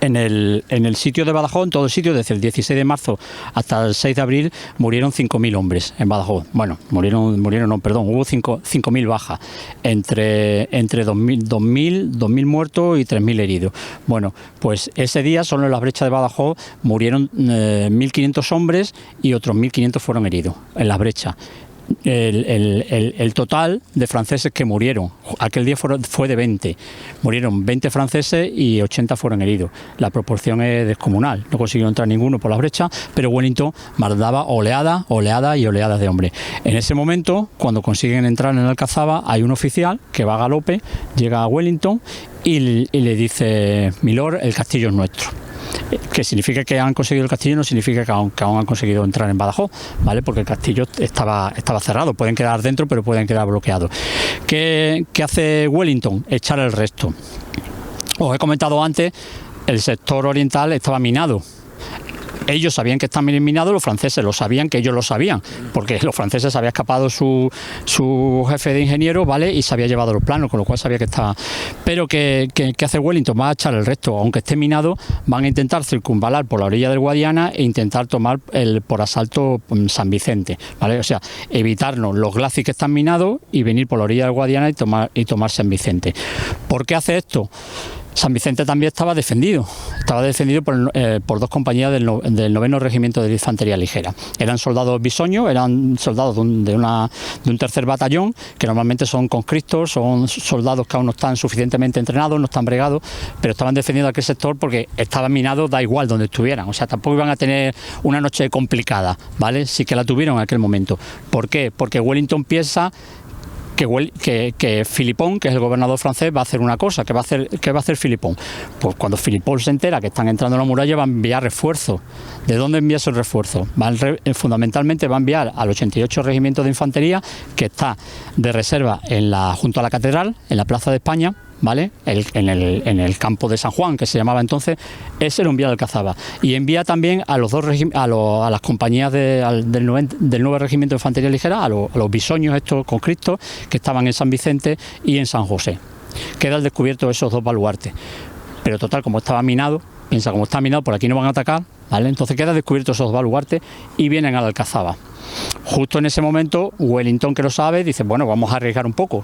En el sitio de Badajoz, en todo el sitio, desde el 16 de marzo hasta el 6 de abril, murieron 5.000 hombres en Badajoz. Bueno, hubo 5.000 bajas, entre 2.000 muertos y 3.000 heridos. Bueno, pues ese día, solo en las brechas de Badajoz, murieron 1.500 hombres y otros 1.500 fueron heridos en las brechas. El total de franceses que murieron aquel día fue de 20. Murieron 20 franceses y 80 fueron heridos. La proporción es descomunal. No consiguió entrar ninguno por las brechas, pero Wellington mandaba oleadas y oleadas de hombres. En ese momento, cuando consiguen entrar en Alcazaba, hay un oficial que va a galope, llega a Wellington y le dice: Milord, el castillo es nuestro. Que significa que han conseguido el castillo, no significa que aún han conseguido entrar en Badajoz, ¿vale? Porque el castillo estaba cerrado, pueden quedar dentro, pero pueden quedar bloqueados. ¿Qué hace Wellington? Echar el resto. Os he comentado antes, el sector oriental estaba minado. Ellos sabían que estaban minados, los franceses lo sabían, que ellos lo sabían, porque los franceses había escapado su jefe de ingenieros, ¿vale? Y se había llevado los planos, con lo cual sabía que estaba. Pero ¿qué hace Wellington? Va a echar el resto, aunque esté minado, van a intentar circunvalar por la orilla del Guadiana e intentar tomar por asalto San Vicente, ¿vale? O sea, evitarnos los glacis que están minados y venir por la orilla del Guadiana y tomar San Vicente. ¿Por qué hace esto? San Vicente también estaba defendido por dos compañías del 9º Regimiento de Infantería Ligera. Eran soldados bisoños, eran soldados de un tercer batallón, que normalmente son conscriptos, son soldados que aún no están suficientemente entrenados, no están bregados, pero estaban defendiendo aquel sector porque estaban minados, da igual donde estuvieran. O sea, tampoco iban a tener una noche complicada, ¿vale? Sí que la tuvieron en aquel momento. ¿Por qué? Porque Wellington piensa que Philippon, que es el gobernador francés, va a hacer una cosa. ¿Qué va a hacer Philippon? Pues cuando Philippon se entera que están entrando en la muralla, va a enviar refuerzos. ¿De dónde envía esos refuerzos? Fundamentalmente va a enviar al 88 Regimiento de Infantería, que está de reserva junto a la catedral, en la Plaza de España, ¿vale? En el campo de San Juan, que se llamaba entonces. Ese lo envía a Alcazaba, y envía también a las compañías del 9 Regimiento de Infantería Ligera, a los bisoños estos conscriptos que estaban en San Vicente y en San José. Queda al descubierto esos dos baluartes, pero total, como estaba minado, piensa, como está minado, por aquí no van a atacar, ¿vale? Entonces queda descubierto esos baluartes y vienen a la Alcazaba. Justo en ese momento, Wellington, que lo sabe, dice: bueno, vamos a arriesgar un poco.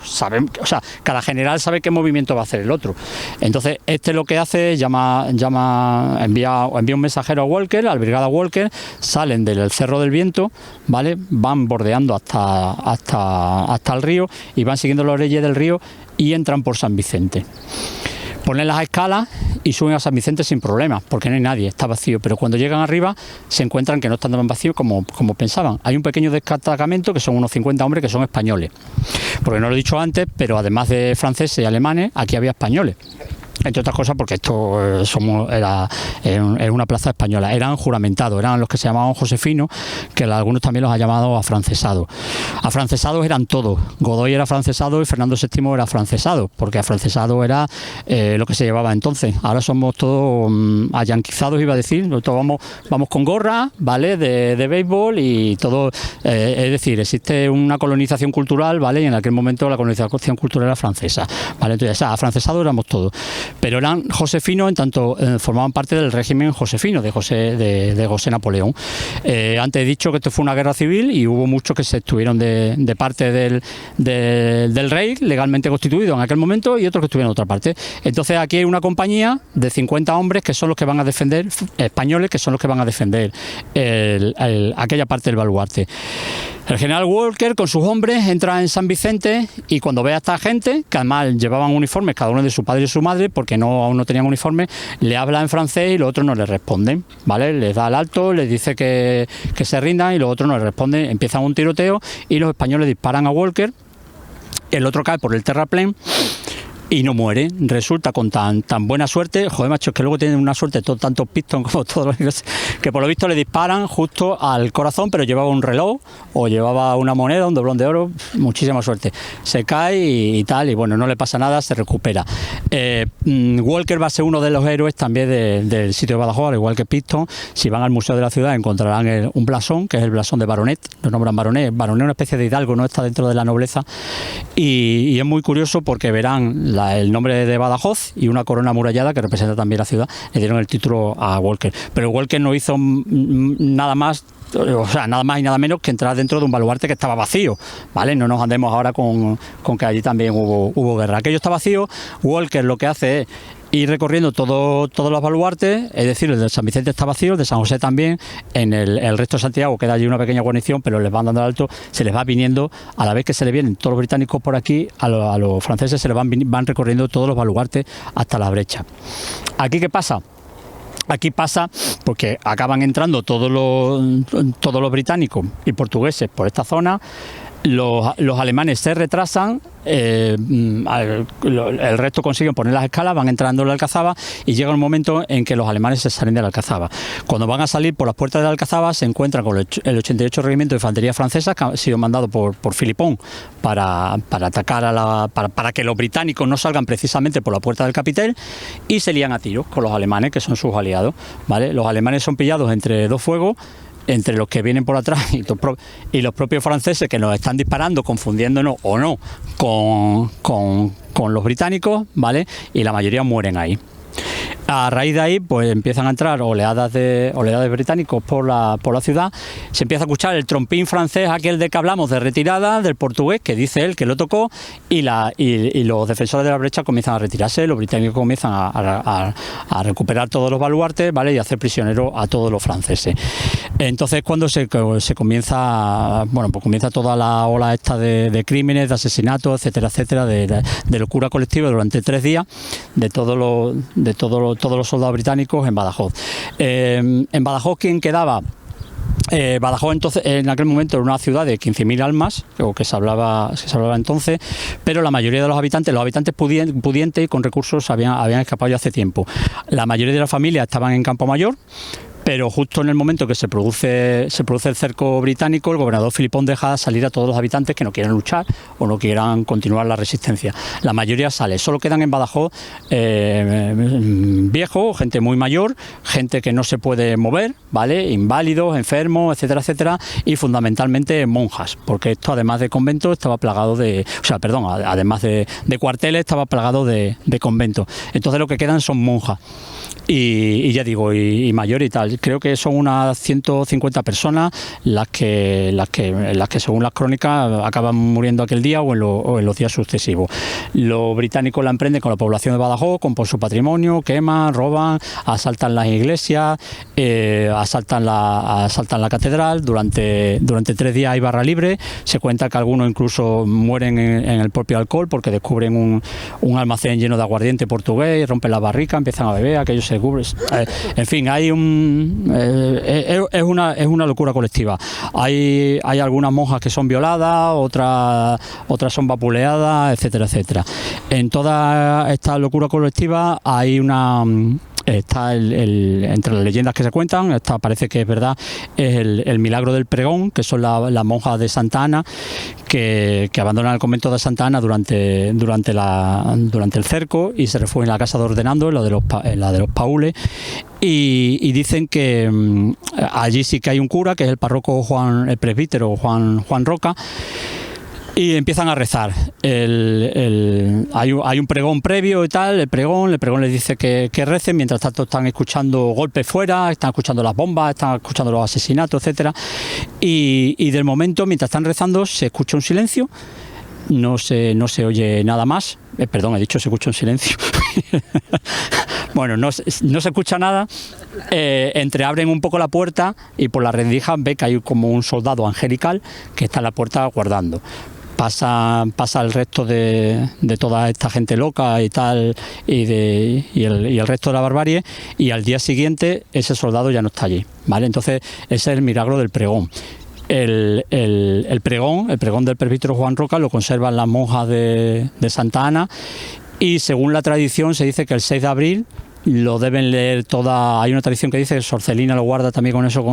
Cada general sabe qué movimiento va a hacer el otro. Entonces, lo que hace, envía un mensajero a Walker, al brigada Walker, salen del Cerro del Viento, ¿vale? Van bordeando hasta el río y van siguiendo la orilla del río y entran por San Vicente. Ponen las escalas y suben a San Vicente sin problemas, porque no hay nadie, está vacío. Pero cuando llegan arriba se encuentran que no están tan vacíos como pensaban. Hay un pequeño destacamento, que son unos 50 hombres, que son españoles. Porque no lo he dicho antes, pero además de franceses y alemanes, aquí había españoles. Entre otras cosas porque esto era una plaza española. Eran juramentados, eran los que se llamaban josefinos, que algunos también los ha llamado afrancesados. Afrancesados eran todos. Godoy era afrancesado y Fernando VII era afrancesado, porque afrancesado era lo que se llevaba entonces. Ahora somos todos ayanquizados, iba a decir. Todos vamos con gorra, ¿vale? De béisbol y todo. Es decir, existe una colonización cultural, ¿vale? Y en aquel momento la colonización cultural era francesa, ¿vale? Entonces, afrancesados éramos todos. Pero eran josefinos, en tanto formaban parte del régimen josefino de José Napoleón. Antes he dicho que esto fue una guerra civil y hubo muchos que se estuvieron de parte del rey, legalmente constituido en aquel momento, y otros que estuvieron en otra parte. Entonces aquí hay una compañía de 50 hombres que son los que van a defender, españoles, que son los que van a defender aquella parte del baluarte. El general Walker con sus hombres entra en San Vicente y cuando ve a esta gente, que además llevaban uniformes cada uno de su padre y de su madre, porque aún no tenían uniformes, le habla en francés y los otros no le responden, ¿vale? Les da el alto, les dice que se rindan y los otros no le responden. Empiezan un tiroteo y los españoles disparan a Walker, el otro cae por el terraplén y no muere. Resulta con tan buena suerte, joder macho, es que luego tienen una suerte tantos Pistons como todos los que por lo visto le disparan justo al corazón, pero llevaba un reloj o llevaba una moneda, un doblón de oro, muchísima suerte. Se cae y tal, y bueno, no le pasa nada, se recupera. Walker va a ser uno de los héroes también del sitio de Badajoz, al igual que Piston. Si van al Museo de la Ciudad encontrarán un blasón, que es el blasón de Baronet, lo nombran Baronet. Baronet es una especie de hidalgo, no está dentro de la nobleza, y es muy curioso porque verán el nombre de Badajoz y una corona amurallada que representa también la ciudad, le dieron el título a Walker. Pero Walker no hizo nada más, o sea, nada más y nada menos que entrar dentro de un baluarte que estaba vacío, ¿vale? No nos andemos ahora con que allí también hubo guerra. Aquello está vacío. Walker lo que hace es ir recorriendo todos los baluartes, es decir, el de San Vicente está vacío, el de San José también, en el resto de Santiago queda allí una pequeña guarnición, pero les van dando el alto, se les va viniendo, a la vez que se le vienen todos los británicos por aquí, a los franceses se les van recorriendo todos los baluartes hasta la brecha. ¿Aquí qué pasa? Aquí pasa porque acaban entrando todos los británicos y portugueses por esta zona. Los alemanes se retrasan, el resto consiguen poner las escalas, van entrando en la Alcazaba y llega un momento en que los alemanes se salen de la Alcazaba. Cuando van a salir por las puertas de la Alcazaba se encuentran con el 88 Regimiento de Infantería Francesa, que ha sido mandado por Filipón para atacar para que los británicos no salgan precisamente por la puerta del Capitel, y se lían a tiros con los alemanes, que son sus aliados, ¿vale? Los alemanes son pillados entre dos fuegos, entre los que vienen por atrás y los propios franceses que nos están disparando, confundiéndonos o no con los británicos, ¿vale? Y la mayoría mueren ahí. A raíz de ahí, pues empiezan a entrar oleadas de británicos por la ciudad. Se empieza a escuchar el trompín francés, aquel de que hablamos, de retirada, del portugués, que dice él que lo tocó, y los defensores de la brecha comienzan a retirarse, los británicos comienzan a recuperar todos los baluartes, ¿vale? Y a hacer prisioneros a todos los franceses. Entonces, cuando se comienza, bueno, pues comienza toda la ola esta de crímenes, de asesinatos, etcétera, etcétera, de locura colectiva durante 3 días, de todos los soldados británicos en Badajoz. En Badajoz, ¿quién quedaba? Badajoz entonces en aquel momento era una ciudad de 15.000 almas, o que se hablaba entonces, pero la mayoría de los habitantes pudientes y con recursos habían escapado ya hace tiempo. La mayoría de las familias estaban en Campo Mayor, pero justo en el momento que se produce el cerco británico, el gobernador Filipón deja salir a todos los habitantes que no quieran luchar o no quieran continuar la resistencia. La mayoría sale, solo quedan en Badajoz viejos, gente muy mayor, gente que no se puede mover, ¿vale? Inválidos, enfermos, etcétera, etcétera, y fundamentalmente monjas, porque esto, además de conventos, estaba plagado además de cuarteles, estaba plagado de conventos. Entonces lo que quedan son monjas. Y ya digo, y mayor y tal. Creo que son unas 150 personas las que según las crónicas acaban muriendo aquel día o en los días sucesivos. Los británicos la emprenden con la población de Badajoz, por su patrimonio, queman, roban, asaltan las iglesias, asaltan la catedral. Durante 3 días hay barra libre. Se cuenta que algunos incluso mueren en el propio alcohol porque descubren un almacén lleno de aguardiente portugués, rompen la barrica, empiezan a beber, aquellos se cubren. En fin, hay es una locura colectiva. Hay algunas monjas que son violadas, otras son vapuleadas, etcétera, etcétera. En toda esta locura colectiva hay está entre las leyendas que se cuentan, parece que es verdad, es el milagro del pregón, que son las monjas de Santa Ana que abandonan el convento de Santa Ana durante el cerco y se refugian en la casa de Ordenando, en la de los Paules, y dicen que allí sí que hay un cura, que es el presbítero Juan Roca, y empiezan a rezar. Hay un pregón previo y tal, el pregón les dice que recen, mientras tanto están escuchando golpes fuera, están escuchando las bombas, están escuchando los asesinatos, etcétera, y del momento, mientras están rezando, se escucha un silencio, no se oye nada más. Perdón, he dicho se escucha un silencio. Bueno, no se escucha nada. Entreabren un poco la puerta y por la rendija ve que hay como un soldado angelical que está en la puerta guardando. Pasa el resto de toda esta gente loca y tal, y el resto de la barbarie, y al día siguiente ese soldado ya no está allí, ¿vale? Entonces ese es el milagro del pregón. El pregón del presbítero Juan Roca lo conservan las monjas de Santa Ana, y según la tradición se dice que el 6 de abril lo deben leer toda. Hay una tradición que dice que Sorcelina lo guarda también con eso,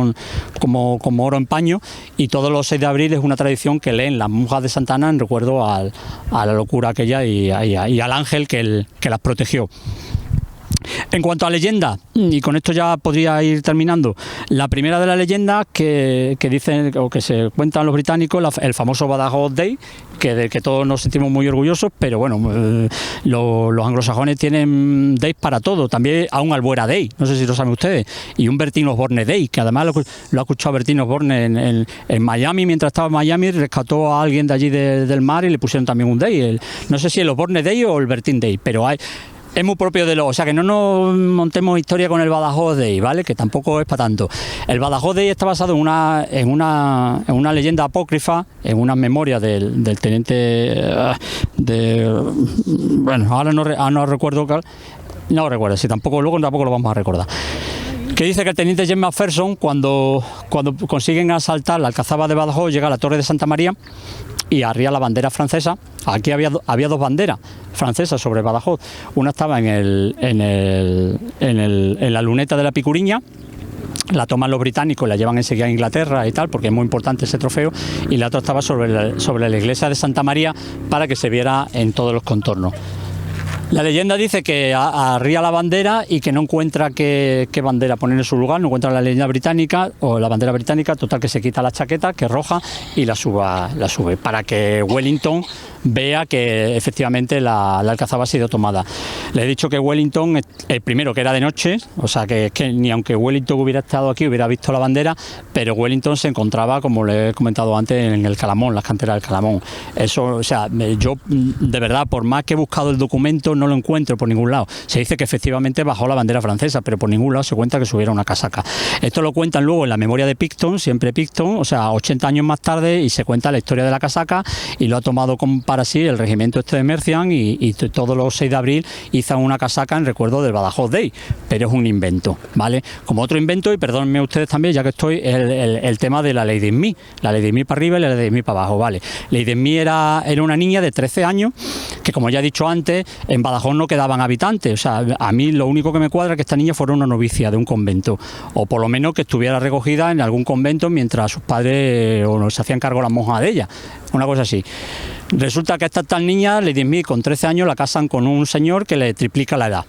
como oro en paño, y todos los 6 de abril es una tradición que leen las monjas de Santa Ana en recuerdo a la locura aquella y al ángel que las protegió. En cuanto a leyenda, y con esto ya podría ir terminando, la primera de las leyendas que dicen o que se cuentan los británicos, el famoso Badajoz Day, del que todos nos sentimos muy orgullosos, pero bueno, los anglosajones tienen days para todo, también a un Albuera Day, no sé si lo saben ustedes, y un Bertín Osborne Day, que además lo ha escuchado Bertín Osborne en Miami, mientras estaba en Miami, rescató a alguien de allí del mar y le pusieron también un day, no sé si el Osborne Day o el Bertín Day, pero es muy propio de o sea, que no nos montemos historia con el Badajoz Day, ¿vale? Que tampoco es para tanto. El Badajoz Day está basado en una leyenda apócrifa, en una memoria del teniente bueno, ahora no recuerdo, si tampoco lo vamos a recordar. Que dice que el teniente James Macpherson, cuando consiguen asaltar la Alcazaba de Badajoz, llega a la Torre de Santa María y arría la bandera francesa. Aquí había dos banderas francesas sobre Badajoz. Una estaba en la luneta de la Picuriña, la toman los británicos, la llevan enseguida a Inglaterra y tal, porque es muy importante ese trofeo, y la otra estaba sobre la iglesia de Santa María para que se viera en todos los contornos. La leyenda dice que arría la bandera y que no encuentra qué bandera poner en su lugar, no encuentra la leyenda británica o la bandera británica, total que se quita la chaqueta, que es roja, y la sube, para que Wellington vea que efectivamente la Alcazaba ha sido tomada. Le he dicho que Wellington, el primero, que era de noche, o sea que ni aunque Wellington hubiera estado aquí hubiera visto la bandera, pero Wellington se encontraba, como le he comentado antes, en el Calamón, las canteras del Calamón. Eso, o sea, yo de verdad, por más que he buscado el documento, no lo encuentro por ningún lado. Se dice que efectivamente bajó la bandera francesa, pero por ningún lado se cuenta que subiera una casaca. Esto lo cuentan luego en la memoria de Picton, siempre Picton, o sea, 80 años más tarde, y se cuenta la historia de la casaca, y lo ha tomado para sí el regimiento de Mercian, y todos los 6 de abril hizo una casaca en recuerdo del Badajoz Day, pero es un invento, ¿vale? Como otro invento, y perdónenme ustedes también, ya que estoy, el tema de la Lady Smith, la Lady Smith para arriba y la Lady Smith para abajo, ¿vale? Lady Smith era una niña de 13 años, que como ya he dicho antes, en Badajoz no quedaban habitantes, o sea, a mí lo único que me cuadra es que esta niña fuera una novicia de un convento, o por lo menos que estuviera recogida en algún convento mientras sus padres o se hacían cargo las monjas de ella, una cosa así. Resulta que esta tal niña, Lady Smith, con 13 años, la casan con un señor que le triplica la edad.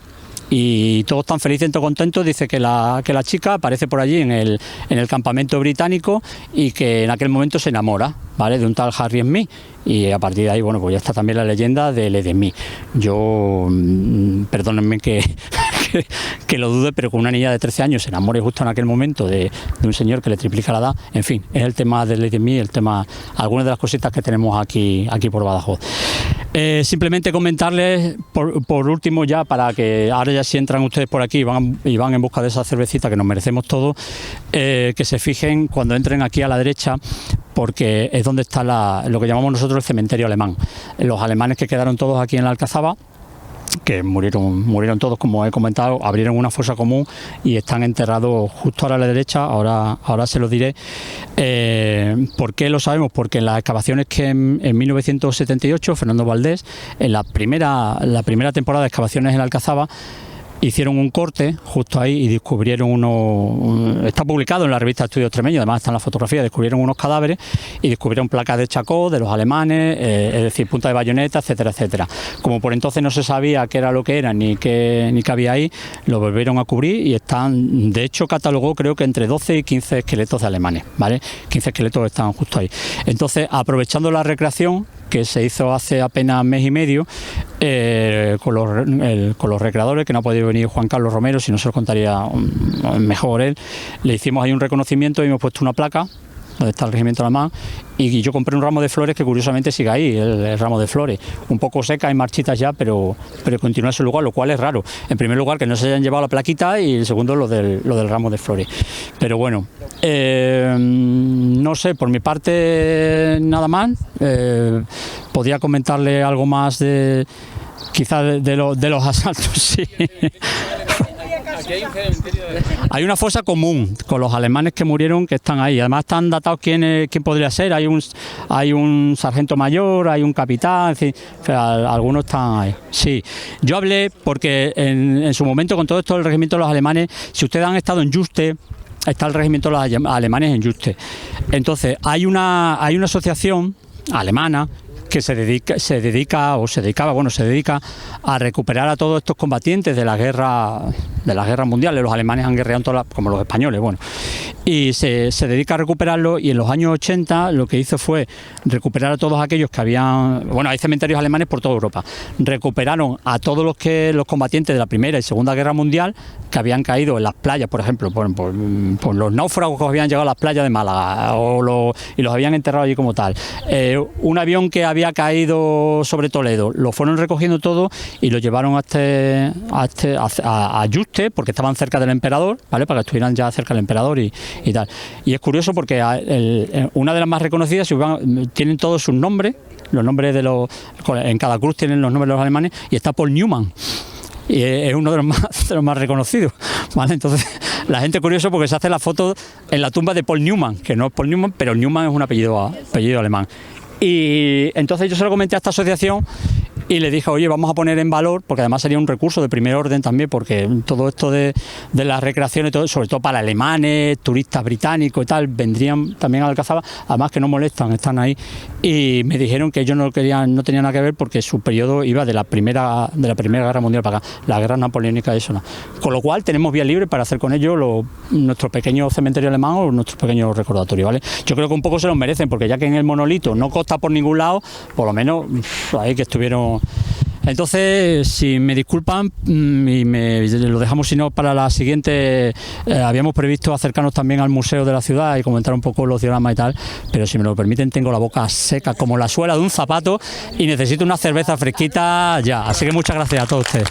Y todos están felices y contentos. Dice que la chica aparece por allí en el campamento británico y que en aquel momento se enamora, ¿vale?, de un tal Harry Smith, y a partir de ahí, bueno, pues ya está también la leyenda de Lady Smith. Yo, perdónenme que lo dude, pero con una niña de 13 años se enamore justo en aquel momento de un señor que le triplica la edad, en fin, es el tema de Lady Smith, algunas de las cositas que tenemos aquí por Badajoz. Simplemente comentarles por último, ya para que ahora ya si entran ustedes por aquí y van en busca de esa cervecita que nos merecemos todos, que se fijen cuando entren aquí a la derecha, porque es donde está lo que llamamos nosotros el cementerio alemán. Los alemanes que quedaron todos aquí en la Alcazaba, que murieron todos, como he comentado, abrieron una fosa común y están enterrados justo ahora a la derecha. Ahora se lo diré. ¿Por qué lo sabemos? Porque en las excavaciones que en 1978 Fernando Valdés, en la primera temporada de excavaciones en la Alcazaba, hicieron un corte justo ahí y descubrieron está publicado en la revista Estudios Extremeños, además está en la fotografía, descubrieron unos cadáveres y descubrieron placas de Chacó, de los alemanes, es decir, punta de bayoneta, etcétera, etcétera. Como por entonces no se sabía qué era lo que era ni qué había ahí, lo volvieron a cubrir y están, de hecho, catalogó creo que entre 12 y 15 esqueletos de alemanes, ¿vale? 15 esqueletos están justo ahí. Entonces, aprovechando la recreación que se hizo hace apenas mes y medio con los recreadores, que no ha podido venir Juan Carlos Romero, si no se lo contaría mejor él, le hicimos ahí un reconocimiento y hemos puesto una placa donde está el regimiento alemán, y yo compré un ramo de flores que curiosamente sigue ahí, el ramo de flores, un poco seca y marchitas ya, pero continúa en su lugar, lo cual es raro. En primer lugar, que no se hayan llevado la plaquita, y en segundo, lo del ramo de flores. Pero bueno, no sé, por mi parte nada más. Podría comentarle algo más quizás de los asaltos, sí. Hay una fosa común con los alemanes que murieron, que están ahí. Además están datados quién podría ser. Hay un sargento mayor, hay un capitán, en fin, algunos están ahí. Sí, yo hablé porque en su momento, con todo esto del regimiento de los alemanes, si ustedes han estado en Juste, está el regimiento de los alemanes en Juste. Entonces hay una asociación alemana que se dedica a recuperar a todos estos combatientes de las guerras mundiales. Los alemanes han guerreado todas, como los españoles, bueno, y se dedica a recuperarlo, y en los años 80 lo que hizo fue recuperar a todos aquellos que habían, bueno, hay cementerios alemanes por toda Europa, recuperaron a todos los combatientes de la Primera y Segunda Guerra Mundial que habían caído en las playas, por ejemplo, por los náufragos que habían llegado a las playas de Málaga, y los habían enterrado allí como tal. Un avión que había caído sobre Toledo, lo fueron recogiendo todo y lo llevaron a Yuste, porque estaban cerca del emperador, ¿vale? Para que estuvieran ya cerca del emperador y tal. Y es curioso porque una de las más reconocidas, tienen todos sus nombres, los nombres en cada cruz tienen los nombres de los alemanes, y está Paul Newman. Y es uno de los más reconocidos, ¿vale? Entonces la gente curioso porque se hace la foto en la tumba de Paul Newman, que no es Paul Newman, pero Newman es un apellido alemán. Y entonces yo se lo comenté a esta asociación y le dije, oye, vamos a poner en valor, porque además sería un recurso de primer orden también, porque todo esto de las recreaciones, sobre todo para alemanes, turistas británicos y tal, vendrían también a Alcazaba, además que no molestan, están ahí, y me dijeron que ellos no tenían nada que ver porque su periodo iba de la primera Guerra Mundial para acá, la Guerra Napoleónica, eso no. Con lo cual tenemos vía libre para hacer con ellos nuestro pequeño cementerio alemán o nuestro pequeño recordatorio, ¿vale? Yo creo que un poco se los merecen, porque ya que en el monolito no consta por ningún lado, por lo menos ahí que estuvieron. Entonces, si me disculpan, y lo dejamos, si no, para la siguiente. Habíamos previsto acercarnos también al museo de la ciudad y comentar un poco los dioramas y tal, pero si me lo permiten, tengo la boca seca como la suela de un zapato y necesito una cerveza fresquita ya. Así que muchas gracias a todos ustedes.